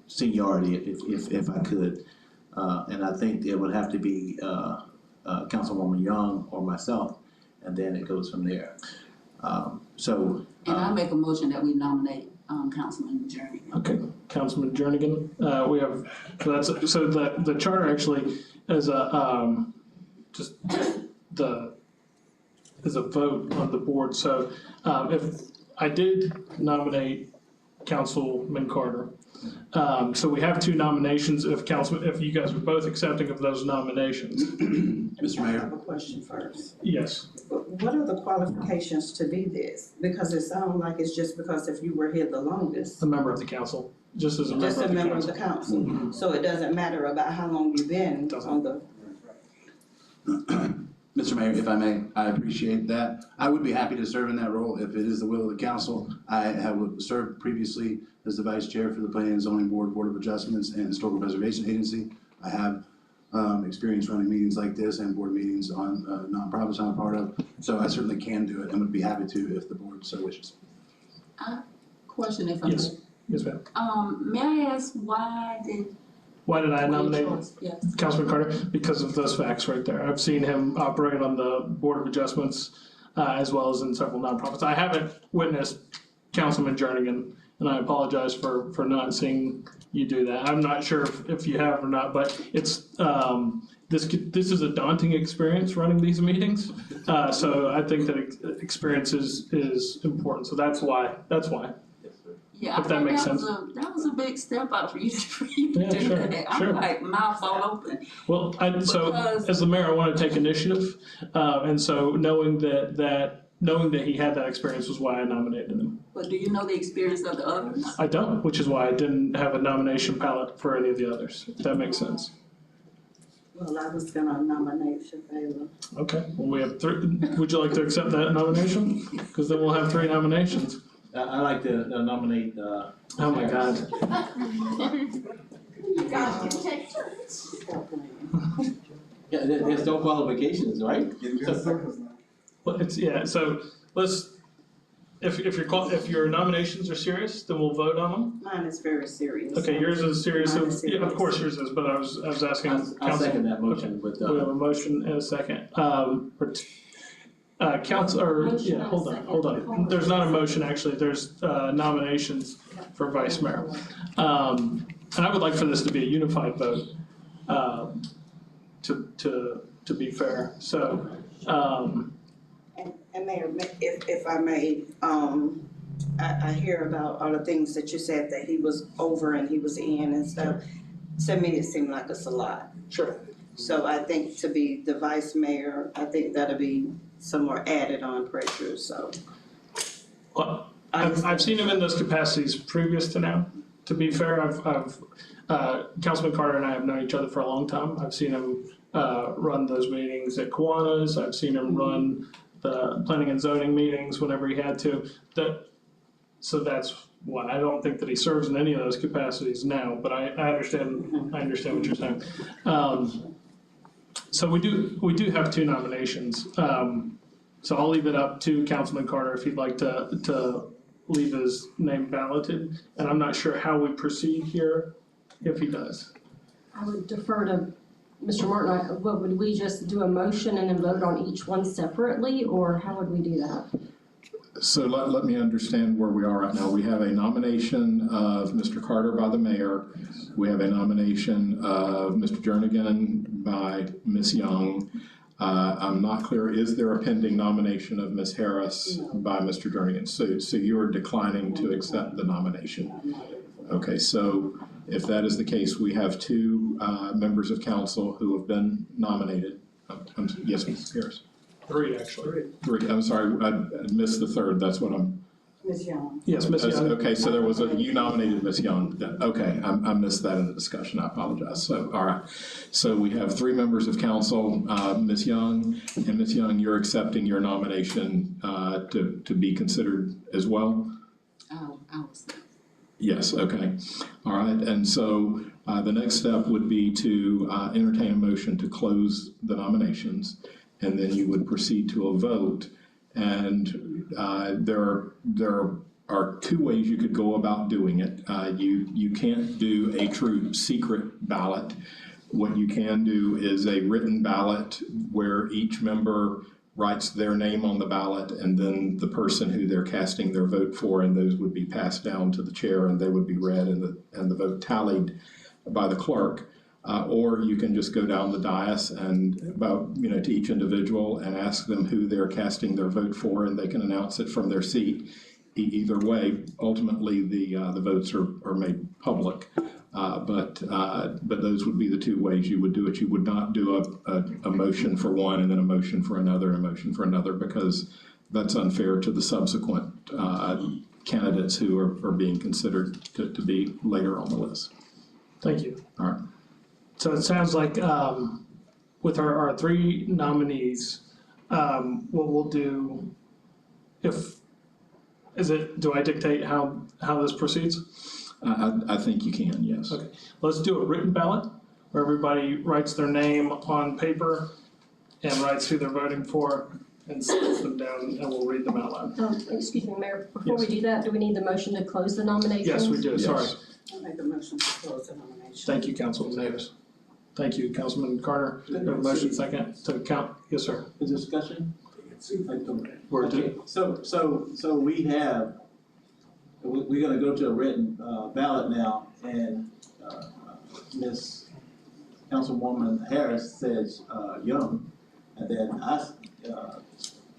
Speaker 14: seniority, if I could, and I think it would have to be Councilwoman Young or myself, and then it goes from there.
Speaker 11: And I make a motion that we nominate Councilman Jernigan.
Speaker 1: Okay, Councilman Jernigan, we have, so the charter actually is is a vote on the board, so if I did nominate Councilman Carter, so we have two nominations, if you guys are both accepting of those nominations.
Speaker 12: Mr.
Speaker 13: I
Speaker 12: Mayor?
Speaker 13: have a question first.
Speaker 1: Yes,
Speaker 13: What are the qualifications to be this? Because it sounds like it's just because if you were here the longest,
Speaker 1: a member of the council, just as a
Speaker 13: just a member of the
Speaker 1: council.
Speaker 13: council. So it doesn't matter about how long you've been on the,
Speaker 12: Mr. Mayor, if I may, I appreciate that. I would be happy to serve in that role if it is the will of the council. I have served previously as the vice chair for the Planning and Zoning Board, Board of Adjustments, and Historical Preservation Agency. I have experience running meetings like this and board meetings on nonprofits I'm a part of, so I certainly can do it and would be happy to if the board so wishes.
Speaker 11: Question if I may.
Speaker 1: Yes, yes, ma'am.
Speaker 11: May I ask why
Speaker 1: Why did I nominate
Speaker 11: Yes.
Speaker 1: Councilman Carter? Because of those facts right there. I've seen him operate on the Board of Adjustments as well as in several nonprofits. I haven't witnessed Councilman Jernigan, and I apologize for not seeing you do that. I'm not sure if you have or not, but it's, this is a daunting experience running these meetings. So I think that experience is important, so that's why.
Speaker 11: Yeah,
Speaker 1: If that makes sense.
Speaker 11: That was a big step out for you to
Speaker 1: Yeah,
Speaker 11: do
Speaker 1: sure,
Speaker 11: that.
Speaker 1: sure.
Speaker 11: I'm like mouth all open.
Speaker 1: Well, so
Speaker 11: Because-
Speaker 1: as the mayor, I want to take initiative, and so knowing that he had that experience was why I nominated him.
Speaker 11: But do you know the experience of the others?
Speaker 1: I don't, which is why I didn't have a nomination ballot for any of the others, if that makes sense.
Speaker 13: Well, I was gonna nominate Shavela.
Speaker 1: Okay, well, we have three, would you like to accept that nomination? Because then we'll have 3 nominations.
Speaker 14: I'd like to nominate,
Speaker 1: Oh my God.
Speaker 4: You guys can take turns.
Speaker 14: yeah, there's no qualifications, right?
Speaker 1: Well, it's, yeah, so let's, if your nominations are serious, then we'll vote on them.
Speaker 13: Mine is very serious.
Speaker 1: Okay, yours is serious,
Speaker 13: Mine
Speaker 1: so,
Speaker 13: is
Speaker 1: yeah, of
Speaker 13: serious.
Speaker 1: course yours is, but I was asking
Speaker 14: I'll
Speaker 1: council.
Speaker 14: second that motion, but,
Speaker 1: We have a motion and a second. Council, or, yeah, hold on. There's not a motion, actually, there's nominations for vice mayor. And I would like for this to be a unified vote, to be fair, so,
Speaker 13: And Mayor, if I may, I hear about all the things that you said that he was over and he was in and stuff. To me, it seemed like it's a lot.
Speaker 1: Sure.
Speaker 13: So I think to be the vice mayor, I think that'll be some more added on pressure, so.
Speaker 1: Well, I've seen him in those capacities previous to now, to be fair. Councilman Carter and I have known each other for a long time. I've seen him run those meetings at Kiwanis. I've seen him run the planning and zoning meetings whenever he had to. So that's why I don't think that he serves in any of those capacities now, but I understand what you're saying. So we do have 2 nominations. So I'll leave it up to Councilman Carter if he'd like to leave his name balloted. And I'm not sure how we proceed here if he does.
Speaker 3: I would defer to Mr. Martin. What, would we just do a motion and then vote on each one separately, or how would we do that?
Speaker 2: So let me understand where we are right now. We have a nomination of Mr. Carter by the mayor. We have a nomination of Mr. Jernigan by Ms. Young. I'm not clear, is there a pending nomination of Ms. Harris by Mr. Jernigan? So you're declining to accept the nomination? Okay, so if that is the case, we have 2 members of council who have been nominated. Yes, Ms. Harris?
Speaker 1: 3, actually.
Speaker 2: 3, I'm sorry, I missed the 3rd, that's what I'm.
Speaker 13: Ms. Young.
Speaker 1: Yes, Ms. Young.
Speaker 2: Okay, so there was you nominated Ms. Young. Okay, I missed that in the discussion, I apologize. So, all right. So we have 3 members of council, Ms. Young, and Ms. Young, you're accepting your nomination to be considered as well?
Speaker 11: I was.
Speaker 2: Yes, okay. All right, and so the next step would be to entertain a motion to close the nominations, and then you would proceed to a vote. And there are 2 ways you could go about doing it. You can't do a true secret ballot. What you can do is a written ballot where each member writes their name on the ballot, and then the person who they're casting their vote for, and those would be passed down to the chair, and they would be read and the vote tallied by the clerk. Or you can just go down the dais and to each individual and ask them who they're casting their vote for, and they can announce it from their seat. Either way, ultimately the votes are made public. But those would be the 2 ways you would do it. You would not do a motion for one and then a motion for another and a motion for another, because that's unfair to the subsequent candidates who are being considered to be later on the list.
Speaker 1: Thank you.
Speaker 2: All right.
Speaker 1: So it sounds like with our 3 nominees, what we'll do, do I dictate how this proceeds?
Speaker 2: I think you can, yes.
Speaker 1: Okay, let's do a written ballot where everybody writes their name on paper and writes who they're voting for and sets them down, and we'll read them out loud.
Speaker 3: Excuse me, Mayor, before we do that, do we need the motion to close the nominations?
Speaker 1: Yes, we do, sorry.
Speaker 13: I'll make a motion to close the nomination.
Speaker 1: Thank you, Councilman Davis. Thank you, Councilman Carter. We have a motion second to count. Yes, sir.
Speaker 14: Is there discussion?
Speaker 1: Okay.
Speaker 14: So we have, we're gonna go to a written ballot now, and Miss Councilwoman Harris says, young, and then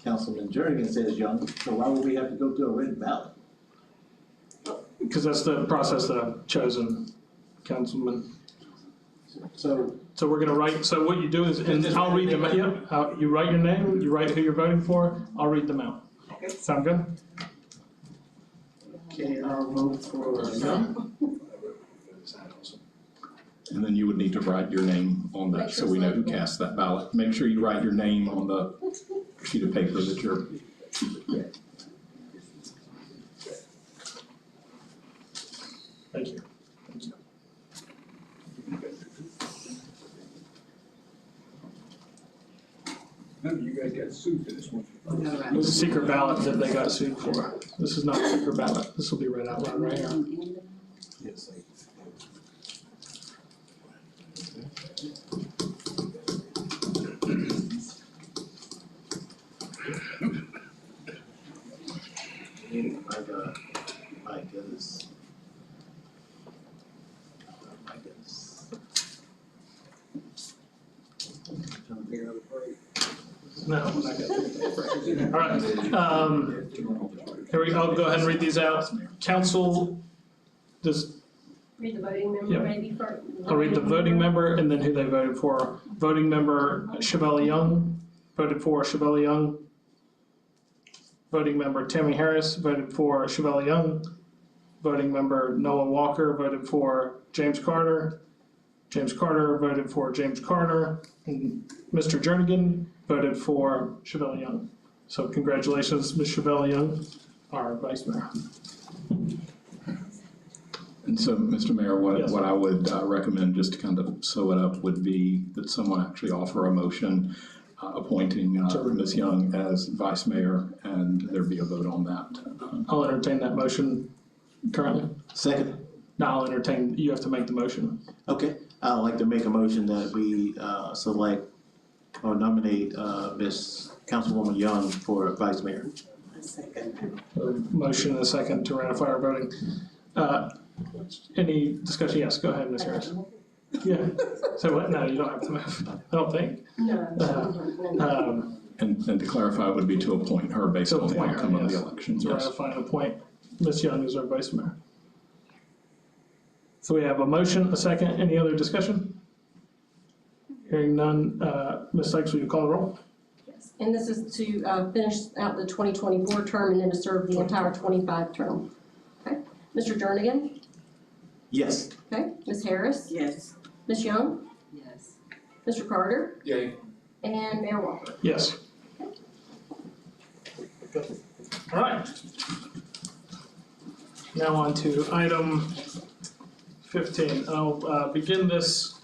Speaker 14: Councilman Jernigan says young, so why would we have to go through a written ballot?
Speaker 1: Because that's the process that I've chosen, Councilman.
Speaker 14: So
Speaker 1: we're gonna write, so what you do is, and I'll read them, you write your name, you write who you're voting for, I'll read them out. Sound good?
Speaker 14: okay, I'll vote for young.
Speaker 2: And then you would need to write your name on that, so we know who cast that ballot. Make sure you write your name on the sheet of paper that you're.
Speaker 1: Thank you.
Speaker 5: None of you guys got sued for this one.
Speaker 1: It was a secret ballot that they got sued for. This is not a secret ballot. This will be read out loud right here.
Speaker 12: Yes.
Speaker 14: My goodness. My goodness.
Speaker 1: No, I'm not gonna. All right, here we go. I'll go ahead and read these out. Council, just,
Speaker 3: Read the voting member
Speaker 1: Yep.
Speaker 3: maybe first.
Speaker 1: I'll read the voting member and then who they voted for. Voting member Chevelle Young, voted for Chevelle Young. Voting member Tammy Harris, voted for Chevelle Young. Voting member Noah Walker, voted for James Carter. James Carter voted for James Carter. And Mr. Jernigan voted for Chevelle Young. So congratulations, Ms. Chevelle Young, our vice mayor.
Speaker 2: And so, Mr. Mayor,
Speaker 1: Yes.
Speaker 2: what I would recommend, just to kind of sew it up, would be that someone actually offer a motion appointing Ms. Young as vice mayor, and there be a vote on that.
Speaker 1: I'll entertain that motion currently.
Speaker 14: Second.
Speaker 1: No, I'll entertain, you have to make the motion.
Speaker 14: Okay, I'd like to make a motion that we select or nominate Miss Councilwoman Young for vice mayor.
Speaker 1: Motion and a second to ratify our voting. Any discussion? Yes, go ahead, Ms. Harris. Yeah, so what, no, you don't have to move, I don't think.
Speaker 3: No.
Speaker 2: And to clarify, it would be to appoint her based on the
Speaker 1: appoint her,
Speaker 2: outcome of the
Speaker 1: yes.
Speaker 2: election.
Speaker 1: To
Speaker 2: Yes.
Speaker 1: ratify and appoint Ms. Young as our vice mayor. So we have a motion, a second, any other discussion? Hearing none, Ms. Sykes, will you call the roll?
Speaker 3: Yes. And this is to finish out the 2024 term and then to serve the entire 25 term. Okay, Mr. Jernigan?
Speaker 14: Yes.
Speaker 3: Okay, Ms. Harris?
Speaker 13: Yes.
Speaker 3: Ms. Young?
Speaker 13: Yes.
Speaker 3: Mr. Carter?
Speaker 12: Yay.
Speaker 3: And Mayor Walker?
Speaker 1: Yes. All right. Now on to item 15. I'll begin this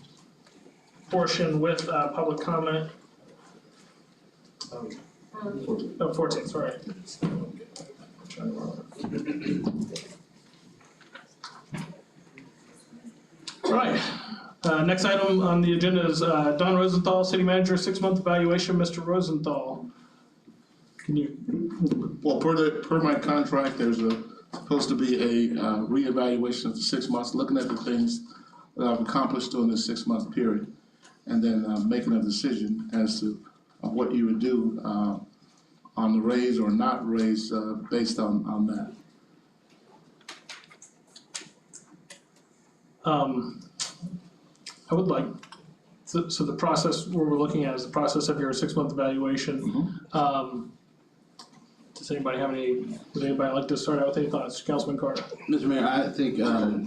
Speaker 1: portion with public comment. 14, sorry. All right, next item on the agenda is Don Rosenthal, City Manager, 6-month evaluation. Mr. Rosenthal, can you?
Speaker 7: Well, per my contract, there's supposed to be a reevaluation of the 6 months, looking at the things that I've accomplished during this 6-month period, and then making a decision as to what you would do on the raise or not raise based on that.
Speaker 1: I would like, so the process, what we're looking at is the process of your 6-month evaluation. Does anybody have would anybody like to start out with any thoughts? Councilman Carter?
Speaker 12: Mr. Mayor, I think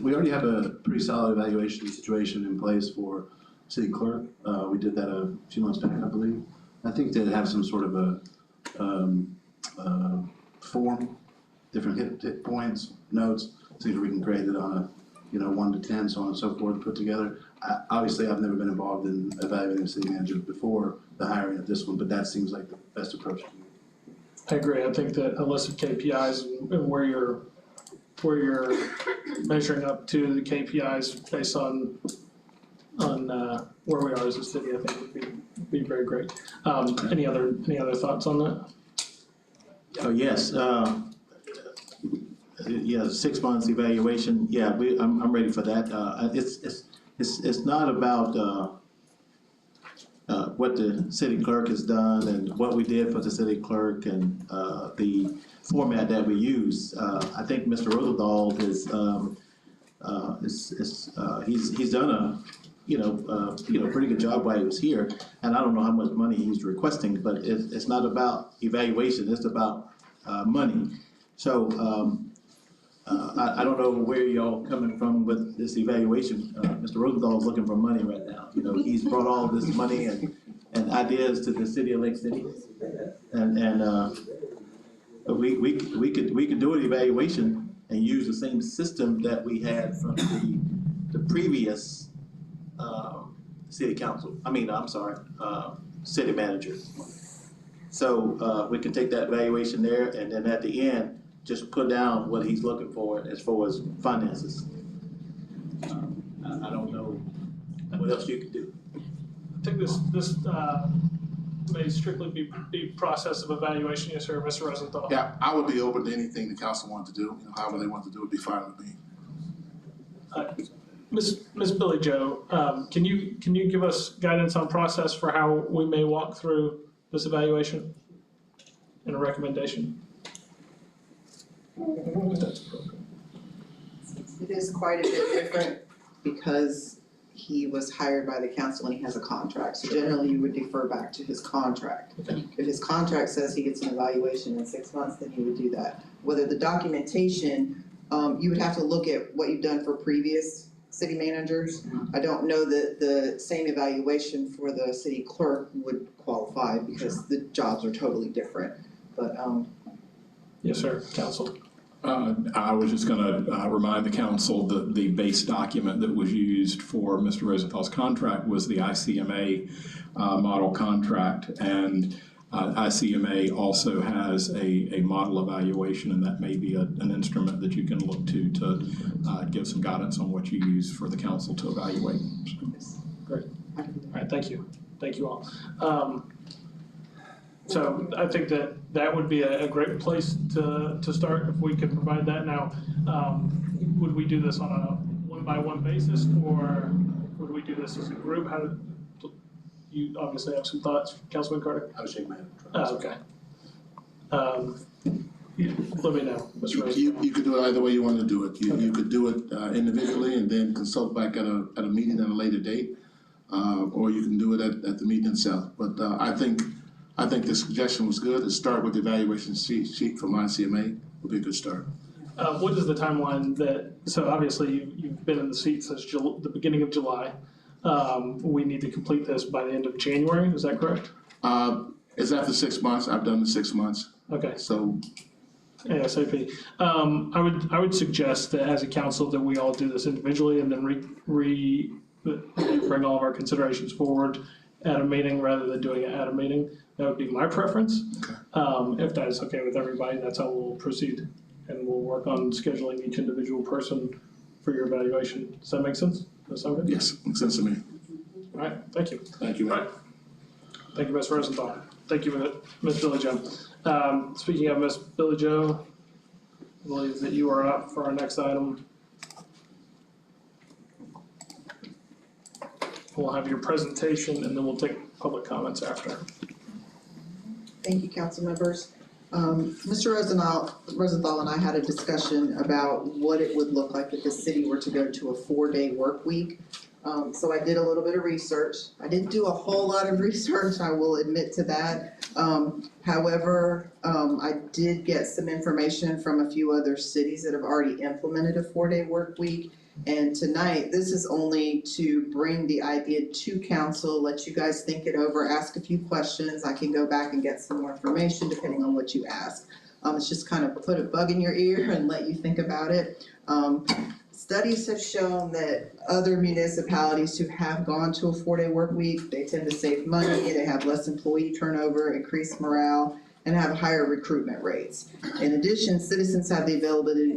Speaker 12: we already have a pretty solid evaluation situation in place for city clerk. We did that a few months back, I believe. I think to have some sort of a form, different hit points, notes, so that we can grade it on a 1 to 10, so on and so forth, put together. Obviously, I've never been involved in evaluating a city manager before the hiring of this one, but that seems like the best approach to me.
Speaker 1: I agree. I think that a list of KPIs and where you're measuring up to the KPIs based on where we are as a city, I think would be very great. Any other thoughts on that?
Speaker 14: Oh, yes. yeah, 6 months evaluation, yeah, I'm ready for that. It's not about, what the city clerk has done and what we did for the city clerk and, the format that we use. I think Mr. Rosenthal he's done a, pretty good job while he was here. And I don't know how much money he's requesting, but it's not about evaluation, it's about, money. So, I don't know where y'all coming from with this evaluation. Mr. Rosenthal's looking for money right now. He's brought all this money and ideas to the city of Lake City. And we could do an evaluation and use the same system that we had from the previous, city council. City manager. So, we can take that evaluation there and then at the end, just put down what he's looking for as far as finances. I don't know what else you could do.
Speaker 1: I think this may strictly be process of evaluation, yes, sir, Mr. Rosenthal.
Speaker 8: Yeah, I would be open to anything the council wanted to do, however they want to do it, would be fine with me.
Speaker 1: Ms. Billy Jo, can you give us guidance on process for how we may walk through this evaluation and a recommendation?
Speaker 18: It is quite a bit different because he was hired by the council and he has a contract. So generally you would defer back to his contract. If his contract says he gets an evaluation in 6 months, then you would do that. Whether the documentation, you would have to look at what you've done for previous city managers. I don't know that the same evaluation for the city clerk would qualify because the jobs are totally different. But
Speaker 1: yes, sir, council.
Speaker 2: I was just gonna remind the council that the base document that was used for Mr. Rosenthal's contract was the ICMA model contract, and ICMA also has a model evaluation, and that may be an instrument that you can look to give some guidance on what you use for the council to evaluate. So.
Speaker 1: Great. All right, thank you. Thank you all. So I think that would be a great place to start if we could provide that. Now, would we do this on a one-by-one basis, or would we do this as a group? How do you obviously have some thoughts, Councilman Carter?
Speaker 12: I would shake my head.
Speaker 1: Okay. Let me know, Mr. Rose.
Speaker 8: You could do it either way you want to do it. You could do it individually and then consult back at a meeting at a later date, or you can do it at the meeting itself. But I think the suggestion was good. To start with the evaluation sheet from ICMA would be a good start.
Speaker 1: What is the timeline so obviously you've been in the seat since the beginning of July. We need to complete this by the end of January, is that correct?
Speaker 8: It's after 6 months. I've done the 6 months.
Speaker 1: Okay.
Speaker 8: So.
Speaker 1: ASAP. I would suggest that as a council that we all do this individually and then bring all of our considerations forward at a meeting rather than doing it at a meeting. That would be my preference. Okay. If that is okay with everybody, that's how we'll proceed. And we'll work on scheduling each individual person for your evaluation. Does that make sense? Does that sound good?
Speaker 8: Yes, makes sense to me.
Speaker 1: All right, thank you.
Speaker 8: Thank you.
Speaker 1: All right. Thank you, Ms. Rosenthal. Thank you, Ms. Billy Jo. Speaking of Ms. Billy Jo, I believe that you are up for our next item. We'll have your presentation and then we'll take public comments after.
Speaker 18: thank you, council members. Mr. Rosenthal and I had a discussion about what it would look like if the city were to go to a 4-day work week. So I did a little bit of research. I didn't do a whole lot of research, I will admit to that. However, I did get some information from a few other cities that have already implemented a 4-day work week. And tonight, this is only to bring the idea to council, let you guys think it over, ask a few questions. I can go back and get some more information depending on what you ask. It's just kind of put a bug in your ear and let you think about it. Studies have shown that other municipalities who have gone to a 4-day work week, they tend to save money, they have less employee turnover, increased morale, and have higher recruitment rates. In addition, citizens have the availability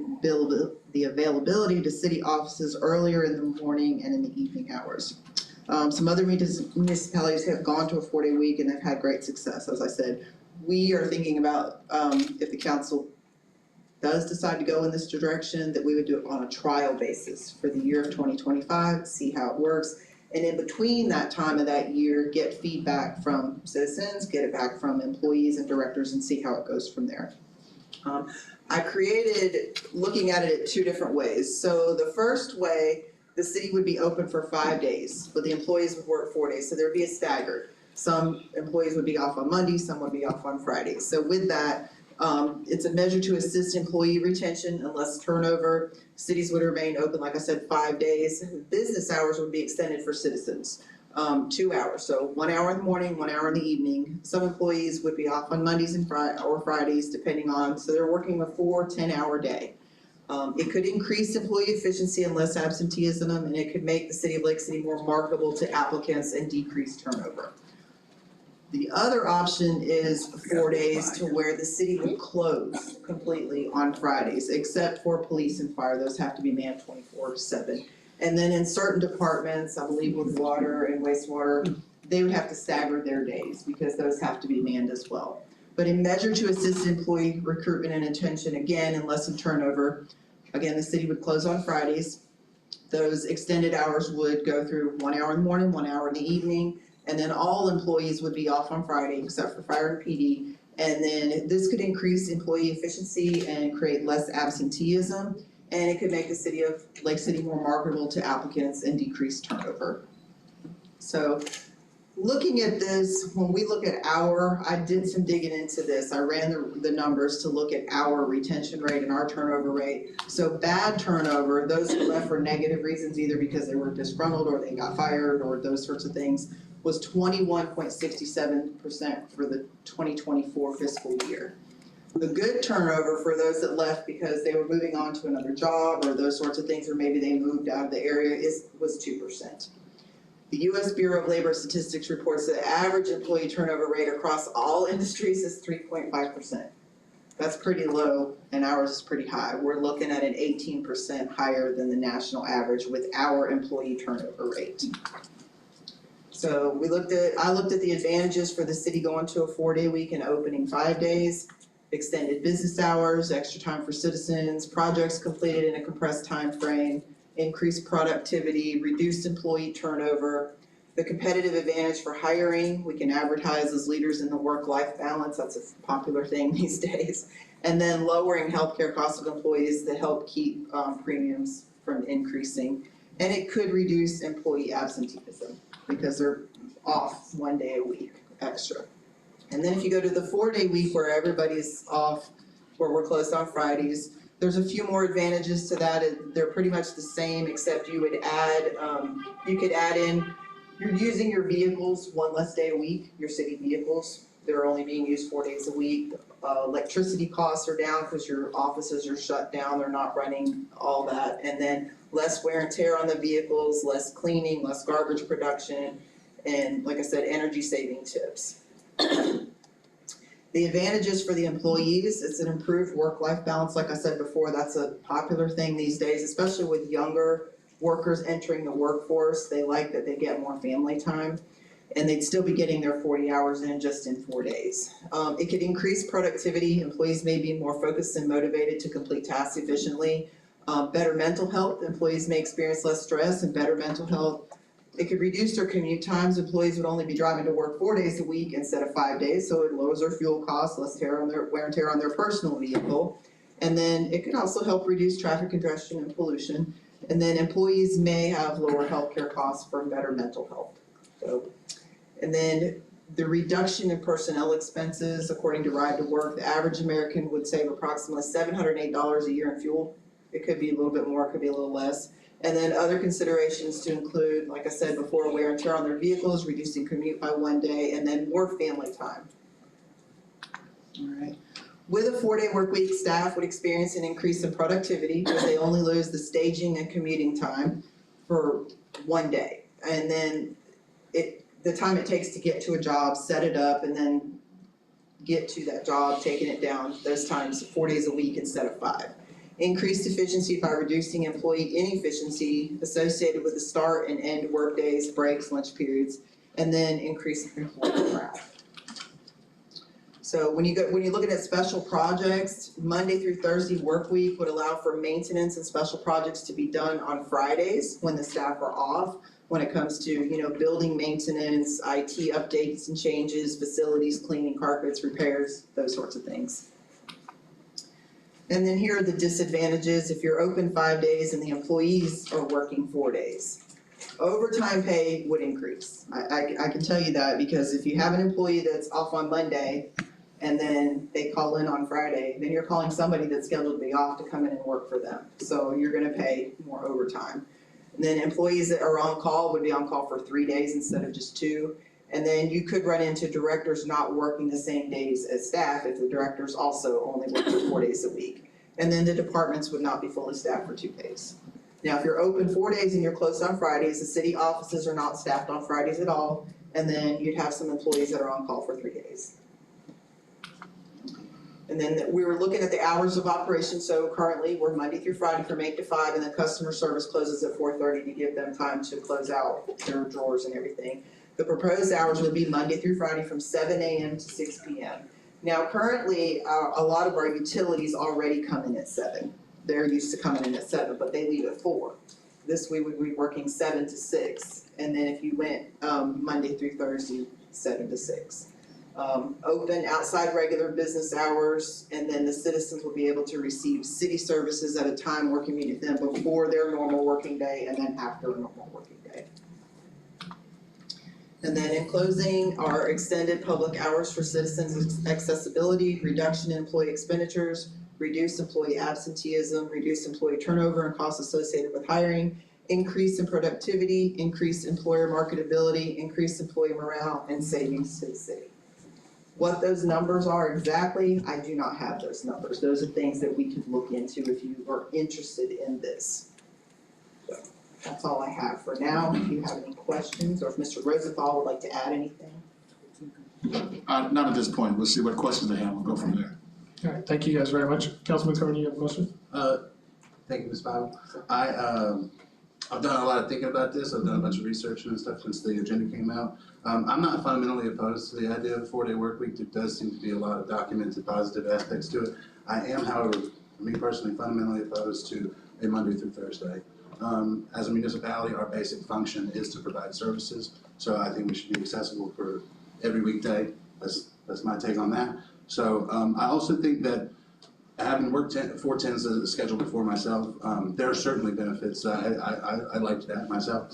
Speaker 18: to city offices earlier in the morning and in the evening hours. Some other municipalities have gone to a 4-day week and they've had great success. As I said, we are thinking about if the council does decide to go in this direction, that we would do it on a trial basis for the year of 2025, see how it works. And in between that time of that year, get feedback from citizens, get it back from employees and directors, and see how it goes from there. I created, looking at it 2 different ways. So the first way, the city would be open for 5 days, but the employees would work 4 days, so there'd be a staggered. Some employees would be off on Monday, some would be off on Fridays. So with that, it's a measure to assist employee retention and less turnover. Cities would remain open, like I said, 5 days. Business hours would be extended for citizens, 2 hours. So 1 hour in the morning, 1 hour in the evening. Some employees would be off on Mondays and Fridays, depending on, so they're working a 4 10-hour day. It could increase employee efficiency and less absenteeism, and it could make the city of Lake City more marketable to applicants and decrease turnover. The other option is 4 days to where the city will close completely on Fridays, except for police and fire. Those have to be manned 24/7. And then in certain departments, I believe with water and wastewater, they would have to stagger their days because those have to be manned as well. But in measure to assist employee recruitment and retention, again, and lessen turnover, again, the city would close on Fridays. Those extended hours would go through 1 hour in the morning, 1 hour in the evening, and then all employees would be off on Friday except for fire and PD. And then this could increase employee efficiency and create less absenteeism, and it could make the city of Lake City more marketable to applicants and decrease turnover. So looking at this, when we look at I did some digging into this. I ran the numbers to look at our retention rate and our turnover rate. So bad turnover, those who left for negative reasons, either because they were disgruntled or they got fired or those sorts of things, was 21.67% for the 2024 fiscal year. The good turnover for those that left because they were moving on to another job or those sorts of things, or maybe they moved out of the area, was 2%. The U.S. Bureau of Labor Statistics reports that the average employee turnover rate across all industries is 3.5%. That's pretty low, and ours is pretty high. We're looking at an 18% higher than the national average with our employee turnover rate. So I looked at the advantages for the city going to a 4-day week and opening 5 days, extended business hours, extra time for citizens, projects completed in a compressed time frame, increased productivity, reduced employee turnover, the competitive advantage for hiring. We can advertise as leaders in the work-life balance. That's a popular thing these days. And then lowering healthcare costs of employees to help keep premiums from increasing. And it could reduce employee absenteeism because they're off 1 day a week extra. And then if you go to the 4-day week where everybody's off, where we're closed on Fridays, there's a few more advantages to that. They're pretty much the same, except you would add, you could add in, you're using your vehicles 1 less day a week, your city vehicles. They're only being used 4 days a week. Electricity costs are down because your offices are shut down, they're not running, all that. And then less wear and tear on the vehicles, less cleaning, less garbage production, and like I said, energy saving tips. The advantages for the employees, it's an improved work-life balance. Like I said before, that's a popular thing these days, especially with younger workers entering the workforce. They like that they get more family time, and they'd still be getting their 40 hours in just in 4 days. It could increase productivity. Employees may be more focused and motivated to complete tasks efficiently. Better mental health. Employees may experience less stress and better mental health. It could reduce their commute times. Employees would only be driving to work 4 days a week instead of 5 days, so it lowers their fuel costs, less wear and tear on their personal vehicle. And then it can also help reduce traffic congestion and pollution. And then employees may have lower healthcare costs from better mental health. And then the reduction in personnel expenses, according to Ride to Work, the average American would save approximately $708 a year in fuel. It could be a little bit more, it could be a little less. And then other considerations to include, like I said before, wear and tear on their vehicles, reducing commute by 1 day, and then more family time. All right. With a 4-day work week, staff would experience an increase in productivity because they only lose the staging and commuting time for 1 day. And then the time it takes to get to a job, set it up, and then get to that job, taking it down, those times 4 days a week instead of 5. Increased efficiency by reducing employee inefficiency associated with the start and end work days, breaks, lunch periods, and then increased employee morale. So when you're looking at special projects, Monday through Thursday work week would allow for maintenance and special projects to be done on Fridays when the staff are off. When it comes to, building maintenance, IT updates and changes, facilities, cleaning, carpets, repairs, those sorts of things. And then here are the disadvantages if you're open 5 days and the employees are working 4 days. Overtime pay would increase. I can tell you that because if you have an employee that's off on Monday and then they call in on Friday, then you're calling somebody that's scheduled to be off to come in and work for them. So you're gonna pay more overtime. And then employees that are on call would be on call for 3 days instead of just 2. And then you could run into directors not working the same days as staff if the directors also only work 4 days a week. And then the departments would not be fully staffed for 2 days. Now, if you're open 4 days and you're closed on Fridays, the city offices are not staffed on Fridays at all. And then you'd have some employees that are on call for 3 days. And then we were looking at the hours of operation, so currently we're Monday through Friday from 8 to 5, and then customer service closes at 4:30 to give them time to close out their drawers and everything. The proposed hours would be Monday through Friday from 7 a.m. to 6 p.m. Now currently, a lot of our utilities already come in at 7. They're used to coming in at 7, but they leave at 4. This we would be working 7 to 6, and then if you went Monday through Thursday, 7 to 6. Open outside regular business hours, and then the citizens will be able to receive city services at a time more convenient to them before their normal working day and then after a normal working day. And then in closing, our extended public hours for citizens accessibility, reduction in employee expenditures, reduced employee absenteeism, reduced employee turnover and costs associated with hiring, increase in productivity, increased employer marketability, increased employee morale, and savings to the city. What those numbers are exactly, I do not have those numbers. Those are things that we can look into if you are interested in this. So that's all I have for now. If you have any questions, or if Mr. Rosenthal would like to add anything.
Speaker 8: Not at this point. We'll see what questions they have. We'll go from there.
Speaker 1: All right, thank you guys very much. Councilman Carney, you have a question?
Speaker 12: Thank you, Ms. Bible. I've done a lot of thinking about this. I've done a bunch of research and stuff since the agenda came out. I'm not fundamentally opposed to the idea of a 4-day work week. There does seem to be a lot of documented positive aspects to it. I am, however, for me personally, fundamentally opposed to a Monday through Thursday. As a municipality, our basic function is to provide services. So I think we should be accessible for every weekday. That's my take on that. So I also think that having worked 4 10s as a schedule before myself, there are certainly benefits. I liked that myself.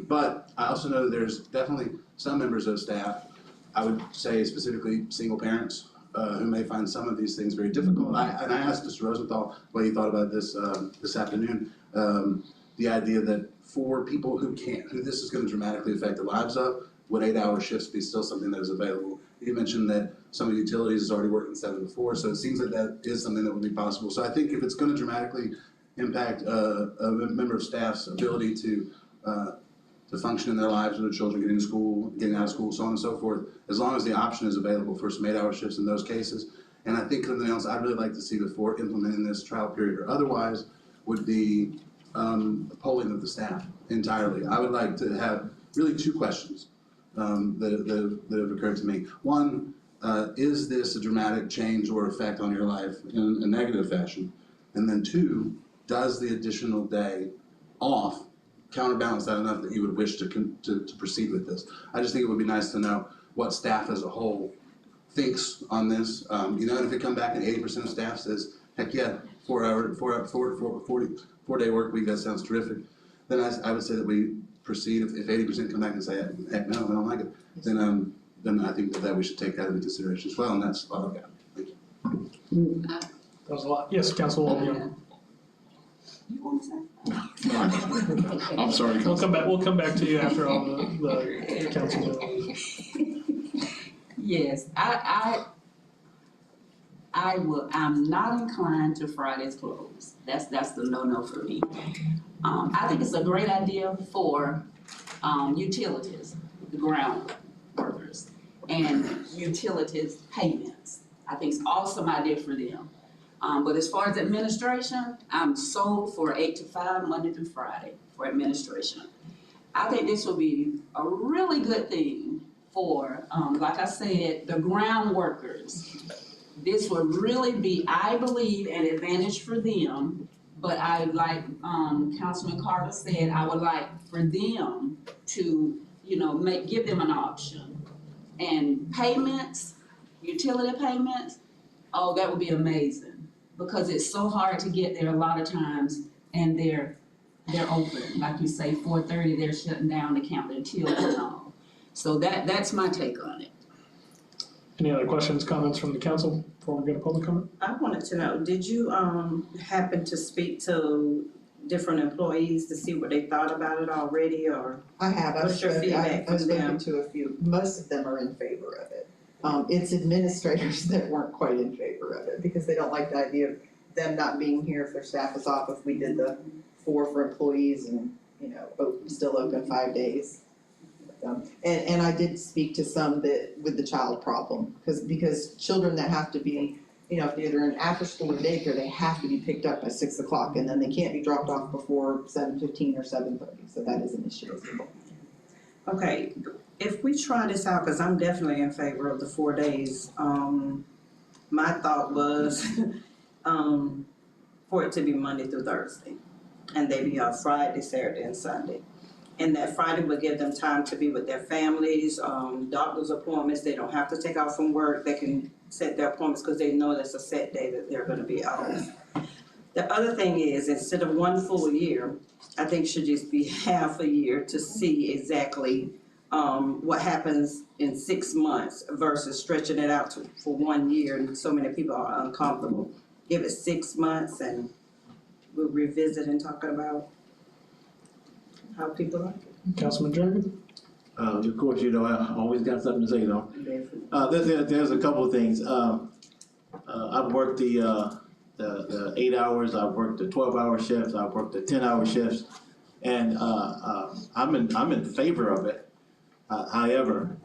Speaker 12: But I also know that there's definitely some members of staff, I would say specifically single parents, who may find some of these things very difficult. And I asked Mr. Rosenthal what he thought about this this afternoon. The idea that for people who this is going to dramatically affect the lives of, would 8-hour shifts be still something that is available? You mentioned that some of the utilities is already working 7 to 4, so it seems like that is something that would be possible. So I think if it's going to dramatically impact a member of staff's ability to function in their lives with their children getting to school, getting out of school, so on and so forth, as long as the option is available for some 8-hour shifts in those cases. And I think something else I'd really like to see before implementing this trial period or otherwise would be polling of the staff entirely. I would like to have really 2 questions that have occurred to me. One, is this a dramatic change or effect on your life in a negative fashion? And then 2, does the additional day off counterbalance that enough that you would wish to proceed with this? I just think it would be nice to know what staff as a whole thinks on this. And if it come back and 80% of staff says, heck yeah, 4-day work week, that sounds terrific, then I would say that we proceed. If 80% come back and say, heck no, I don't like it, then I think that we should take that into consideration as well, and that's all I've got. Thank you.
Speaker 1: That was a lot. Yes, Councilwoman.
Speaker 11: You want to say?
Speaker 8: I'm sorry.
Speaker 1: We'll come back to you after all the council.
Speaker 11: Yes, I'm not inclined to Fridays close. That's the no for me. I think it's a great idea for utilities, the ground workers, and utilities payments. I think it's an awesome idea for them. But as far as administration, I'm sold for 8 to 5, Monday through Friday for administration. I think this will be a really good thing for, like I said, the ground workers. This would really be, I believe, an advantage for them, but I, like, Councilman Carter said, I would like for them to, give them an option. And payments, utility payments, oh, that would be amazing, because it's so hard to get there a lot of times, and they're open, like you say, 4:30, they're shutting down to count their till and all. So that's my take on it.
Speaker 1: Any other questions, comments from the council before we go to public comment?
Speaker 13: I wanted to know, did you happen to speak to different employees to see what they thought about it already, or?
Speaker 18: I have,
Speaker 13: What's your feedback
Speaker 18: I've
Speaker 13: from them?
Speaker 18: spoken to a few, most of them are in favor of it. It's administrators that weren't quite in favor of it, because they don't like the idea of them not being here if their staff is off, if we did the 4 for employees and, still open 5 days. And I did speak to some that, with the child problem, because children that have to be, if they're in after school or daycare, they have to be picked up by 6 o'clock, and then they can't be dropped off before 7:15 or 7:30, so that is an issue as well.
Speaker 13: Okay, if we try this out, because I'm definitely in favor of the 4 days, my thought was for it to be Monday through Thursday, and they be off Friday, Saturday, and Sunday. And that Friday would give them time to be with their families, doctor's appointments, they don't have to take off from work, they can set their appointments because they know that's a set day that they're gonna be off. The other thing is, instead of 1 full year, I think it should just be half a year to see exactly what happens in 6 months versus stretching it out for 1 year, and so many people are uncomfortable. Give it 6 months and we'll revisit and talk about how people like it.
Speaker 1: Councilman Jernigan?
Speaker 14: Of course, I always got something to say, though. There's a couple of things. I've worked the 8 hours, I've worked the 12-hour shifts, I've worked the 10-hour shifts, and I'm in favor of it. However,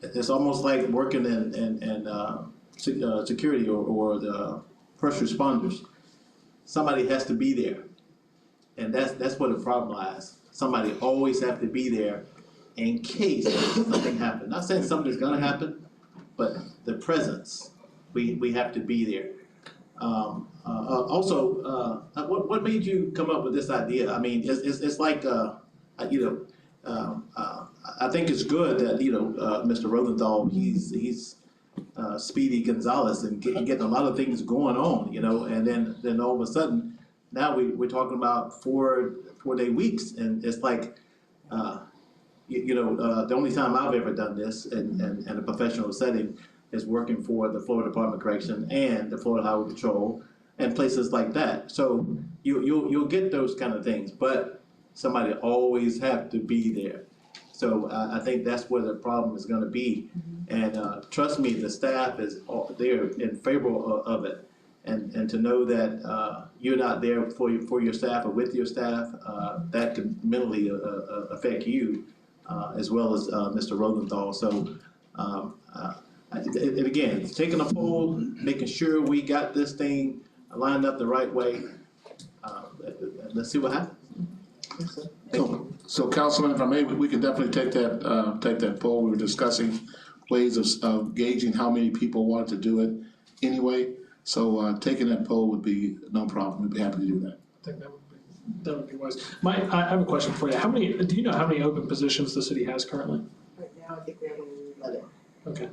Speaker 14: it's almost like working in security or the first responders. Somebody has to be there, and that's where the problem lies. Somebody always have to be there in case something happens. Not saying something's gonna happen, but the presence, we have to be there. Also, what made you come up with this idea? I mean, it's like, I think it's good that, Mr. Rosenthal, he's Speedy Gonzalez and getting a lot of things going on, and then all of a sudden, now we're talking about 4-day weeks, and it's like, the only time I've ever done this in a professional setting is working for the Florida Department of Correction and the Florida Highway Patrol and places like that. So you'll get those kind of things, but somebody always have to be there. So I think that's where the problem is going to be. And trust me, the staff they're in favor of it. And to know that you're not there for your staff or with your staff, that can mentally affect you as well as Mr. Rosenthal. So and again, taking a poll, making sure we got this thing lined up the right way. Let's see what happens.
Speaker 7: So Councilman, if I may, we can definitely take that poll. We were discussing ways of gauging how many people wanted to do it anyway. So taking that poll would be no problem. We'd be happy to do that.
Speaker 1: I think that would be wise. I have a question for you. Do you know how many open positions the city has currently?
Speaker 18: Right now, I think we have 11.
Speaker 1: Okay.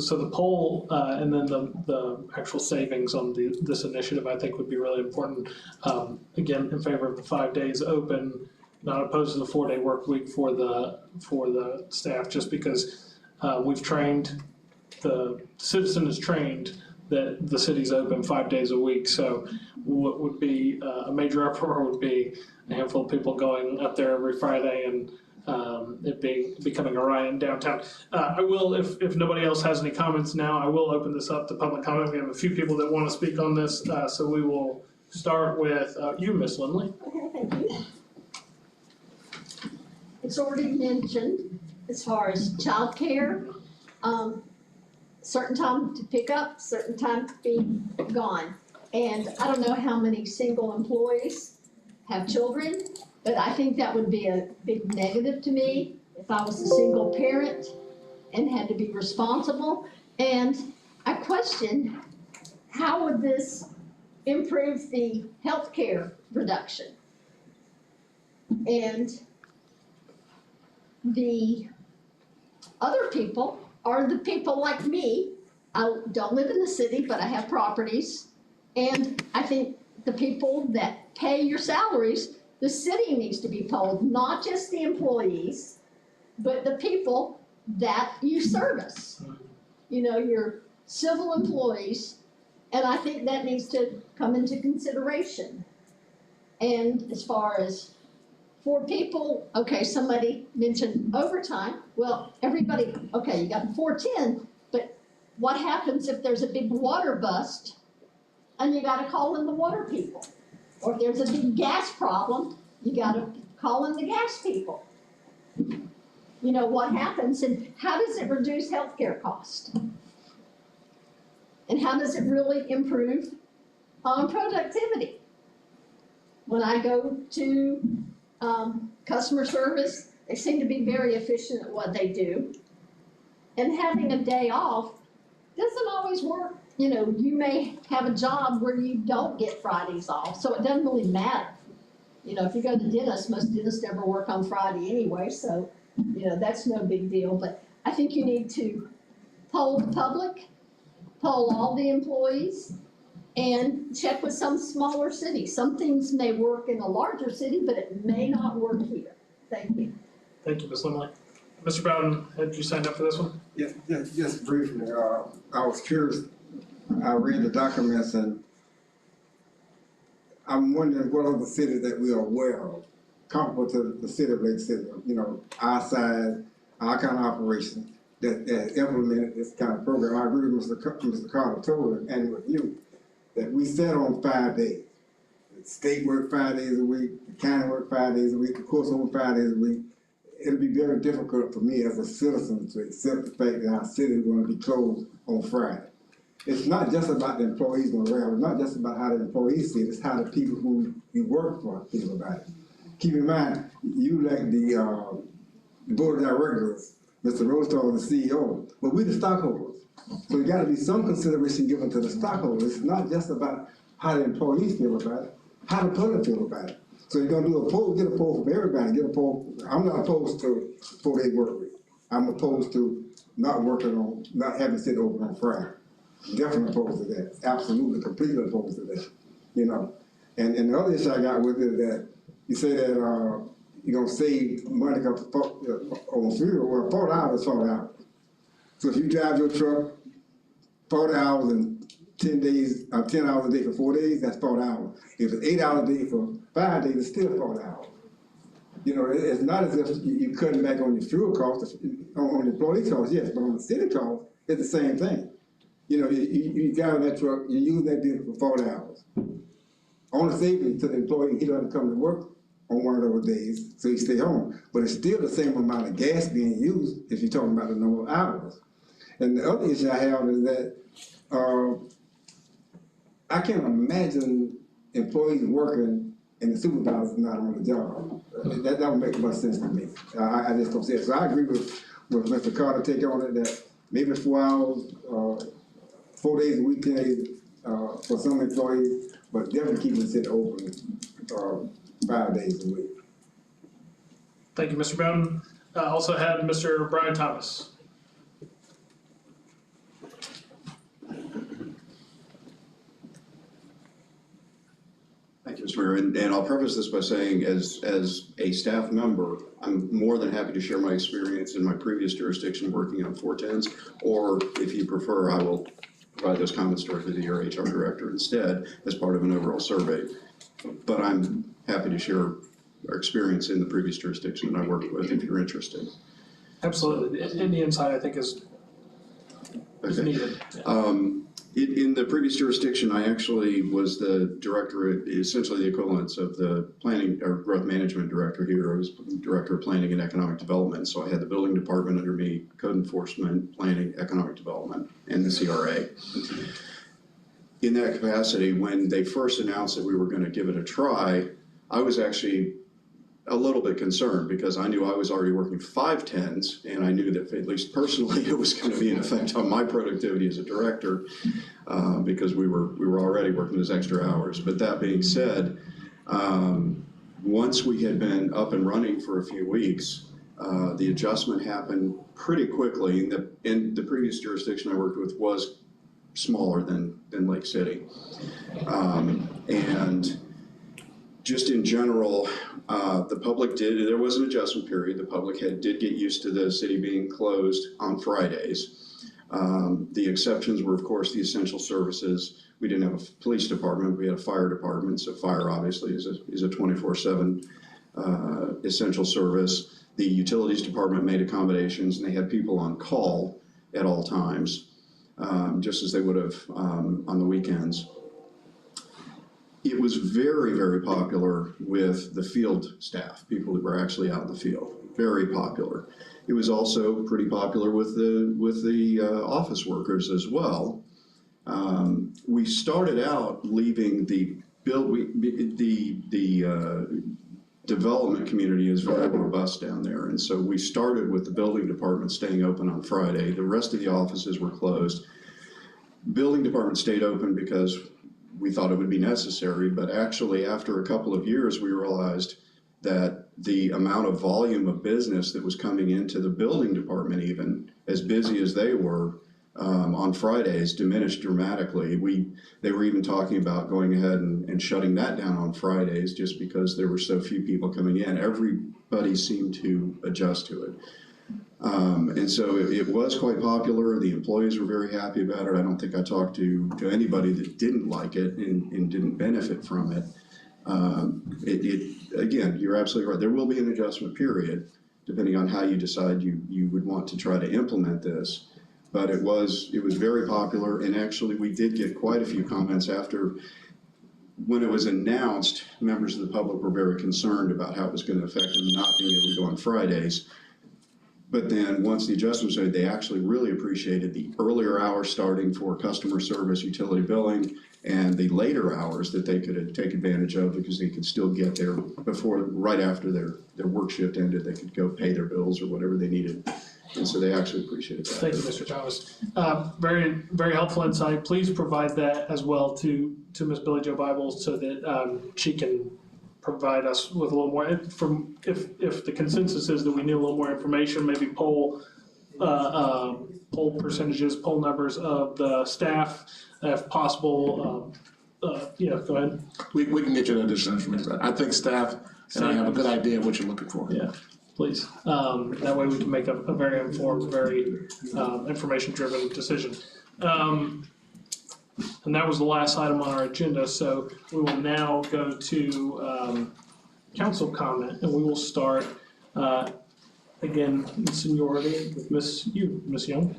Speaker 1: So the poll and then the actual savings on this initiative, I think, would be really important. Again, in favor of the 5 days open, not opposed to the 4-day work week for the staff, just because we've trained, the citizen is trained that the city's open 5 days a week. So what would be a major uproar would be a handful of people going up there every Friday and it becoming a riot in downtown. I will, if nobody else has any comments now, I will open this up to public comment. We have a few people that want to speak on this, so we will start with you, Ms. Lindley.
Speaker 4: Okay, thank you. It's already mentioned as far as childcare, certain time to pick up, certain time to be gone. And I don't know how many single employees have children But I think that would be a big negative to me if I was a single parent and had to be responsible. And I question, how would this improve the healthcare reduction? And the other people are the people like me. I don't live in the city, but I have properties. And I think the people that pay your salaries, the city needs to be told, not just the employees, but the people that you service. You know, your civil employees, and I think that needs to come into consideration. And as far as for people, okay, somebody mentioned overtime. Well, everybody, okay, you got 410, but what happens if there's a big water bust and you gotta call in the water people? Or if there's a big gas problem, you gotta call in the gas people. You know, what happens and how does it reduce healthcare costs? And how does it really improve productivity? When I go to customer service, they seem to be very efficient at what they do. And having a day off doesn't always work. You know, you may have a job where you don't get Fridays off, so it doesn't really matter. You know, if you go to the dentist, most dentists never work on Friday anyway, so, you know, that's no big deal. But I think you need to poll the public, poll all the employees, and check with some smaller cities. Some things may work in a larger city, but it may not work here. Thank you.
Speaker 1: Thank you, Ms. Limley. Mr. Bowden, had you signed up for this one?
Speaker 6: Yeah, just briefly, I was curious, I read the documents and I'm wondering what other cities that we are aware of, comparable to the city of Lake City, you know, our size, our kind of operation that implemented this kind of program. I agree with Mr. Carter told and with you, that we set on 5 days. The state work 5 days a week, the county work 5 days a week, the courts open 5 days a week. It'll be very difficult for me as a citizen to accept the fact that our city is going to be closed on Friday. It's not just about the employees on the railroad, it's not just about how the employees see it, it's how the people who you work for feel about it. Keep in mind, you like the board of directors, Mr. Rostal is the CEO, but we're the stockholders. So there gotta be some consideration given to the stockholders. It's not just about how the employees feel about it, how the public feel about it. So you're gonna do a poll, get a poll from everybody, get a poll. I'm not opposed to 4-day work week. I'm opposed to not having city open on Friday. Definitely opposed to that. Absolutely, completely opposed to that. You know, and the other issue I got with it is that you say that you're gonna save money on fuel. Well, 40 hours is 40 hours. So if you drive your truck 40 hours and 10 hours a day for 4 days, that's 40 hours. If it's 8 hours a day for 5 days, it's still 40 hours. You know, it's not as if you're cutting back on your fuel costs, on the employee costs, yes, but on the city costs, it's the same thing. You know, you drive that truck, you're using that vehicle for 40 hours. Only saving to the employee, he doesn't come to work on one of those days, so he stay home. But it's still the same amount of gas being used if you're talking about the number of hours. And the other issue I have is that I can't imagine employees working and the supervisor's not on the job. That don't make much sense to me. I just don't see it. So I agree with Mr. Carter take on it that maybe 4 hours, 4 days a week for some employees, but definitely keeping the city open 5 days a week.
Speaker 1: Thank you, Mr. Bowden. Also had Mr. Brian Thomas.
Speaker 15: Thank you, Mr. Mayor, and I'll preface this by saying as a staff member, I'm more than happy to share my experience in my previous jurisdiction working on 410s, or if you prefer, I will provide those comments directly to your HR director instead as part of an overall survey. But I'm happy to share our experience in the previous jurisdiction that I worked with if you're interested.
Speaker 1: Absolutely. Any insight I think is needed.
Speaker 15: In the previous jurisdiction, I actually was the director, essentially the equivalence of the planning or growth management director here. I was director of planning and economic development. So I had the building department under me, code enforcement, planning, economic development, and the CRA. In that capacity, when they first announced that we were going to give it a try, I was actually a little bit concerned because I knew I was already working 5 10s, and I knew that at least personally it was going to be an effect on my productivity as a director because we were already working those extra hours. But that being said, once we had been up and running for a few weeks, the adjustment happened pretty quickly. In the previous jurisdiction I worked with was smaller than Lake City, and just in general, the public there was an adjustment period. The public did get used to the city being closed on Fridays. The exceptions were, of course, the essential services. We didn't have a police department, we had a fire department, so fire obviously is a 24/7 essential service. The utilities department made accommodations, and they had people on call at all times, just as they would have on the weekends. It was very, very popular with the field staff, people that were actually out in the field. Very popular. It was also pretty popular with the office workers as well. We started out leaving the development community is very robust down there, and so we started with the building department staying open on Friday. The rest of the offices were closed. Building department stayed open because we thought it would be necessary, but actually after a couple of years we realized that the amount of volume of business that was coming into the building department, even as busy as they were on Fridays, diminished dramatically. They were even talking about going ahead and shutting that down on Fridays just because there were so few people coming in. Everybody seemed to adjust to it. And so it was quite popular. The employees were very happy about it. I don't think I talked to anybody that didn't like it and didn't benefit from it. Again, you're absolutely right. There will be an adjustment period depending on how you decide you would want to try to implement this. But it was very popular, and actually we did get quite a few comments after. When it was announced, members of the public were very concerned about how it was going to affect them not being able to go on Fridays. But then once the adjustment was made, they actually really appreciated the earlier hours starting for customer service, utility billing, and the later hours that they could take advantage of because they could still get there right after their work shift ended. They could go pay their bills or whatever they needed. And so they actually appreciated that.
Speaker 1: Thank you, Mr. Thomas. Very, very helpful insight. Please provide that as well to Ms. Billy Jo Bible so that she can provide us with a little more, if the consensus is that we need a little more information, maybe poll percentages, poll numbers of the staff, if possible. Yeah, go ahead.
Speaker 7: We can get you that additional information. I think staff and I have a good idea of what you're looking for.
Speaker 1: Yeah, please. That way we can make a very informed, very information-driven decision. And that was the last item on our agenda, so we will now go to council comment, and we will start again in seniority with Miss Young.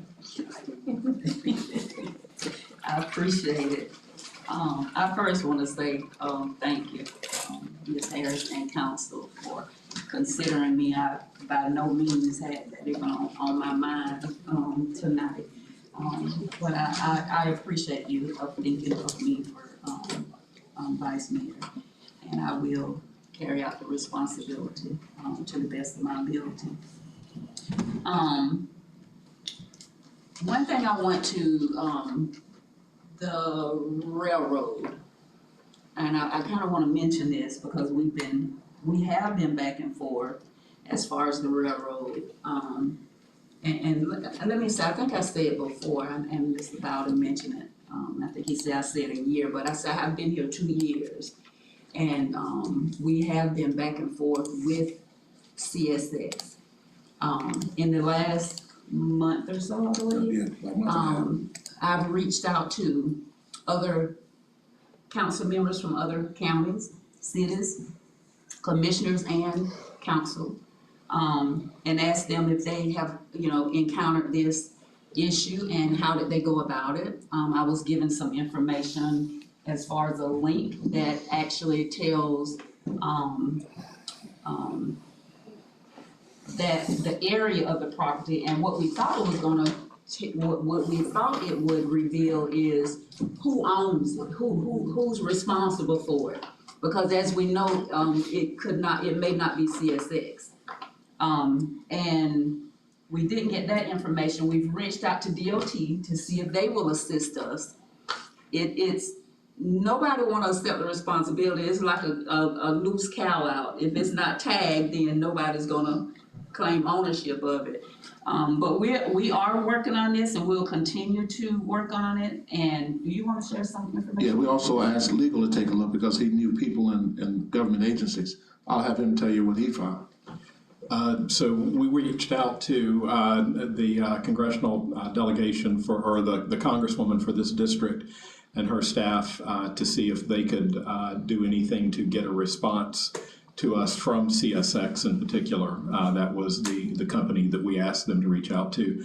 Speaker 11: I appreciate it. I first want to say thank you, Ms. Harris and council, for considering me. I by no means had that even on my mind tonight. But I appreciate you thinking of me for vice mayor, and I will carry out the responsibility to the best of my ability. One thing I want to the railroad, and I kind of want to mention this because we have been back and forth as far as the railroad. And let me say, I think I said before, and Mr. Bowden mentioned it. I think he said I said a year, but I said I've been here 2 years, and we have been back and forth with CSX. In the last month or so, I believe, I've reached out to other council members from other counties, cities, commissioners, and council. And ask them if they have, encountered this issue and how did they go about it. I was given some information as far as a link that actually tells that the area of the property and what we thought it was gonna, what we thought it would reveal is who owns it, who's responsible for it. Because as we know, it may not be CSX. And we didn't get that information. We've reached out to DOT to see if they will assist us. It's nobody want to accept the responsibility. It's like a loose cow out. If it's not tagged, then nobody's gonna claim ownership of it. But we are working on this, and we'll continue to work on it. And do you want to share some information?
Speaker 8: Yeah, we also asked legal to take a look because he knew people in government agencies. I'll have him tell you what he found.
Speaker 2: So we reached out to the congressional delegation or the congresswoman for this district and her staff to see if they could do anything to get a response to us from CSX in particular. That was the company that we asked them to reach out to.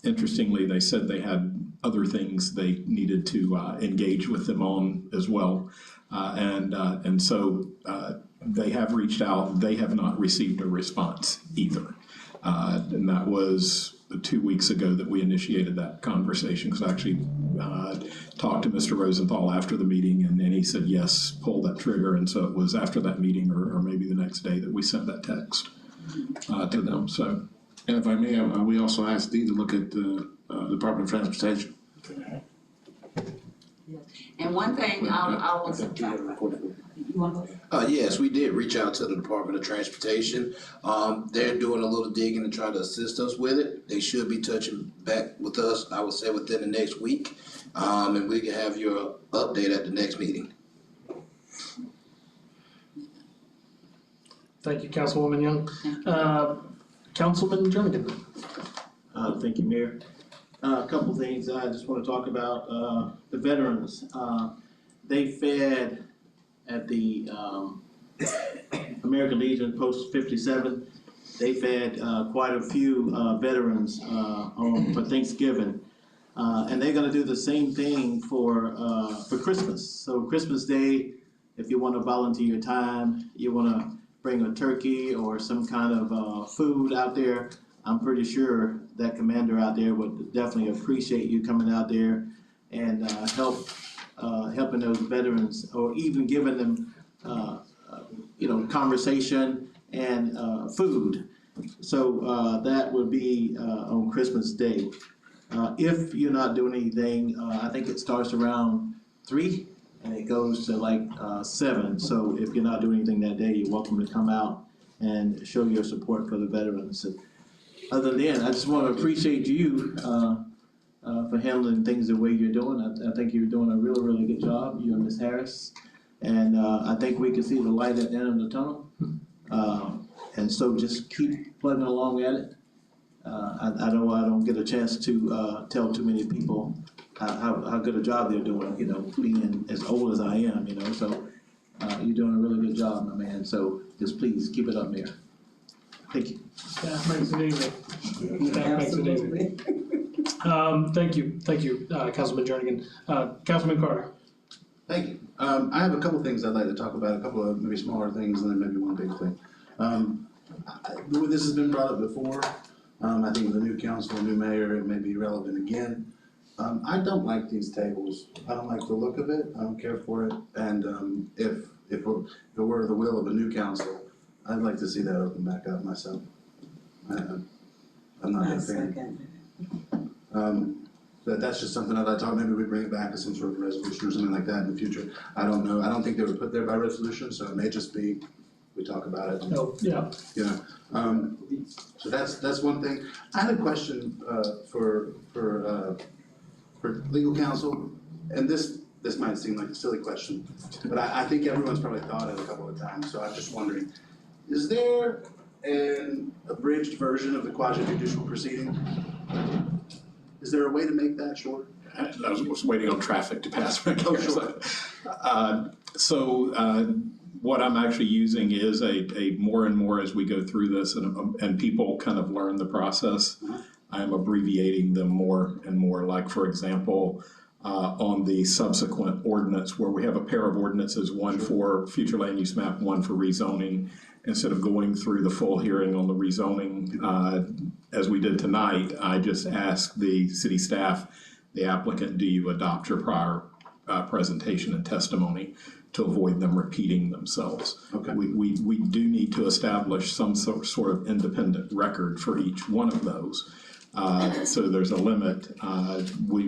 Speaker 2: Interestingly, they said they had other things they needed to engage with them on as well. And so they have reached out. They have not received a response either. And that was 2 weeks ago that we initiated that conversation, because I actually talked to Mr. Rosenthal after the meeting, and then he said, yes, pull that trigger. And so it was after that meeting or maybe the next day that we sent that text to them. So,
Speaker 8: and if I may, we also asked Dee to look at the Department of Transportation.
Speaker 11: And one thing I was.
Speaker 10: Yes, we did reach out to the Department of Transportation. They're doing a little digging to try to assist us with it. They should be touching back with us, I would say, within the next week. And we can have your update at the next meeting.
Speaker 1: Thank you, Councilwoman Young. Councilman Jernigan.
Speaker 14: Thank you, Mayor. A couple things I just want to talk about. The veterans, they fed at the American Legion Post 57. They fed quite a few veterans for Thanksgiving. And they're gonna do the same thing for Christmas. So Christmas Day, if you wanna volunteer your time, you wanna bring a turkey or some kind of food out there, I'm pretty sure that commander out there would definitely appreciate you coming out there and helping those veterans, or even giving them conversation and food. So that would be on Christmas Day. If you're not doing anything, I think it starts around 3 and it goes to like 7. So if you're not doing anything that day, you're welcome to come out and show your support for the veterans. And other than that, I just want to appreciate you for handling things the way you're doing. I think you're doing a really, really good job, you and Ms. Harris. And I think we can see the light at the end of the tunnel. And so just keep plugging along at it. I know I don't get a chance to tell too many people how good a job they're doing, being as old as I am, so you're doing a really good job, my man. So just please keep it up, Mayor. Thank you.
Speaker 1: Staff makes it easy. Staff makes it easy. Thank you, Councilman Jernigan. Councilman Carter.
Speaker 12: Thank you. I have a couple things I'd like to talk about, a couple of maybe smaller things and then maybe one big thing. This has been brought up before. I think with the new council, new mayor, it may be relevant again. I don't like these tables. I don't like the look of it. I don't care for it. And if it were the will of a new council, I'd like to see that open back up myself. I'm not a fan. That's just something I'd like to talk, maybe we bring it back as some sort of resolution or something like that in the future. I don't know. I don't think they were put there by resolution, so it may just be, we talk about it.
Speaker 1: Oh, yeah.
Speaker 12: So that's one thing. I had a question for legal counsel, and this might seem like a silly question, but I think everyone's probably thought it a couple of times, so I'm just wondering, is there an abridged version of the quasi-judicial proceeding? Is there a way to make that short?
Speaker 2: I was waiting on traffic to pass back
Speaker 12: here.
Speaker 2: So what I'm actually using is a more and more as we go through this and people kind of learn the process, I am abbreviating them more and more. Like, for example, on the subsequent ordinance where we have a pair of ordinances, one for future land use map, one for rezoning. Instead of going through the full hearing on the rezoning, as we did tonight, I just asked the city staff, the applicant, do you adopt your prior presentation and testimony? to avoid them repeating themselves.
Speaker 12: Okay.
Speaker 2: We do need to establish some sort of independent record for each one of those. So there's a limit.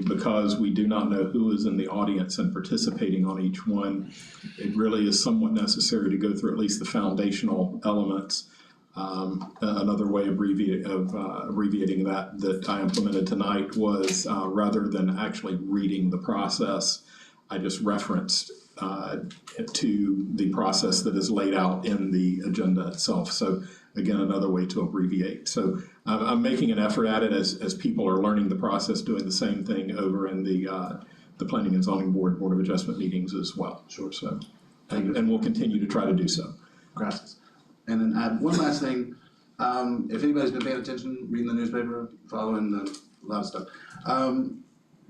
Speaker 2: Because we do not know who is in the audience and participating on each one, it really is somewhat necessary to go through at least the foundational elements. Another way of abbreviating that I implemented tonight was rather than actually reading the process, I just referenced to the process that is laid out in the agenda itself. So again, another way to abbreviate. So I'm making an effort at it as people are learning the process, doing the same thing over in the Planning and Zoning Board of Adjustment meetings as well.
Speaker 12: Sure.
Speaker 2: So, and we'll continue to try to do so.
Speaker 12: Gracias. And then I have one last thing. If anybody's been paying attention, reading the newspaper, following a lot of stuff,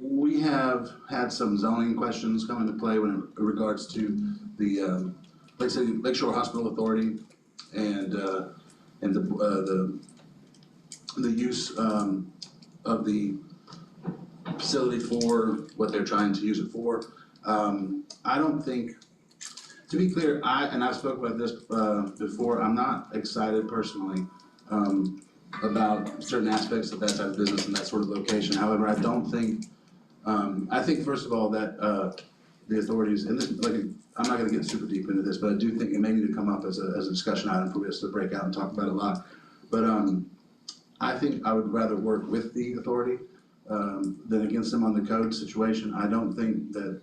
Speaker 12: we have had some zoning questions come into play when in regards to the Lakeshore Hospital Authority and the use of the facility for what they're trying to use it for. I don't think, to be clear, I've spoken about this before, I'm not excited personally about certain aspects of that type of business and that sort of location. However, I don't think, I think first of all that the authorities, and this, like, I'm not gonna get super deep into this, but I do think it may need to come up as a discussion item for us to break out and talk about a lot. But I think I would rather work with the authority than against them on the code situation. I don't think that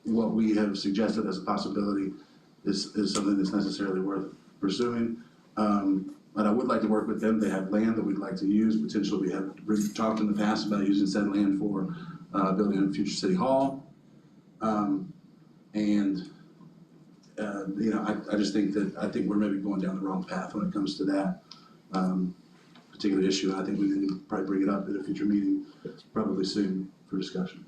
Speaker 12: what we have suggested as a possibility is something that's necessarily worth pursuing. But I would like to work with them. They have land that we'd like to use. Potentially, we have talked in the past about using said land for building a future city hall. I just think that we're maybe going down the wrong path when it comes to that particular issue. I think we need to probably bring it up at a future meeting, probably soon, for discussion.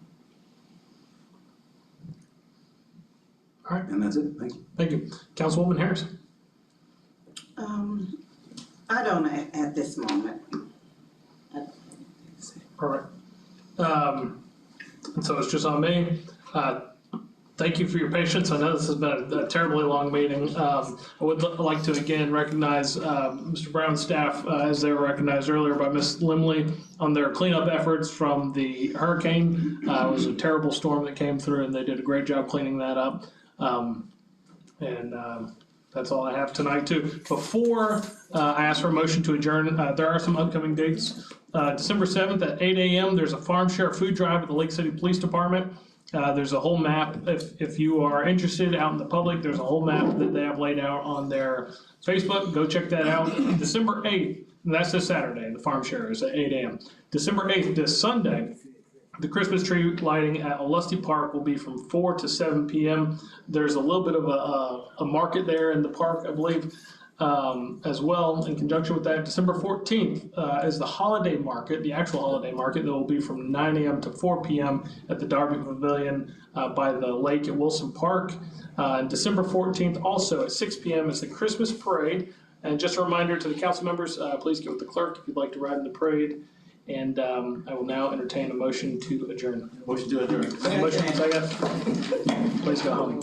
Speaker 1: All right.
Speaker 12: And that's it. Thank you.
Speaker 1: Thank you. Councilwoman Harris?
Speaker 13: I don't at this moment.
Speaker 1: Perfect. And so it's just on me. Thank you for your patience. I know this has been a terribly long meeting. I would like to again recognize Mr. Brown's staff as they were recognized earlier by Ms. Limley on their cleanup efforts from the hurricane. It was a terrible storm that came through and they did a great job cleaning that up. That's all I have tonight too. Before I ask for a motion to adjourn, there are some upcoming dates. December 7th at 8 a.m. there's a farm share food drive at the Lake City Police Department. There's a whole map, if you are interested out in the public, there's a whole map that they have laid out on their Facebook. Go check that out. December 8th, that's this Saturday, the farm share is at 8 a.m. December 8th, this Sunday, the Christmas tree lighting at Olusty Park will be from 4 to 7 p.m. There's a little bit of a market there in the park, I believe, as well in conjunction with that. December 14th is the holiday market, the actual holiday market that will be from 9 a.m. to 4 p.m. at the Darby Pavilion by the lake at Wilson Park. December 14th also at 6 p.m. is the Christmas parade. And just a reminder to the council members, please get with the clerk if you'd like to ride in the parade. And I will now entertain a motion to adjourn.
Speaker 14: Motion to adjourn.
Speaker 1: Motion second. Please go home.